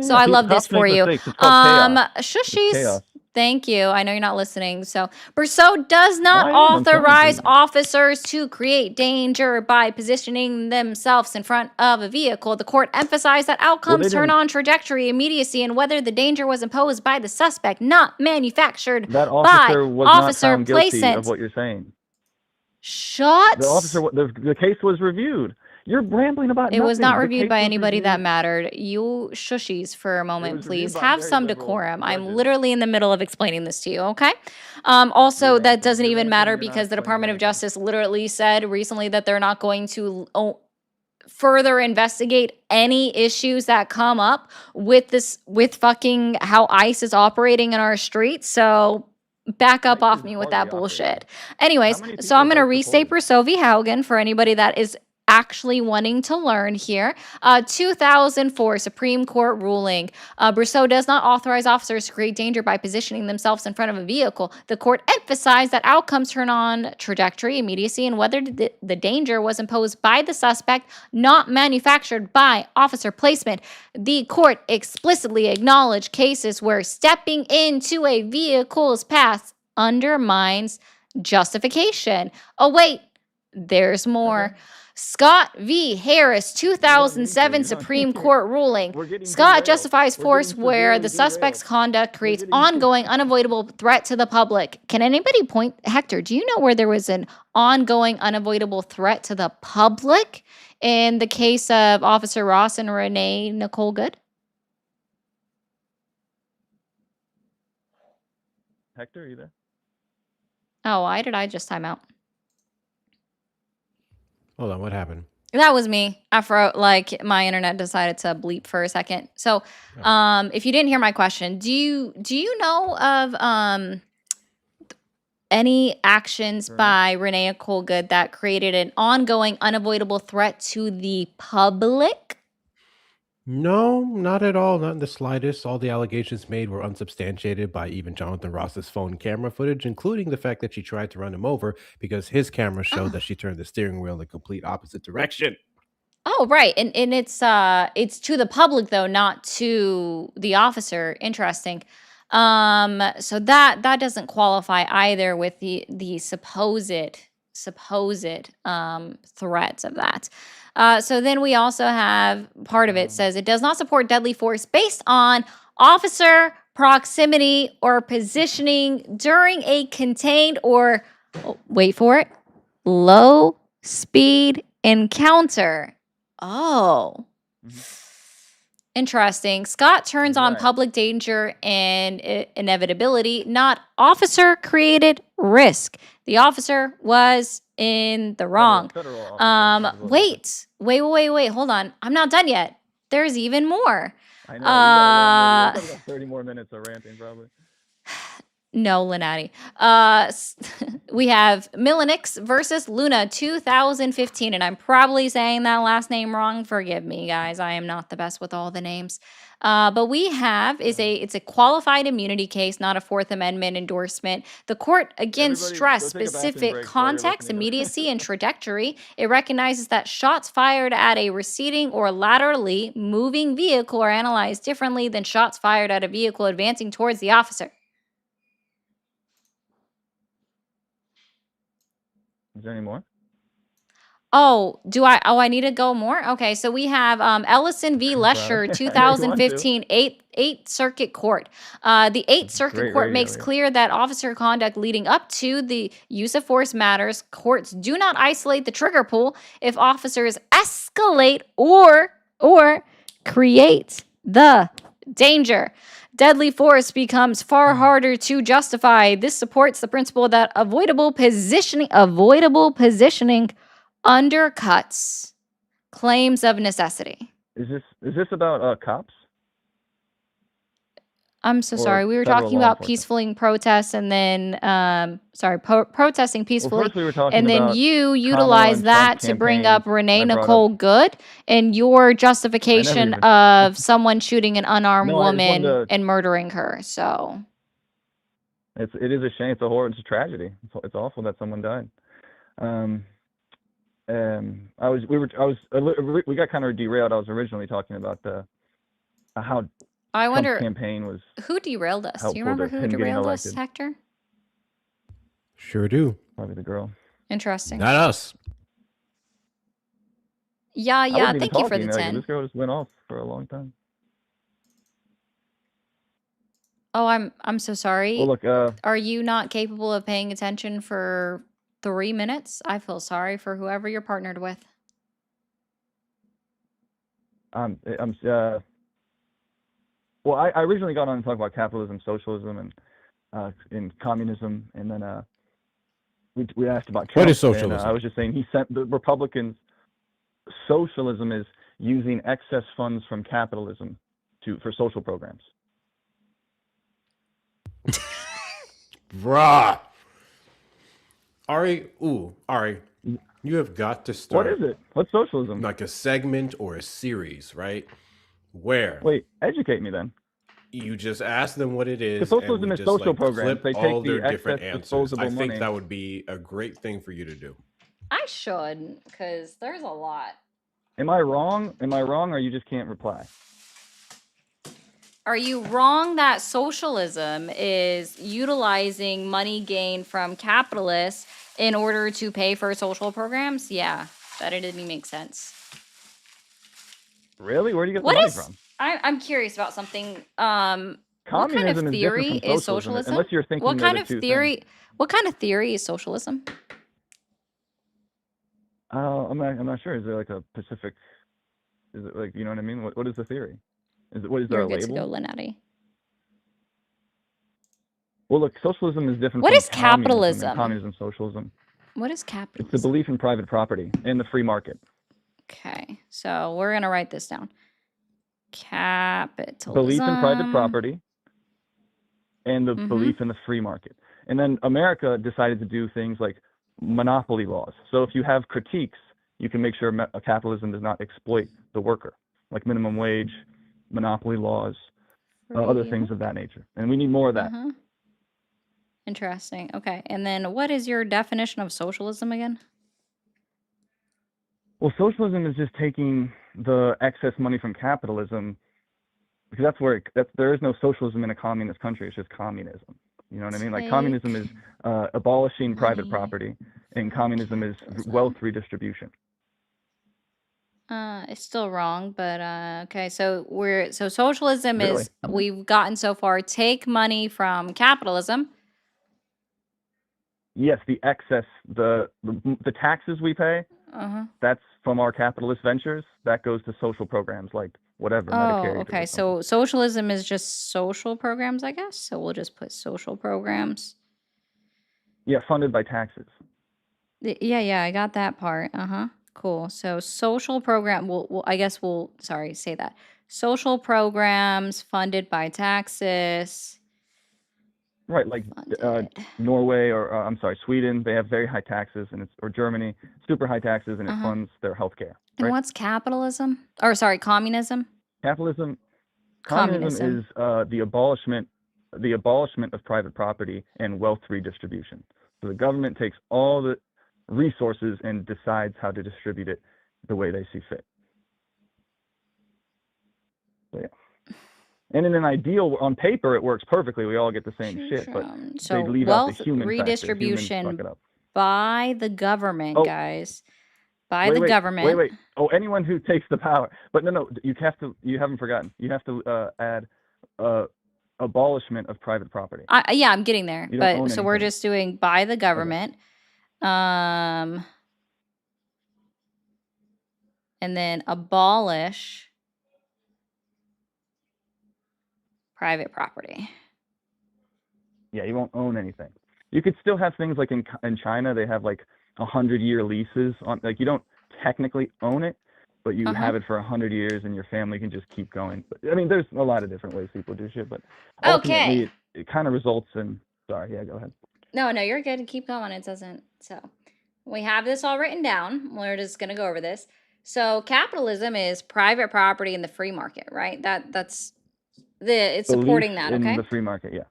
Speaker 1: So I love this for you. Shushies. Thank you. I know you're not listening. So, Brousseau does not
Speaker 6: I am. I'm trying
Speaker 1: authorize
Speaker 6: to.
Speaker 1: officers to create danger by positioning themselves in front of a vehicle. The court emphasized that outcomes turn on trajectory, immediacy, and whether the danger was imposed by the suspect, not manufactured
Speaker 6: That
Speaker 1: by
Speaker 6: officer was not
Speaker 1: officer
Speaker 6: found guilty of
Speaker 1: placement.
Speaker 6: what you're saying.
Speaker 1: Shut.
Speaker 6: The officer, the case was reviewed. You're rambling about
Speaker 1: It
Speaker 6: nothing.
Speaker 1: was not
Speaker 6: The
Speaker 1: reviewed
Speaker 6: case
Speaker 1: by
Speaker 6: was
Speaker 1: anybody that
Speaker 6: reviewed.
Speaker 1: mattered. You shushies for a moment,
Speaker 6: was reviewed
Speaker 1: please.
Speaker 6: by
Speaker 1: Have
Speaker 6: very
Speaker 1: some
Speaker 6: liberal
Speaker 1: decorum. I'm
Speaker 6: judges.
Speaker 1: literally in the middle of explaining this to you, okay? Also,
Speaker 6: You're
Speaker 1: that
Speaker 6: ranting.
Speaker 1: doesn't
Speaker 6: You're
Speaker 1: even
Speaker 6: ranting,
Speaker 1: matter
Speaker 6: you're not
Speaker 1: because the
Speaker 6: explaining
Speaker 1: Department of
Speaker 6: anything.
Speaker 1: Justice literally said recently that they're not going to further investigate any issues that come up with this, with fucking how ICE is operating in our streets. So back up off me with that bullshit. Anyways, so I'm going to restate Brousseau v. Haugen for anybody that is actually wanting to learn here. 2004 Supreme Court ruling. Brousseau does not authorize officers to create danger by positioning themselves in front of a vehicle. The court emphasized that outcomes turn on trajectory, immediacy, and whether the danger was imposed by the suspect, not manufactured by officer placement. The court explicitly acknowledged cases where stepping into a vehicle's path undermines justification. Oh, wait, there's more.
Speaker 6: Okay.
Speaker 1: Scott v. Harris, 2007 Supreme Court ruling. Scott justifies force where the suspect's conduct creates ongoing, unavoidable threat to the public. Can anybody point, Hector, do you know where there was an ongoing, unavoidable threat to the public in the case of Officer Ross and Renee Nicole Good?
Speaker 6: Hector, are you there?
Speaker 1: Oh, why did I just time out?
Speaker 5: Hold on, what happened?
Speaker 1: That was me. Like my internet decided to bleep for a second. So, if you didn't hear my question, do you know of any actions by Renee Colgood that created an ongoing, unavoidable threat to the public?
Speaker 5: No, not at all. Not in the slightest. All the allegations made were unsubstantiated by even Jonathan Ross's phone camera footage, including the fact that she tried to run him over because his camera showed that she turned the steering wheel in the complete opposite direction.
Speaker 1: Oh, right. And it's to the public though, not to the officer. Interesting. So that doesn't qualify either with the supposed threats of that. So then we also have part of it says it does not support deadly force based on officer proximity or positioning during a contained or, wait for it, low speed encounter. Oh. Interesting. Scott turns on public danger and inevitability, not officer created risk. The officer was in the wrong. Wait. Hold on. I'm not done yet. There's even more.
Speaker 6: I know. We got 30 more minutes of ranting, probably.
Speaker 1: No, Linati. We have Milanix versus Luna 2015, and I'm probably saying that last name wrong. Forgive me, guys. I am not the best with all the names. But we have it's a qualified immunity case, not a Fourth Amendment endorsement. The court again stressed specific context, immediacy, and trajectory. It recognizes that shots fired at a receding or laterally moving vehicle are analyzed differently than shots fired at a vehicle advancing towards the officer.
Speaker 6: Is there any more?
Speaker 1: Oh, I need to go more? Okay, so we have Ellison v. Lesher, 2015, 8th Circuit Court. The 8th Circuit Court makes clear that officer conduct leading up to the use of force matters. Courts do not isolate the trigger pull if officers escalate or create the danger. Deadly force becomes far harder to justify. This supports the principle that avoidable positioning undercuts claims of necessity.
Speaker 6: Is this about cops?
Speaker 1: I'm so sorry. We were talking about peaceful protests and then, protesting peacefully.
Speaker 6: Well, first we were talking
Speaker 1: and then
Speaker 6: about
Speaker 1: you utilize that to bring up Renee Nicole Good and your justification of someone shooting an unarmed woman and murdering her. So
Speaker 6: it is a shame. It's a horror. It's a tragedy. It's awful that someone died. We got kind of derailed. I was originally talking about how
Speaker 1: I
Speaker 6: Trump's
Speaker 1: wonder
Speaker 6: campaign was
Speaker 1: who derailed us. Do you
Speaker 6: helpful
Speaker 1: remember
Speaker 6: to
Speaker 1: who
Speaker 6: him getting
Speaker 1: derailed us,
Speaker 6: elected.
Speaker 1: Hector?
Speaker 5: Sure do.
Speaker 6: Probably the girl.
Speaker 1: Interesting.
Speaker 5: Not us.
Speaker 1: Yeah,
Speaker 6: I wasn't even
Speaker 1: thank you for
Speaker 6: talking.
Speaker 1: the
Speaker 6: Like,
Speaker 1: 10.
Speaker 6: this girl just went off for a long time.
Speaker 1: Oh, I'm so sorry.
Speaker 6: Well, look,
Speaker 1: Are you not capable of paying attention for 3 minutes? I feel sorry for whoever you're partnered with.
Speaker 6: well, I originally got on to talk about capitalism, socialism, and communism, and then we asked about Trump.
Speaker 5: What is socialism?
Speaker 6: And I was just saying he sent the Republicans. Socialism is using excess funds from capitalism for social programs.
Speaker 5: Bruh. Ari, you have got to start.
Speaker 6: What is it? What's socialism?
Speaker 5: Like a segment or a series, right? Where?
Speaker 6: Wait, educate me then.
Speaker 5: You just ask them what it is.
Speaker 6: Socialism is social programs. They
Speaker 5: all
Speaker 6: take
Speaker 5: their
Speaker 6: the
Speaker 5: different
Speaker 6: excess
Speaker 5: answers.
Speaker 6: disposable
Speaker 5: I think
Speaker 6: money.
Speaker 5: that would be a great thing for you to do.
Speaker 1: I should, because there's a lot.
Speaker 6: Am I wrong? Or you just can't reply?
Speaker 1: Are you wrong that socialism is utilizing money gained from capitalists in order to pay for social programs? Yeah, that didn't even make sense.
Speaker 6: Really? Where do you get the money from?
Speaker 1: I'm curious about something.
Speaker 6: Communism
Speaker 1: what kind of theory
Speaker 6: is socialism? Unless you're thinking
Speaker 1: what kind
Speaker 6: of
Speaker 1: of theory? What kind of theory is socialism?
Speaker 6: I'm not sure. Is there like a specific? Is it like, you know what I mean? What is the theory? Is there
Speaker 1: You're
Speaker 6: a
Speaker 1: good
Speaker 6: label?
Speaker 1: to go, Lynette.
Speaker 6: Well, look, socialism is different.
Speaker 1: What
Speaker 6: from
Speaker 1: is capitalism?
Speaker 6: Communism, socialism.
Speaker 1: What is capitalism?
Speaker 6: It's the belief in private property and the free market.
Speaker 1: Okay, so we're gonna write this down. Capitalism.
Speaker 6: Belief in private property and the belief in the free market. And then America decided to do things like monopoly laws. So if you have critiques, you can make sure capitalism does not exploit the worker, like minimum wage, monopoly laws, other things of that nature. And we need more of that.
Speaker 1: Interesting. Okay, and then what is your definition of socialism again?
Speaker 6: Well, socialism is just taking the excess money from capitalism, because that's where there is no socialism in a communist country. It's just communism. You know what I mean? Like, communism is abolishing private property, and communism is wealth redistribution.
Speaker 1: It's still wrong, but okay. So socialism
Speaker 6: Really?
Speaker 1: is, we've gotten so far, take money from capitalism.
Speaker 6: Yes, the excess, the taxes we pay, that's from our capitalist ventures. That goes to social programs like whatever, Medicare.
Speaker 1: Oh, okay. So socialism is just social programs, I guess. So we'll just put social programs.
Speaker 6: Yeah, funded by taxes.
Speaker 1: Yeah, I got that part. Cool. So social program, say that. Social programs funded by taxes.
Speaker 6: Right, like Norway or Sweden, they have very high taxes, or Germany, super high taxes, and it funds their healthcare.
Speaker 1: And
Speaker 6: right?
Speaker 1: what's capitalism? Or sorry, communism?
Speaker 6: Communism
Speaker 1: Communism.
Speaker 6: is the abolishment of private property and wealth redistribution. So the government takes all the resources and decides how to distribute it the way they see fit. So, yeah. And in an ideal, on paper, it works perfectly. We all get the same shit, but they leave out the human
Speaker 1: redistribution
Speaker 6: factor. Humans fuck it up.
Speaker 1: by the government, guys. By the government.
Speaker 6: Wait. Oh, anyone who takes the power. But no, you haven't forgotten. You have to add abolishment of private property.
Speaker 1: Yeah, I'm getting there. But so we're just doing by the government. Okay. And then abolish private property.
Speaker 6: Yeah, you won't own anything. You could still have things like in China, they have like 100-year leases on, like, you don't technically own it, but you have it for 100 years and your family can just keep going. But, I mean, there's a lot of different ways people do shit, but ultimately it kind of results in, sorry, yeah, go ahead.
Speaker 1: No, you're good. Keep going. It doesn't. So we have this all written down. We're just going to go over this. So capitalism is private property in the free market, right? It's supporting that, okay?
Speaker 6: In the free market, yeah.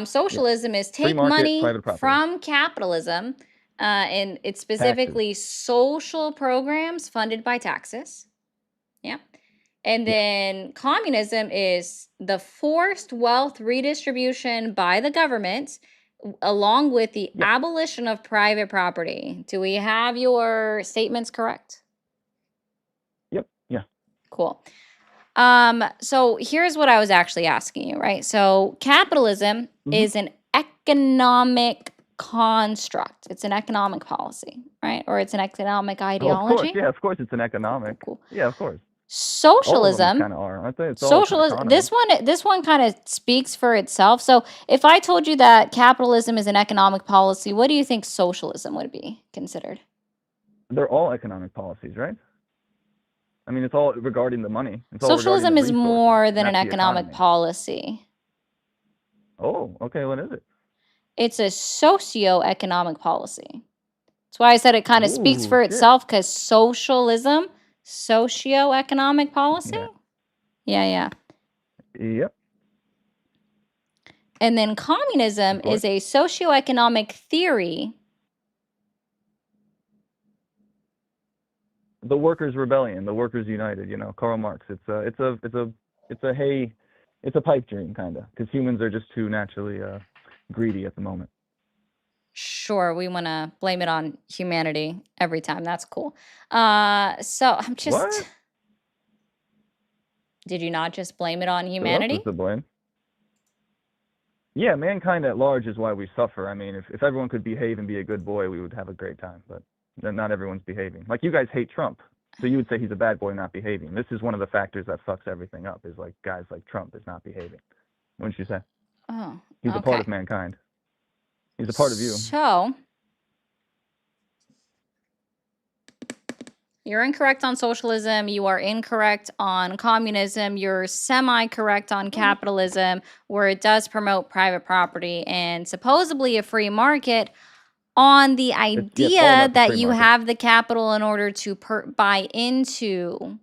Speaker 1: Socialism is take money from capitalism, and it's specifically social programs funded by taxes. Yeah. And then communism is the forced wealth redistribution by the government along with the abolition of private property. Do we have your statements correct?
Speaker 6: Yep. Yeah.
Speaker 1: Cool. So here's what I was actually asking you, right? So capitalism is an economic construct. It's an economic policy, right? Or it's an economic ideology.
Speaker 6: Of course, yeah, of course it's an economic.
Speaker 1: Cool.
Speaker 6: Yeah, of course.
Speaker 1: Socialism
Speaker 6: kind of are, aren't they? It's
Speaker 1: socialism. This one kind of speaks for itself. So if I told you that capitalism is an economic policy, what do you think socialism would be considered?
Speaker 6: They're all economic policies, right? I mean, it's all regarding the money.
Speaker 1: Socialism is more than an economic policy.
Speaker 6: Oh, okay. What is it?
Speaker 1: It's a socio-economic policy. That's why I said it kind of speaks for itself, because socialism, socio-economic policy. Yeah.
Speaker 6: Yep.
Speaker 1: And then communism is a socio-economic theory.
Speaker 6: The Workers' Rebellion, the Workers United. Karl Marx. It's a pipe dream kind of, because humans are just too naturally greedy at the moment.
Speaker 1: Sure, we want to blame it on humanity every time. That's cool. So I'm just.
Speaker 6: What?
Speaker 1: Did you not just blame it on humanity?
Speaker 6: Who else is to blame? Yeah, mankind at large is why we suffer. I mean, if everyone could behave and be a good boy, we would have a great time. But not everyone's behaving. Like, you guys hate Trump, so you would say he's a bad boy not behaving. This is one of the factors that fucks everything up, is like guys like Trump is not behaving. Wouldn't you say?
Speaker 1: Oh,
Speaker 6: he's a part of mankind. He's a part of you.
Speaker 1: So you're incorrect on socialism. You are incorrect on communism. You're semi-correct on capitalism, where it does promote private property and supposedly a free market, on the idea that you have the capital in order to buy into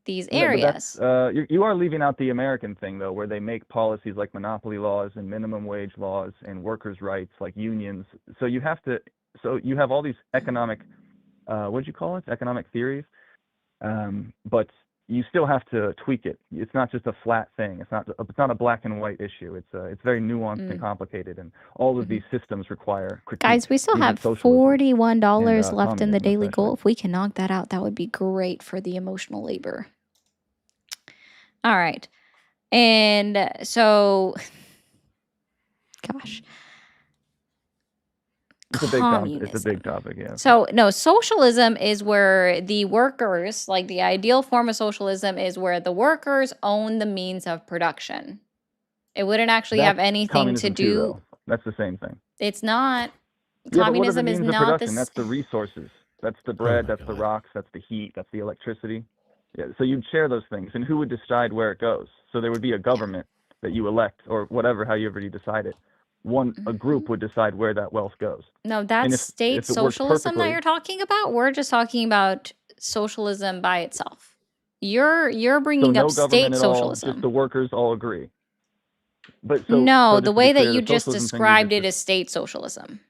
Speaker 1: these areas.
Speaker 6: You are leaving out the American thing, though, where they make policies like monopoly laws and minimum wage laws and workers' rights like unions. So you have all these economic, what'd you call it? Economic theories. But you still have to tweak it. It's not just a flat thing. It's not a black and white issue. It's very nuanced and complicated, and all of these systems require critique.
Speaker 1: Guys, we still have $41 left in the daily goal. If we can knock that out, that would be great for the emotional labor. All right. And so, gosh.
Speaker 6: It's a big topic, yeah.
Speaker 1: So, no, socialism is where the workers, like the ideal form of socialism is where the workers own the means of production. It wouldn't actually have anything to do.
Speaker 6: Too, that's the same thing.
Speaker 1: It's not.
Speaker 6: Yeah,
Speaker 1: communism is not
Speaker 6: the. That's the resources. That's the bread. That's the rocks. That's the heat. That's the electricity. Yeah. So you'd share those things, and who would decide where it goes? So there would be a government that you elect, or whatever, however you decide it. A group would decide where that wealth goes.
Speaker 1: No, that's state socialism that you're talking about. We're just talking about socialism by itself. You're bringing up state socialism.
Speaker 6: Just the workers all agree. But
Speaker 1: the way that you just described it is state socialism.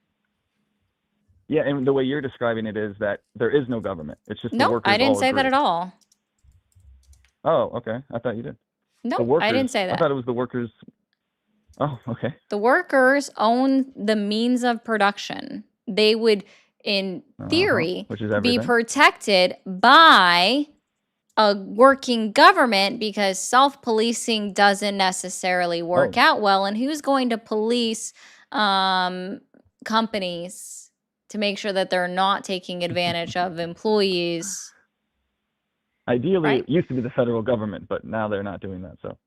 Speaker 6: Yeah, and the way you're describing it is that there is no government. It's just the workers.
Speaker 1: I didn't say that at all.
Speaker 6: Oh, okay. I thought you did.
Speaker 1: No, I didn't say that.
Speaker 6: I thought it was the workers. Oh, okay.
Speaker 1: The workers own the means of production. They would, in theory, be protected by a working government, because self-policing doesn't necessarily work out well. And who's going to police companies to make sure that they're not taking advantage of employees?
Speaker 6: Ideally, it used to be the federal government, but now they're not doing that. So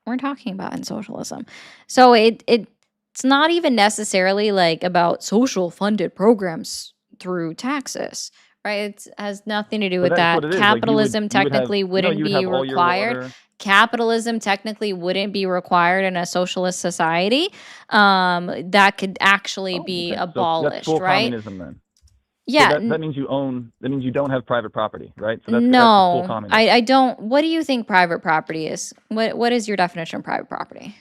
Speaker 1: we're talking about in socialism. So it's not even necessarily like about social funded programs through taxes, right? It has nothing to do with that. Capitalism technically wouldn't be required. Capitalism technically wouldn't be required in a socialist society. That could actually be abolished,
Speaker 6: that's full
Speaker 1: right?
Speaker 6: Communism, then.
Speaker 1: Yeah,
Speaker 6: so that means you own. That means you don't have private property, right? So
Speaker 1: that's
Speaker 6: full communism.
Speaker 1: I don't. What do you think private property is? What is your definition of private property?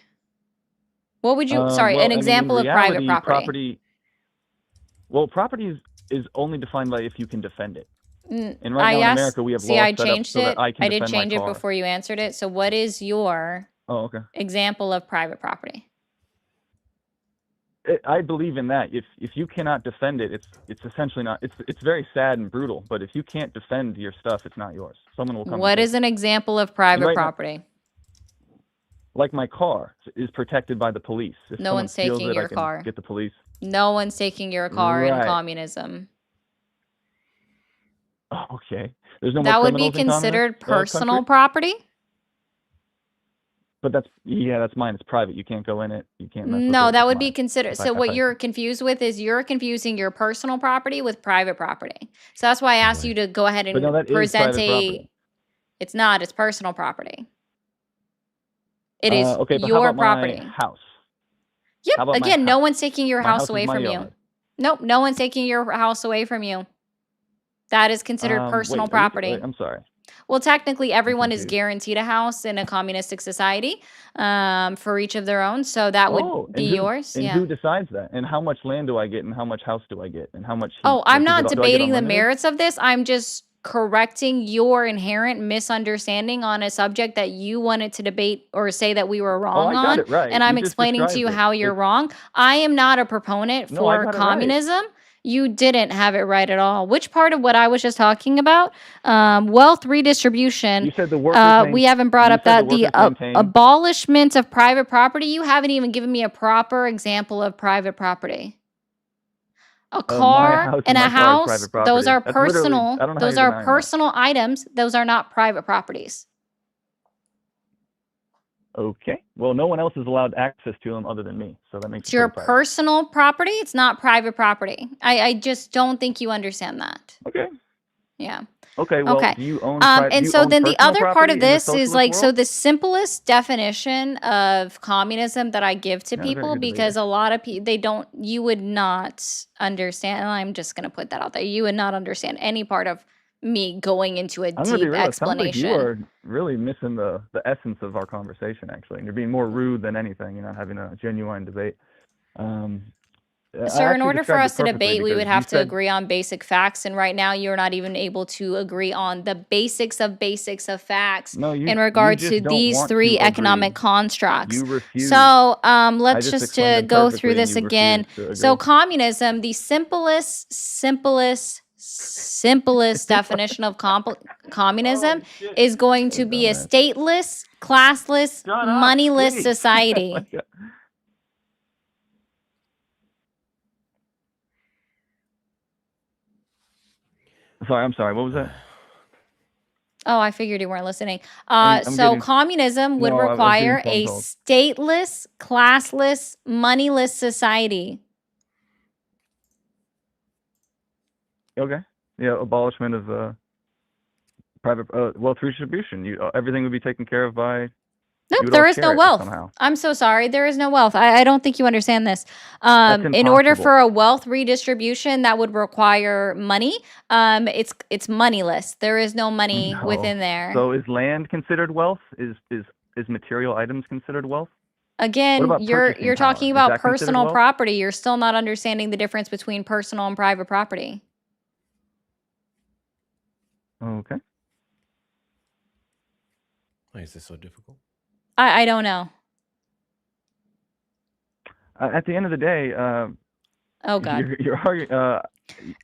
Speaker 1: What would you? An example of private property.
Speaker 6: Well, property is only defined by if you can defend it. And right now in America, we have laws
Speaker 1: I
Speaker 6: set up
Speaker 1: changed
Speaker 6: so that
Speaker 1: it.
Speaker 6: I can
Speaker 1: I did
Speaker 6: defend my
Speaker 1: change it
Speaker 6: car.
Speaker 1: before you answered it. So what is your
Speaker 6: Oh, okay.
Speaker 1: example of private property?
Speaker 6: I believe in that. If you cannot defend it, it's essentially not. It's very sad and brutal. But if you can't defend your stuff, it's not yours. Someone will come.
Speaker 1: What is an example of private property?
Speaker 6: Like my car is protected by the police. If
Speaker 1: no one's taking your car.
Speaker 6: Get the police.
Speaker 1: No one's taking your car in communism.
Speaker 6: Oh, okay. There's no
Speaker 1: that
Speaker 6: more
Speaker 1: would be considered personal property.
Speaker 6: But that's mine. It's private. You can't go in it. You can't mess with it.
Speaker 1: No, that would be considered. So what you're confused with is you're confusing your personal property with private property. So that's why I asked you to go ahead and present a. It's not. It's personal property. It is
Speaker 6: okay, but
Speaker 1: your
Speaker 6: how about
Speaker 1: property.
Speaker 6: My house.
Speaker 1: Yep. Again, no one's taking your house away from you.
Speaker 6: Yard.
Speaker 1: Nope. No one's taking your house away from you. That is considered personal property.
Speaker 6: I'm sorry.
Speaker 1: Well, technically, everyone is guaranteed a house in a communistic society for each of their own. So that would be yours.
Speaker 6: And who decides that? And how much land do I get? And how much house do I get? And how much?
Speaker 1: I'm not debating the merits of this. I'm just correcting your inherent misunderstanding on a subject that you wanted to debate or say that we were wrong on.
Speaker 6: It right.
Speaker 1: And I'm explaining to you how you're wrong. I am not a proponent for communism. You didn't have it right at all. Which part of what I was just talking about? Wealth redistribution.
Speaker 6: You said the workers
Speaker 1: we haven't brought up that. The abolishment of private property. You haven't even given me a proper example of private property. A car and a house, those are personal. Those are personal items. Those are not private properties.
Speaker 6: Okay. Well, no one else is allowed access to them other than me. So that makes
Speaker 1: it's your personal property. It's not private property. I just don't think you understand that.
Speaker 6: Okay.
Speaker 1: Yeah.
Speaker 6: Okay. Well, do you own
Speaker 1: and so then the other part of this is like, so the simplest definition of communism that I give to people, because a lot of people, you would not understand. And I'm just going to put that out there. You would not understand any part of me going into a deep explanation.
Speaker 6: It sounds like you are really missing the essence of our conversation, actually. And you're being more rude than anything. You're not having a genuine debate.
Speaker 1: Sir, in order for us to debate, we would have to agree on basic facts. And right now, you're not even able to agree on the basics of facts in regard to these three economic constructs. So let's just to go through this again. So communism, the simplest definition of communism is going to be a stateless, classless, moneyless society.
Speaker 6: I'm sorry. What was that?
Speaker 1: Oh, I figured you weren't listening. So communism would require a stateless, classless, moneyless society.
Speaker 6: Okay. Yeah, abolishment of private wealth redistribution. Everything would be taken care of by.
Speaker 1: Nope, there is no wealth. I'm so sorry. There is no wealth. I don't think you understand this. In order for a wealth redistribution, that would require money. It's moneyless. There is no money within there.
Speaker 6: So is land considered wealth? Is material items considered wealth?
Speaker 1: Again, you're talking about personal property. You're still not understanding the difference between personal and private property.
Speaker 6: Okay.
Speaker 5: Why is this so difficult?
Speaker 1: I don't know.
Speaker 6: At the end of the day,
Speaker 1: oh God.
Speaker 6: You're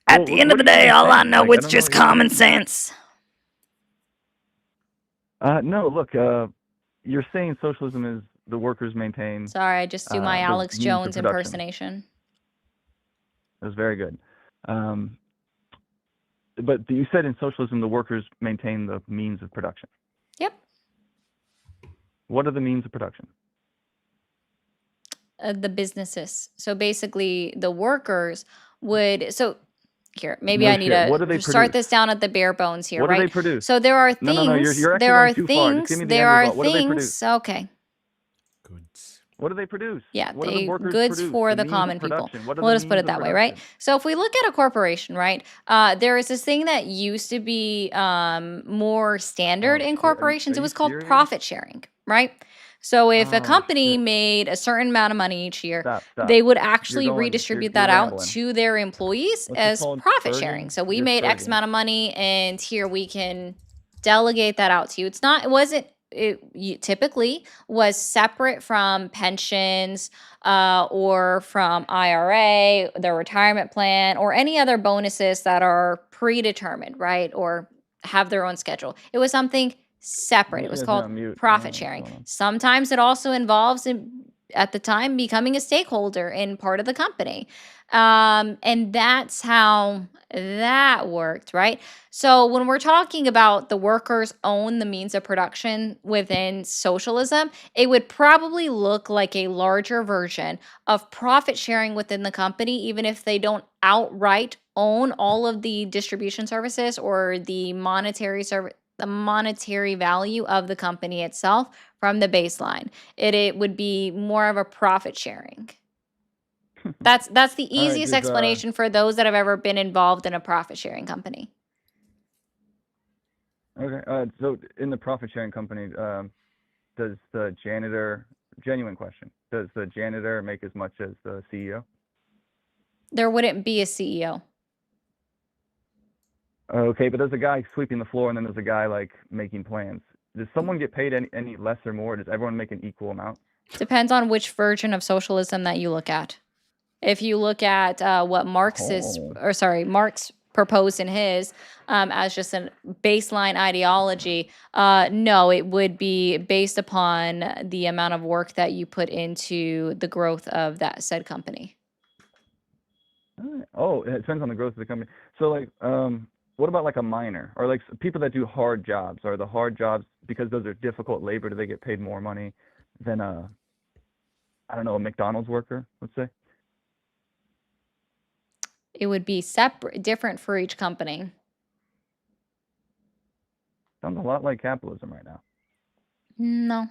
Speaker 1: at the end of the day, all I know is just common sense.
Speaker 6: No, look, you're saying socialism is the workers maintain.
Speaker 1: Sorry, I just do my Alex Jones impersonation.
Speaker 6: That was very good. But you said in socialism, the workers maintain the means of production.
Speaker 1: Yep.
Speaker 6: What are the means of production?
Speaker 1: The businesses. So basically, the workers would. So here, maybe I need to start this down at the bare bones here,
Speaker 6: right?
Speaker 1: What
Speaker 6: do they produce?
Speaker 1: So there are things.
Speaker 6: No, you're
Speaker 1: there are
Speaker 6: too
Speaker 1: things.
Speaker 6: Far.
Speaker 1: There are things. Okay.
Speaker 5: Goods.
Speaker 6: What do they produce?
Speaker 1: Yeah, goods for the common people. We'll just put it that way, right? So if we look at a corporation, right, there is this thing that used to be more standard in corporations. It was called profit sharing. right? So if a
Speaker 6: Oh
Speaker 1: company
Speaker 6: shit!
Speaker 1: made a certain amount of money each year,
Speaker 6: Stop, stop.
Speaker 1: they would
Speaker 6: You're
Speaker 1: actually
Speaker 6: going.
Speaker 1: redistribute
Speaker 6: You're
Speaker 1: that out
Speaker 6: rambling.
Speaker 1: to their employees
Speaker 6: What's it
Speaker 1: as
Speaker 6: called?
Speaker 1: profit sharing.
Speaker 6: Spurging?
Speaker 1: So we
Speaker 6: You're
Speaker 1: made X
Speaker 6: spurging.
Speaker 1: amount of money, and here we can delegate that out to you. It wasn't, typically was separate from pensions or from IRA, their retirement plan, or any other bonuses that are predetermined, right? Or have their own schedule. It was something separate. It
Speaker 6: You
Speaker 1: was
Speaker 6: guys are
Speaker 1: called
Speaker 6: on mute. I don't
Speaker 1: profit
Speaker 6: know what's
Speaker 1: sharing.
Speaker 6: going on.
Speaker 1: Sometimes it also involves, at the time, becoming a stakeholder in part of the company. And that's how that worked, right? So when we're talking about the workers own the means of production within socialism, it would probably look like a larger version of profit sharing within the company, even if they don't outright own all of the distribution services or the monetary value of the company itself from the baseline. It would be more of a profit sharing. That's the
Speaker 6: All right,
Speaker 1: easiest explanation for those that have ever been involved in a profit sharing company.
Speaker 6: Okay. So in the profit sharing company, does the janitor? Genuine question. Does the janitor make as much as the CEO?
Speaker 1: There wouldn't be a CEO.
Speaker 6: Okay, but there's a guy sweeping the floor, and then there's a guy like making plans. Does someone get paid any less or more? Does everyone make an equal amount?
Speaker 1: Depends on which version of socialism that you look at. If you look at what Marx proposed in his as just a baseline ideology, no, it would be based upon the amount of work that you put into the growth of that said company.
Speaker 6: Oh, it depends on the growth of the company. So like, what about like a miner or like people that do hard jobs? Are the hard jobs, because those are difficult labor, do they get paid more money than I don't know, a McDonald's worker, let's say?
Speaker 1: It would be different for each company.
Speaker 6: Sounds a lot like capitalism right now.
Speaker 1: No.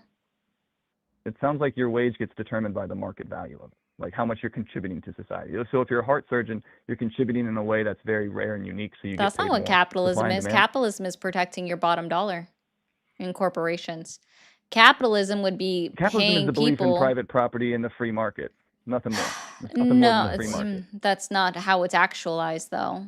Speaker 6: It sounds like your wage gets determined by the market value of it, like how much you're contributing to society. So if you're a heart surgeon, you're contributing in a way that's very rare and unique, so you
Speaker 1: That's
Speaker 6: get paid
Speaker 1: not what
Speaker 6: more.
Speaker 1: capitalism
Speaker 6: Supply and
Speaker 1: is.
Speaker 6: demand.
Speaker 1: Capitalism is protecting your bottom dollar in corporations. Capitalism would be
Speaker 6: Capitalism is
Speaker 1: paying
Speaker 6: the belief in
Speaker 1: people.
Speaker 6: private property and the free market. Nothing more. There's nothing more than the free market.
Speaker 1: That's not how it's actualized, though.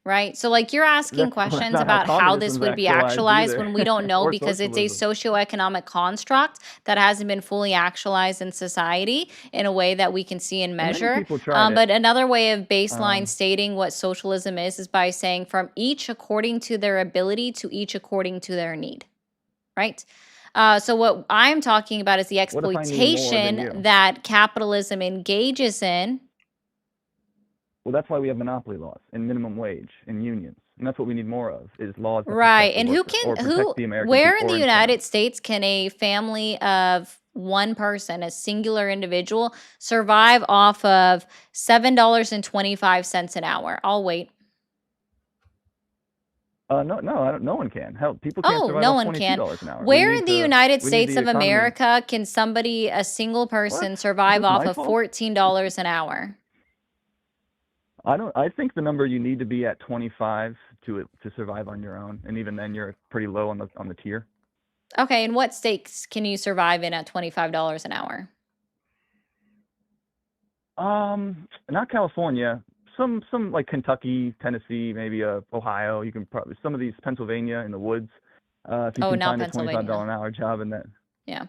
Speaker 1: Right? So, like, you're asking
Speaker 6: That's
Speaker 1: questions
Speaker 6: not how
Speaker 1: about how this
Speaker 6: communism's
Speaker 1: would be
Speaker 6: actualized
Speaker 1: actualized
Speaker 6: either,
Speaker 1: when we don't know
Speaker 6: or
Speaker 1: because it's a
Speaker 6: socialism.
Speaker 1: socioeconomic construct that hasn't been fully actualized in society in a way that we can see and
Speaker 6: Many
Speaker 1: measure.
Speaker 6: people tried it.
Speaker 1: But another way of baseline
Speaker 6: Um,
Speaker 1: stating what socialism is by saying from each according to their ability to each according to their need. Right? So what I'm talking about is the
Speaker 6: What if I need more than
Speaker 1: exploitation
Speaker 6: you?
Speaker 1: that capitalism engages in.
Speaker 6: Well, that's why we have monopoly laws and minimum wage and unions, and that's what we need more of, is laws that
Speaker 1: Right.
Speaker 6: protect the
Speaker 1: And
Speaker 6: worker or protect the American
Speaker 1: where
Speaker 6: people
Speaker 1: in the
Speaker 6: or internal.
Speaker 1: United States can a family of one person, a singular individual, survive off of $7.25 an hour? I'll wait.
Speaker 6: No one can. Hell, people can't
Speaker 1: Oh,
Speaker 6: survive
Speaker 1: no
Speaker 6: off
Speaker 1: one can.
Speaker 6: $22 an hour.
Speaker 1: Where in the United
Speaker 6: We need
Speaker 1: States
Speaker 6: the
Speaker 1: of
Speaker 6: economy.
Speaker 1: America can a single person
Speaker 6: What?
Speaker 1: survive
Speaker 6: Is this
Speaker 1: off
Speaker 6: my
Speaker 1: of
Speaker 6: fault?
Speaker 1: $14 an hour?
Speaker 6: I think the number you need to be at 25 to survive on your own, and even then you're pretty low on the tier.
Speaker 1: Okay, and what states can you survive in at $25 an hour?
Speaker 6: Not California. Some like Kentucky, Tennessee, maybe Ohio. You can probably some of these Pennsylvania in the woods. If you can
Speaker 1: not
Speaker 6: find a $25
Speaker 1: Pennsylvania.
Speaker 6: an hour job in that.
Speaker 1: Yeah.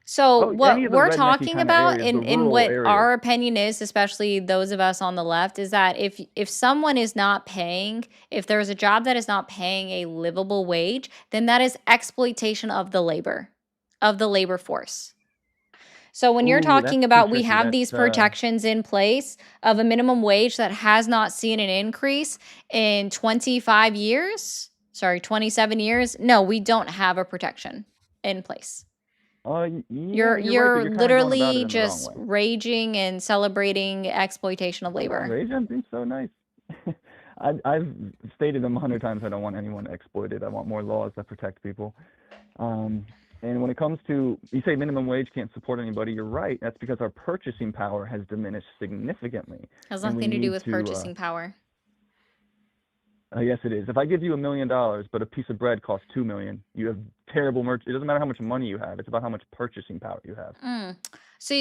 Speaker 1: So
Speaker 6: Any
Speaker 1: what
Speaker 6: of the
Speaker 1: we're
Speaker 6: rednecky
Speaker 1: talking
Speaker 6: kind of
Speaker 1: about
Speaker 6: areas, the
Speaker 1: in
Speaker 6: rural
Speaker 1: what
Speaker 6: areas.
Speaker 1: our opinion is, especially those of us on the left, is that if someone is not paying, if there's a job that is not paying a livable wage, then that is exploitation of the labor force. So when you're
Speaker 6: Ooh, that's
Speaker 1: talking
Speaker 6: too
Speaker 1: about we
Speaker 6: tricky.
Speaker 1: have these protections in place of a minimum wage that has not seen an increase in 27 years, no, we don't have a protection in place.
Speaker 6: You're right,
Speaker 1: You're
Speaker 6: but you're kind of going about
Speaker 1: literally
Speaker 6: it in the wrong
Speaker 1: just
Speaker 6: way.
Speaker 1: raging and celebrating exploitation of
Speaker 6: I'm not
Speaker 1: labor.
Speaker 6: raging. I'm being so nice. I've stated 100 times I don't want anyone exploited. I want more laws that protect people. And when it comes to, you say minimum wage can't support anybody, you're right. That's because our purchasing power has diminished significantly.
Speaker 1: Has
Speaker 6: and we
Speaker 1: nothing to do
Speaker 6: need
Speaker 1: with purchasing power.
Speaker 6: Yes, it is. If I give you $1 million, but a piece of bread costs $2 million, you have terrible merch. It doesn't matter how much money you have. It's about how much purchasing power you have.
Speaker 1: So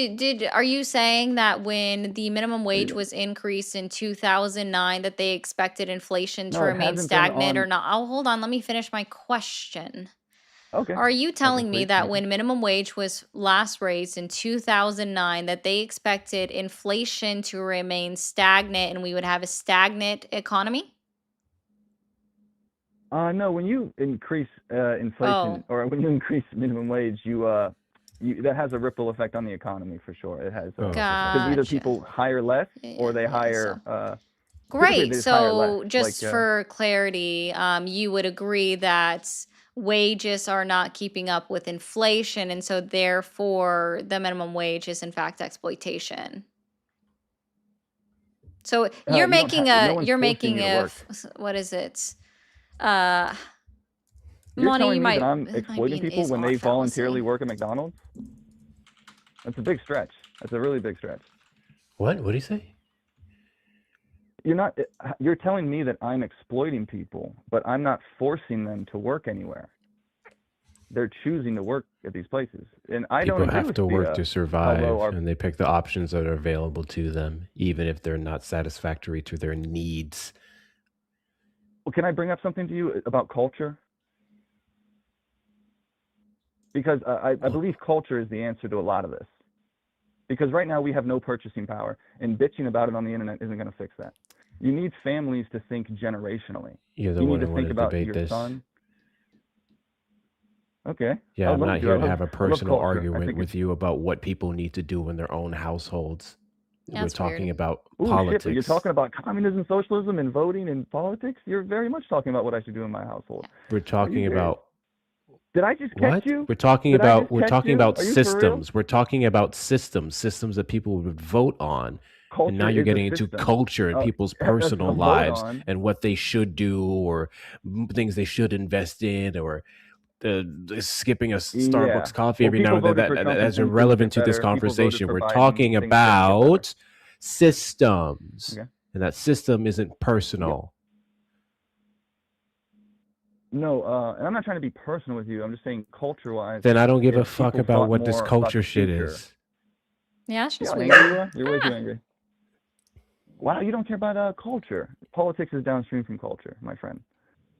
Speaker 1: are you saying that when the minimum wage was increased in 2009 that they expected inflation to
Speaker 6: No, it
Speaker 1: remain
Speaker 6: hasn't been
Speaker 1: stagnant or
Speaker 6: on.
Speaker 1: not? Oh, hold on, let me finish my question.
Speaker 6: Okay.
Speaker 1: Are you telling me
Speaker 6: please,
Speaker 1: that
Speaker 6: thank you.
Speaker 1: when minimum wage was last raised in 2009 that they expected inflation to remain stagnant and we would have a stagnant economy?
Speaker 6: No, when you increase inflation or when you increase minimum wage, that has a ripple effect on the economy for sure. It has because either people hire less or they hire.
Speaker 1: Great. So just for clarity, you would agree that wages are not keeping up with inflation, and so therefore the minimum wage is in fact exploitation. So you're making what is it?
Speaker 6: You're telling me that I'm exploiting people when they voluntarily work at McDonald's? That's a big stretch. That's a really big stretch.
Speaker 5: What? What do you say?
Speaker 6: You're telling me that I'm exploiting people, but I'm not forcing them to work anywhere. They're choosing to work at these places, and I don't agree
Speaker 5: have
Speaker 6: with
Speaker 5: to work to survive,
Speaker 6: our,
Speaker 5: and they pick the options that are available to them, even if they're not satisfactory to their needs.
Speaker 6: Well, can I bring up something to you about culture? Because I believe culture is the answer to a lot of this. Because right now we have no purchasing power, and bitching about it on the internet isn't going to fix that. You need families to think generationally.
Speaker 5: You're the
Speaker 6: you
Speaker 5: one
Speaker 6: need
Speaker 5: who
Speaker 6: to think about
Speaker 5: debate
Speaker 6: your
Speaker 5: this.
Speaker 6: son. Okay.
Speaker 5: Yeah, I'm not here to have a personal argument with you about what people need to do in their own households. We're talking about politics.
Speaker 6: Shit, you're talking about communism, socialism, and voting and politics? You're very much talking about what I should do in my household.
Speaker 5: We're talking about...
Speaker 6: Did I just catch you?
Speaker 5: We're talking about systems. We're talking about systems that people would vote on. Culture, and now you're getting into culture and people's personal lives and what they should do or things they should invest in or skipping a Starbucks coffee every now and then. That's irrelevant to this conversation. We're talking about systems, and that system isn't personal.
Speaker 6: No, and I'm not trying to be personal with you. I'm just saying culture-wise.
Speaker 5: Then I don't give a fuck about what this culture shit is.
Speaker 1: Yeah, it's just weird.
Speaker 6: You're way too angry. Wow, you don't care about culture. Politics is downstream from culture, my friend.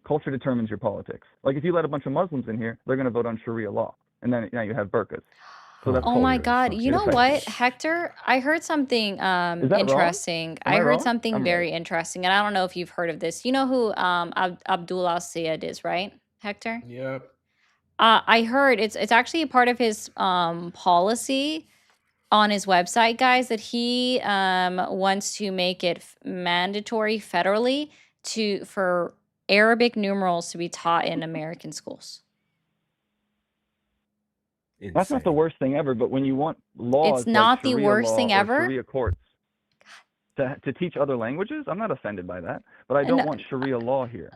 Speaker 6: Culture determines your politics. Like if you let a bunch of Muslims in here, they're going to vote on Sharia law, and then now you have burqas. So that's
Speaker 1: my God! You know what, Hector? I heard something interesting. I heard something very interesting, and I don't know if you've heard of this. You know who Abdullah Syed is, right, Hector?
Speaker 5: Yep.
Speaker 1: I heard it's actually a part of his policy on his website, guys, that he wants to make it mandatory federally for Arabic numerals to be taught in American schools.
Speaker 6: Insane. That's not the worst thing ever, but when you want laws,
Speaker 1: it's not
Speaker 6: like
Speaker 1: the worst thing ever.
Speaker 6: Sharia courts to teach other languages, I'm not offended by that, but I don't want Sharia law here.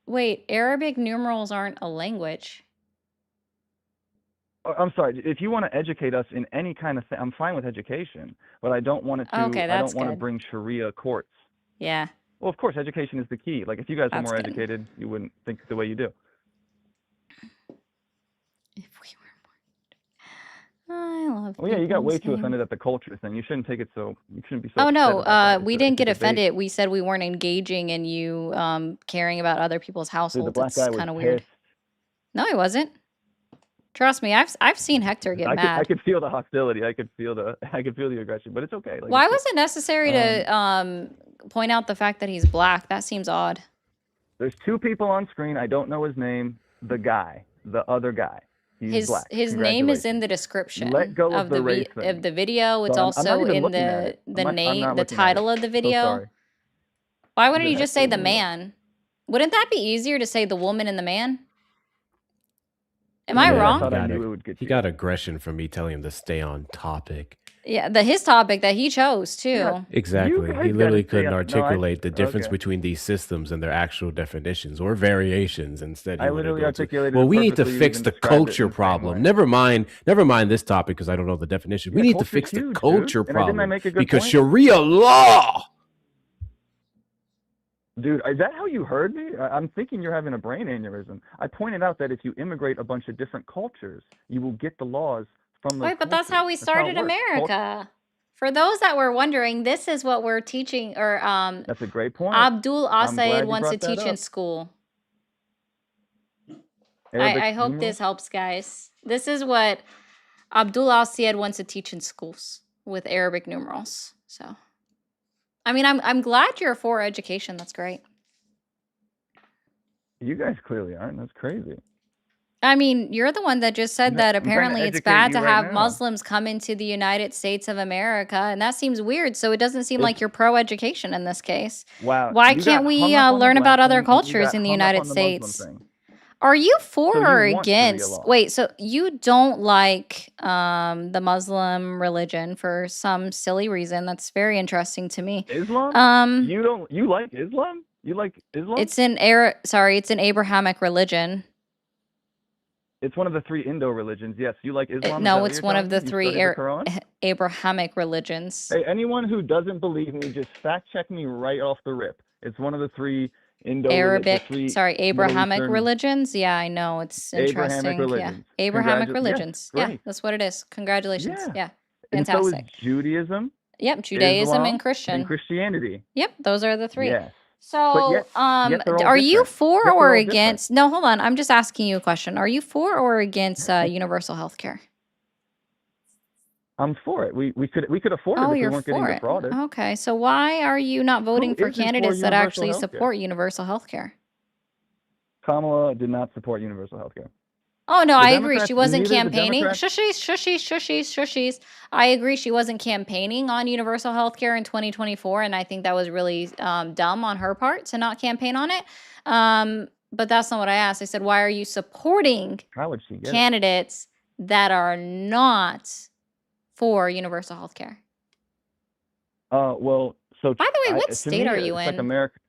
Speaker 1: Wait, Arabic numerals aren't a language.
Speaker 6: I'm sorry. If you want to educate us in any kind of thing, I'm fine with education, but I don't want it to.
Speaker 1: Okay,
Speaker 6: I don't want to bring Sharia courts.
Speaker 1: Yeah.
Speaker 6: Well, of course, education is the key. Like if you guys were more educated, you wouldn't think the way you do.
Speaker 1: If we were more, I love.
Speaker 6: Well, yeah, you got way too offended at the culture thing. You shouldn't take it so. You shouldn't be so.
Speaker 1: Oh no, we didn't get offended. We said we weren't engaging in you caring about other people's households.
Speaker 6: The black guy was
Speaker 1: kind of weird.
Speaker 6: pissed.
Speaker 1: No, he wasn't. Trust me, I've seen Hector get mad.
Speaker 6: I could feel the hostility. I could feel the aggression, but it's okay. Like,
Speaker 1: why was it necessary to point out the fact that he's black? That seems odd.
Speaker 6: There's two people on screen. I don't know his name. The other guy. He's black.
Speaker 1: His name is in the description.
Speaker 6: Let go of the race thing.
Speaker 1: Of the video. It's also in the title of the video.
Speaker 6: So sorry.
Speaker 1: Why wouldn't you just say the man? Wouldn't that be easier to say the woman and the man? Am I wrong?
Speaker 5: He got aggression from me telling him to stay on topic.
Speaker 1: Yeah, his topic that he chose too.
Speaker 5: Yeah, exactly. He literally couldn't articulate the difference between these systems and their actual definitions or variations. Instead, he literally articulated. Well, we need to fix the culture problem. Never mind this topic because I don't know the definition. We need to fix the culture problem because Sharia law.
Speaker 6: Dude, is that how you heard me? I'm thinking you're having a brain aneurysm. I pointed out that if you immigrate a bunch of different cultures, you will get the laws from those
Speaker 1: Wait, but that's
Speaker 6: cultures.
Speaker 1: how we
Speaker 6: That's how it
Speaker 1: started
Speaker 6: works.
Speaker 1: America. For those that were wondering, this is what we're teaching, or
Speaker 6: That's a great point.
Speaker 1: Abdul
Speaker 6: I'm
Speaker 1: Asaid
Speaker 6: glad you
Speaker 1: wants to
Speaker 6: brought that
Speaker 1: teach in
Speaker 6: up.
Speaker 1: school.
Speaker 6: Arabic
Speaker 1: I hope
Speaker 6: numerals?
Speaker 1: this helps, guys. This is what Abdul Asaid wants to teach in schools with Arabic numerals. So, I mean, I'm glad you're for education. That's great.
Speaker 6: You guys clearly aren't. That's crazy.
Speaker 1: I mean, you're the one that just said that
Speaker 6: I'm trying to
Speaker 1: apparently it's
Speaker 6: educate
Speaker 1: bad
Speaker 6: you
Speaker 1: to
Speaker 6: right
Speaker 1: have
Speaker 6: now.
Speaker 1: Muslims come into the United States of America, and that seems weird. So it doesn't seem like you're pro-education in this case.
Speaker 6: Wow.
Speaker 1: Why
Speaker 6: You
Speaker 1: can't
Speaker 6: got
Speaker 1: we
Speaker 6: hung up on the
Speaker 1: learn about
Speaker 6: black
Speaker 1: other
Speaker 6: thing, and you
Speaker 1: cultures
Speaker 6: got
Speaker 1: in the
Speaker 6: hung up
Speaker 1: United
Speaker 6: on the Muslim
Speaker 1: States?
Speaker 6: thing.
Speaker 1: Are you for
Speaker 6: So you
Speaker 1: or
Speaker 6: want Sharia
Speaker 1: against?
Speaker 6: law.
Speaker 1: Wait, so you don't like the Muslim religion for some silly reason? That's very interesting to me.
Speaker 6: Islam? You like Islam? You like Islam?
Speaker 1: It's an it's an Abrahamic religion.
Speaker 6: It's one of the 3 Indo religions. Yes, you like Islam? Is that
Speaker 1: No,
Speaker 6: what
Speaker 1: it's
Speaker 6: you're
Speaker 1: one
Speaker 6: telling
Speaker 1: of
Speaker 6: me?
Speaker 1: the
Speaker 6: You
Speaker 1: 3
Speaker 6: studied the Quran?
Speaker 1: Abrahamic religions.
Speaker 6: Hey, anyone who doesn't believe me, just fact check me right off the rip. It's one of the 3
Speaker 1: Abrahamic
Speaker 6: Eastern
Speaker 1: religions. Yeah, I know. It's
Speaker 6: Abrahamic
Speaker 1: interesting. Yeah.
Speaker 6: religions.
Speaker 1: Abrahamic religions.
Speaker 6: Yes,
Speaker 1: Yeah,
Speaker 6: great.
Speaker 1: that's what it is. Congratulations.
Speaker 6: Yeah.
Speaker 1: Yeah.
Speaker 6: And so is
Speaker 1: Fantastic.
Speaker 6: Judaism,
Speaker 1: Yep, Judaism
Speaker 6: Islam,
Speaker 1: and
Speaker 6: and
Speaker 1: Christian.
Speaker 6: Christianity.
Speaker 1: Yep, those are the 3.
Speaker 6: Yes. But
Speaker 1: So,
Speaker 6: yet they're all
Speaker 1: are you
Speaker 6: different.
Speaker 1: for
Speaker 6: Yet they're
Speaker 1: or
Speaker 6: all different.
Speaker 1: against? No, hold on. I'm just asking you a question. Are you for or against universal health care?
Speaker 6: I'm for it. We could afford it
Speaker 1: Oh,
Speaker 6: if we
Speaker 1: you're
Speaker 6: weren't getting
Speaker 1: for it.
Speaker 6: defrauded.
Speaker 1: Okay, so why are you not voting
Speaker 6: Who
Speaker 1: for
Speaker 6: isn't for
Speaker 1: candidates that
Speaker 6: universal
Speaker 1: actually
Speaker 6: health care?
Speaker 1: support universal health care?
Speaker 6: Kamala did not support universal health care.
Speaker 1: Oh, no,
Speaker 6: The
Speaker 1: I agree. She
Speaker 6: Democrats,
Speaker 1: wasn't
Speaker 6: neither the
Speaker 1: campaigning.
Speaker 6: Democrats.
Speaker 1: Shushies. I agree. She wasn't campaigning on universal health care in 2024. And I think that was really dumb on her part to not campaign on it. But that's not what I asked. I said, why are you supporting
Speaker 6: How would she get it?
Speaker 1: candidates that are not for universal health care?
Speaker 6: Well, so
Speaker 1: By the way, what
Speaker 6: to
Speaker 1: state
Speaker 6: me,
Speaker 1: are you
Speaker 6: it's like
Speaker 1: in?
Speaker 6: America,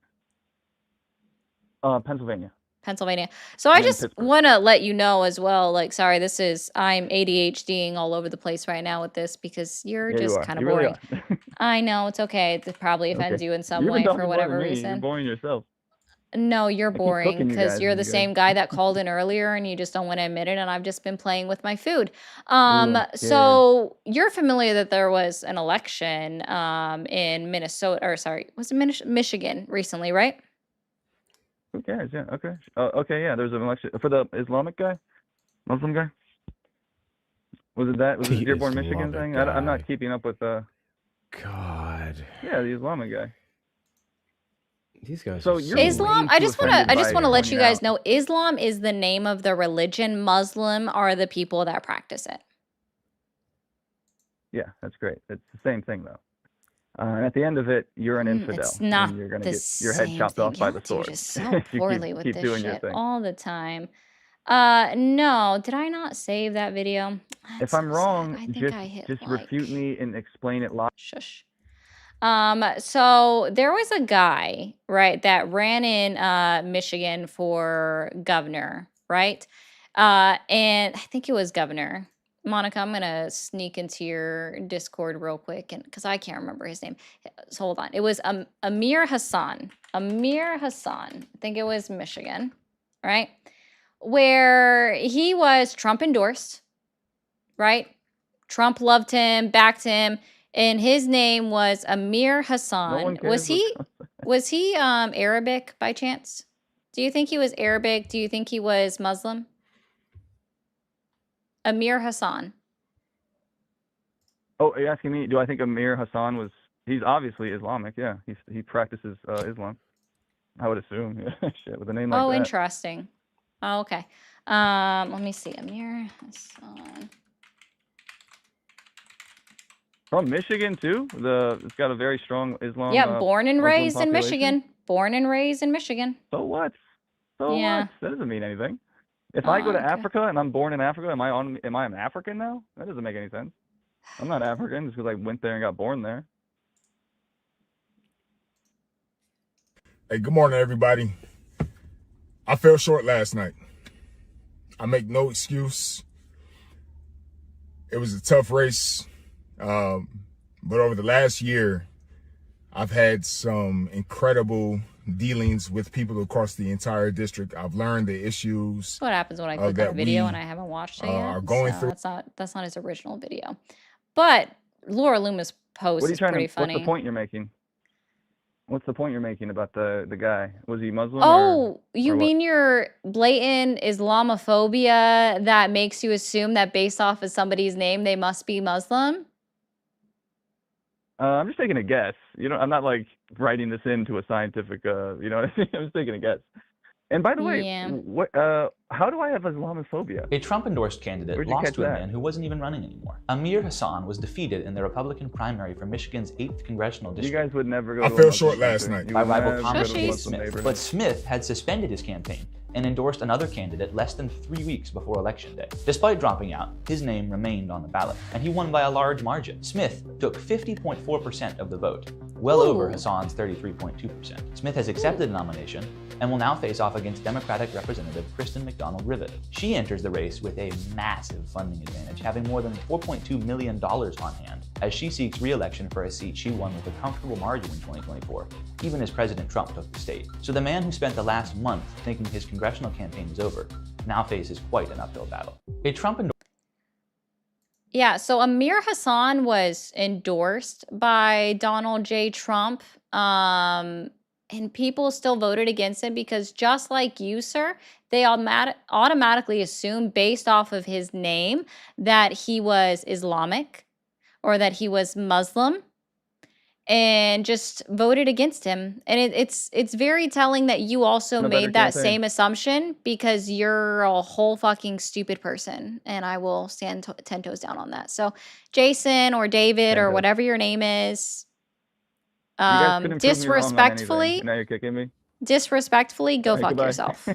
Speaker 6: Pennsylvania.
Speaker 1: Pennsylvania. So I
Speaker 6: I'm in
Speaker 1: just
Speaker 6: Pittsburgh.
Speaker 1: want to let you know as well, like, sorry, I'm ADHDing all over the place right now with this because you're
Speaker 6: Yeah, you
Speaker 1: just
Speaker 6: are.
Speaker 1: kind of
Speaker 6: You really
Speaker 1: boring.
Speaker 6: are.
Speaker 1: I know, it's okay. It probably offends
Speaker 6: Okay.
Speaker 1: you in some
Speaker 6: You've been
Speaker 1: way
Speaker 6: talking
Speaker 1: for
Speaker 6: more
Speaker 1: whatever
Speaker 6: than me. You're
Speaker 1: reason.
Speaker 6: boring yourself.
Speaker 1: No, you're
Speaker 6: I keep
Speaker 1: boring
Speaker 6: cooking you
Speaker 1: because
Speaker 6: guys,
Speaker 1: you're
Speaker 6: and
Speaker 1: the
Speaker 6: you guys.
Speaker 1: same guy that called in earlier and you just don't want to admit it, and I've just been playing with my food.
Speaker 6: Ooh, I'm scared.
Speaker 1: So you're familiar that there was an election in Minnesota, or sorry, was it Michigan recently, right?
Speaker 6: Who cares? Yeah. Okay. Okay. Yeah. There's an election for the Islamic guy, Muslim guy. Was it that? Was it
Speaker 5: The
Speaker 6: Dearborn, Michigan
Speaker 5: Islamic
Speaker 6: thing? I'm not
Speaker 5: guy.
Speaker 6: keeping up with the.
Speaker 5: God.
Speaker 6: Yeah, the Islamic guy.
Speaker 5: These guys
Speaker 6: So
Speaker 5: are
Speaker 6: you're
Speaker 5: so
Speaker 1: Islam,
Speaker 6: way too offended
Speaker 1: I just
Speaker 6: by
Speaker 1: want to let
Speaker 6: pointing
Speaker 1: you guys
Speaker 6: out.
Speaker 1: know Islam is the name of the religion. Muslim are the people that practice it.
Speaker 6: Yeah, that's great. It's the same thing though. And at the end of it, you're an infidel,
Speaker 1: It's not
Speaker 6: and you're gonna
Speaker 1: the
Speaker 6: get your head
Speaker 1: same
Speaker 6: chopped
Speaker 1: thing.
Speaker 6: off by
Speaker 1: Y'all
Speaker 6: the
Speaker 1: do
Speaker 6: sword
Speaker 1: just so
Speaker 6: if you
Speaker 1: poorly with
Speaker 6: keep
Speaker 1: this
Speaker 6: doing your
Speaker 1: shit
Speaker 6: thing.
Speaker 1: all the time. No, did I not save that video?
Speaker 6: If
Speaker 1: That's
Speaker 6: I'm
Speaker 1: so sad.
Speaker 6: wrong,
Speaker 1: I think I hit
Speaker 6: just
Speaker 1: like
Speaker 6: refute me and explain it live.
Speaker 1: shush. So there was a guy, right, that ran in Michigan for governor, right? And I think it was governor. Monica, I'm gonna sneak into your Discord real quick, and because I can't remember his name. So hold on. It was Amir Hassan. Amir Hassan. I think it was Michigan, right? Where he was Trump endorsed, right? Trump loved him, backed him, and his name was Amir
Speaker 6: No
Speaker 1: Hassan.
Speaker 6: one cares what Trump said.
Speaker 1: Was he Arabic by chance? Do you think he was Arabic? Do you think he was Muslim? Amir Hassan.
Speaker 6: Oh, are you asking me? Do I think Amir Hassan was? He's obviously Islamic. Yeah, he practices Islam. I would assume. Yeah, shit, with a name like
Speaker 1: Oh,
Speaker 6: that.
Speaker 1: interesting. Oh, okay. Let me see. Amir Hassan.
Speaker 6: From Michigan too. It's got a very strong Islam.
Speaker 1: Yeah, born and
Speaker 6: Muslim
Speaker 1: raised in
Speaker 6: population.
Speaker 1: Michigan. Born and raised in Michigan.
Speaker 6: So what? So
Speaker 1: Yeah.
Speaker 6: what? That doesn't mean anything. If I go to
Speaker 1: Okay.
Speaker 6: Africa and I'm born in Africa, am I an African now? That doesn't make any sense. I'm not African just because I went there and got born there.
Speaker 11: Hey, good morning, everybody. I fell short last night. I make no excuse. It was a tough race. But over the last year, I've had some incredible dealings with people across the entire district. I've learned the issues.
Speaker 1: That's what happens when I click on a video and I haven't watched it yet.
Speaker 11: Are going through.
Speaker 1: That's not his original video. But Laura Loomis' post is pretty funny.
Speaker 6: What's the point you're making? What's the point you're making about the guy? Was he Muslim?
Speaker 1: Oh, you mean your blatant Islamophobia that makes you assume that based off of somebody's name, they must be Muslim?
Speaker 6: I'm just taking a guess. I'm not like writing this into a scientific, I'm just taking a guess. And by the way, how do I have Islamophobia?
Speaker 12: A Trump-endorsed candidate lost to a man who wasn't even running anymore. Amir Hassan was defeated in the Republican primary for Michigan's 8th congressional district.
Speaker 6: You guys would never go
Speaker 11: I fell short last night.
Speaker 12: By rival Congressman Smith. But Smith had suspended his campaign and endorsed another candidate less than 3 weeks before Election Day. Despite dropping out, his name remained on the ballot, and he won by a large margin. Smith took 50.4% of the vote, well over Hassan's 33.2%. Smith has accepted the nomination and will now face off against Democratic Representative Kristen McDonald-Rivet. She enters the race with a massive funding advantage, having more than $4.2 million on hand, as she seeks re-election for a seat she won with a comfortable margin in 2024, even as President Trump took the state. So the man who spent the last month thinking his congressional campaign was over now faces quite an uphill battle.
Speaker 1: Yeah, so Amir Hassan was endorsed by Donald J. Trump, and people still voted against him because just like you, sir, they automatically assume based off of his name that he was Islamic or that he was Muslim and just voted against him. And it's very telling that you also made that same assumption because you're a whole fucking stupid person. And I will stand 10 toes down on that. So Jason or David or whatever your name is, disrespectfully,
Speaker 6: now you're kicking me.
Speaker 1: Disrespectfully, go fuck yourself.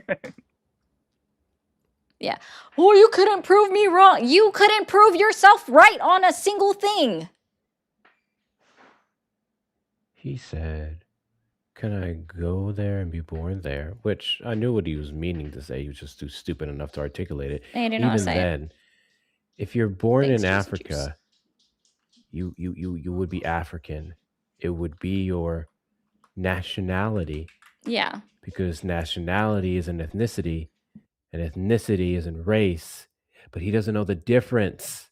Speaker 1: Yeah. Oh, you couldn't prove me wrong. You couldn't prove yourself right on a single thing.
Speaker 5: He said, "Can I go there and be born there?" Which I knew what he was meaning to say. He was just too stupid enough to articulate it.
Speaker 1: I didn't know how to say
Speaker 5: then, if you're born in Africa, you would be African. It would be your nationality.
Speaker 1: Yeah.
Speaker 5: Because nationality is an ethnicity, and ethnicity is a race. But he doesn't know the difference.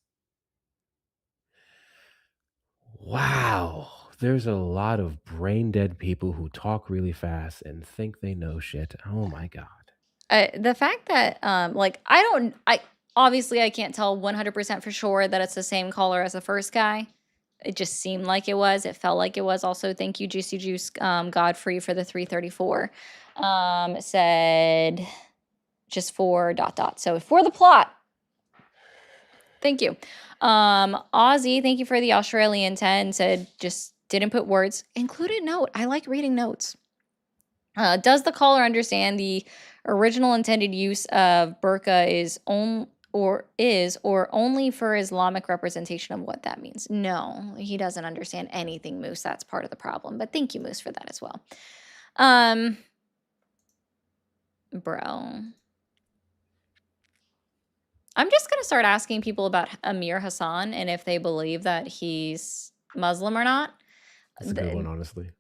Speaker 5: Wow. There's a lot of brain dead people who talk really fast and think they know shit. Oh my God.
Speaker 1: The fact that I obviously I can't tell 100% for sure that it's the same caller as the first guy. It just seemed like it was. It felt like it was. Also, thank you, Juicy Juice Godfrey for the 334. Said just for ... So for the plot. Thank you. Ozzy, thank you for the Australian 10. Said just didn't put words. Included note. I like reading notes. Does the caller understand the original intended use of burqa is only for Islamic representation of what that means? No, he doesn't understand anything, Moose. That's part of the problem. But thank you, Moose, for that as well. Bro. I'm just going to start asking people about Amir Hassan and if they believe that he's Muslim or not.
Speaker 5: That's a good one, honestly.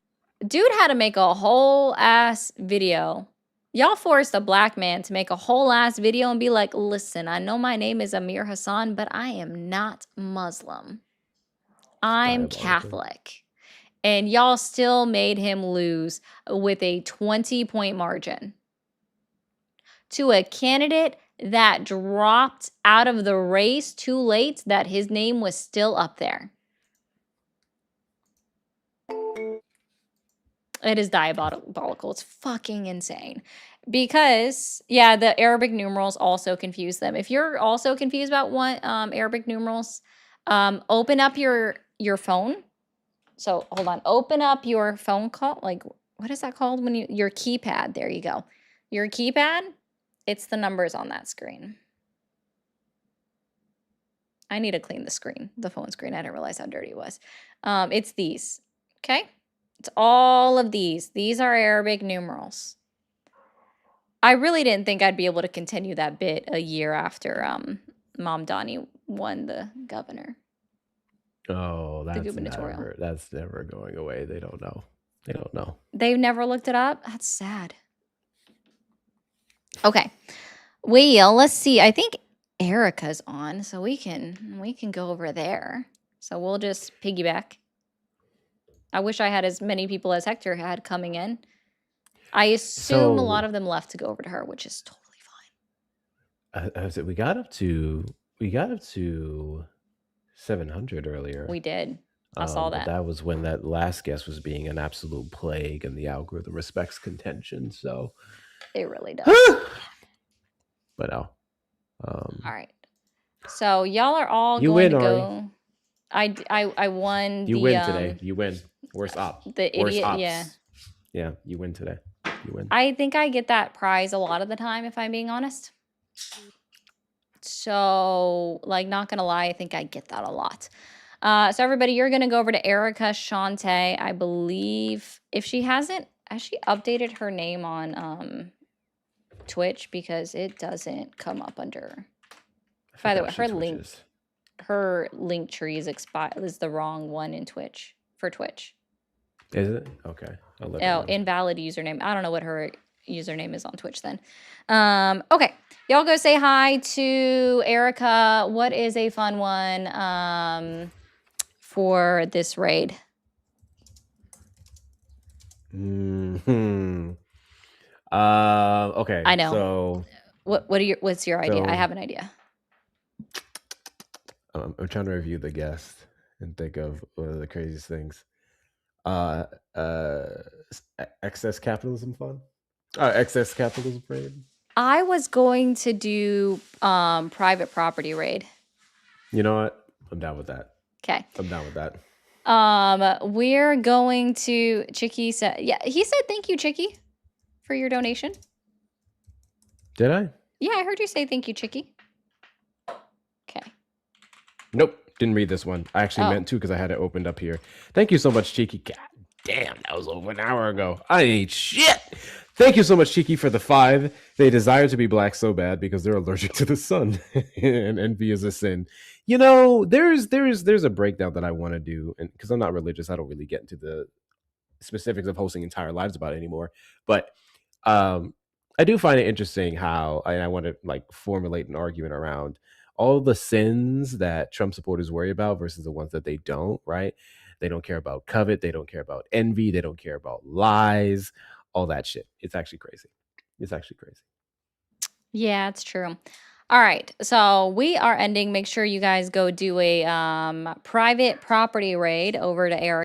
Speaker 1: Dude had to make a whole ass video. Y'all forced a black man to make a whole ass video and be like, listen, I know my name is Amir Hassan, but I am not Muslim. I'm Catholic. And y'all still made him lose with a 20-point margin to a candidate that dropped out of the race too late that his name was still up there. It is diabolical. It's fucking insane. Because, yeah, the Arabic numerals also confuse them. If you're also confused about what Arabic numerals, open up your phone. So, hold on. Open up your phone call. Like, what is that called? When your keypad. There you go. Your keypad, it's the numbers on that screen. I need to clean the screen, the phone screen. I didn't realize how dirty it was. It's these, okay? It's all of these. These are Arabic numerals. I really didn't think I'd be able to continue that bit a year after Mom Donnie won the governor.
Speaker 5: Oh, that's never going away. They don't know. They don't know.
Speaker 1: They've never looked it up? That's sad. Okay. Well, let's see. I think Erica's on, so we can go over there. So we'll just piggyback. I wish I had as many people as Hector had coming in. I assume a lot of them left to go over to her, which is totally fine.
Speaker 5: We got up to 700 earlier.
Speaker 1: We did. I saw that.
Speaker 5: But that was when that last guest was being an absolute plague, and the algorithm respects contention. So
Speaker 1: it really does.
Speaker 5: But no.
Speaker 1: All right. So y'all are all going to go. I won.
Speaker 5: You win today. You win. Worst op.
Speaker 1: The idiot. Ops. Yeah.
Speaker 5: Yeah. You win today. You win.
Speaker 1: I think I get that prize a lot of the time, if I'm being honest. So, like, not gonna lie, I think I get that a lot. So everybody, you're gonna go over to Erica Shante. I believe if she hasn't actually updated her name on Twitch, because it doesn't come up under. By the way, her link tree is the wrong one in Twitch for Twitch.
Speaker 5: Is it? Okay.
Speaker 1: Invalid username. I don't know what her username is on Twitch then. Okay. Y'all go say hi to Erica. What is a fun one for this raid?
Speaker 5: Okay.
Speaker 1: I know.
Speaker 5: So
Speaker 1: what's your idea? I have an idea.
Speaker 5: I'm trying to review the guest and think of one of the craziest things. Excess capitalism fun? Excess capitalism raid?
Speaker 1: I was going to do private property raid.
Speaker 5: You know what? I'm down with that.
Speaker 1: Okay.
Speaker 5: I'm down with that.
Speaker 1: We're going to Chicky said, yeah, he said thank you, Chicky, for your donation.
Speaker 5: Did I?
Speaker 1: Yeah, I heard you say thank you, Chicky. Okay.
Speaker 5: Nope, didn't read this one. I actually meant to because I had it opened up here. Thank you so much, Cheeky. God damn, that was over an hour ago. I ain't shit. Thank you so much, Cheeky, for the 5. They desire to be black so bad because they're allergic to the sun, and envy is a sin. You know, there's a breakdown that I want to do, and because I'm not religious, I don't really get into the specifics of hosting entire lives about it anymore. But I do find it interesting how, and I want to like formulate an argument around all the sins that Trump supporters worry about versus the ones that they don't, right? They don't care about covet. They don't care about envy. They don't care about lies, all that shit. It's actually crazy. It's actually crazy.
Speaker 1: Yeah, it's true. All right. So we are ending. Make sure you guys go do a private property raid over to Eric.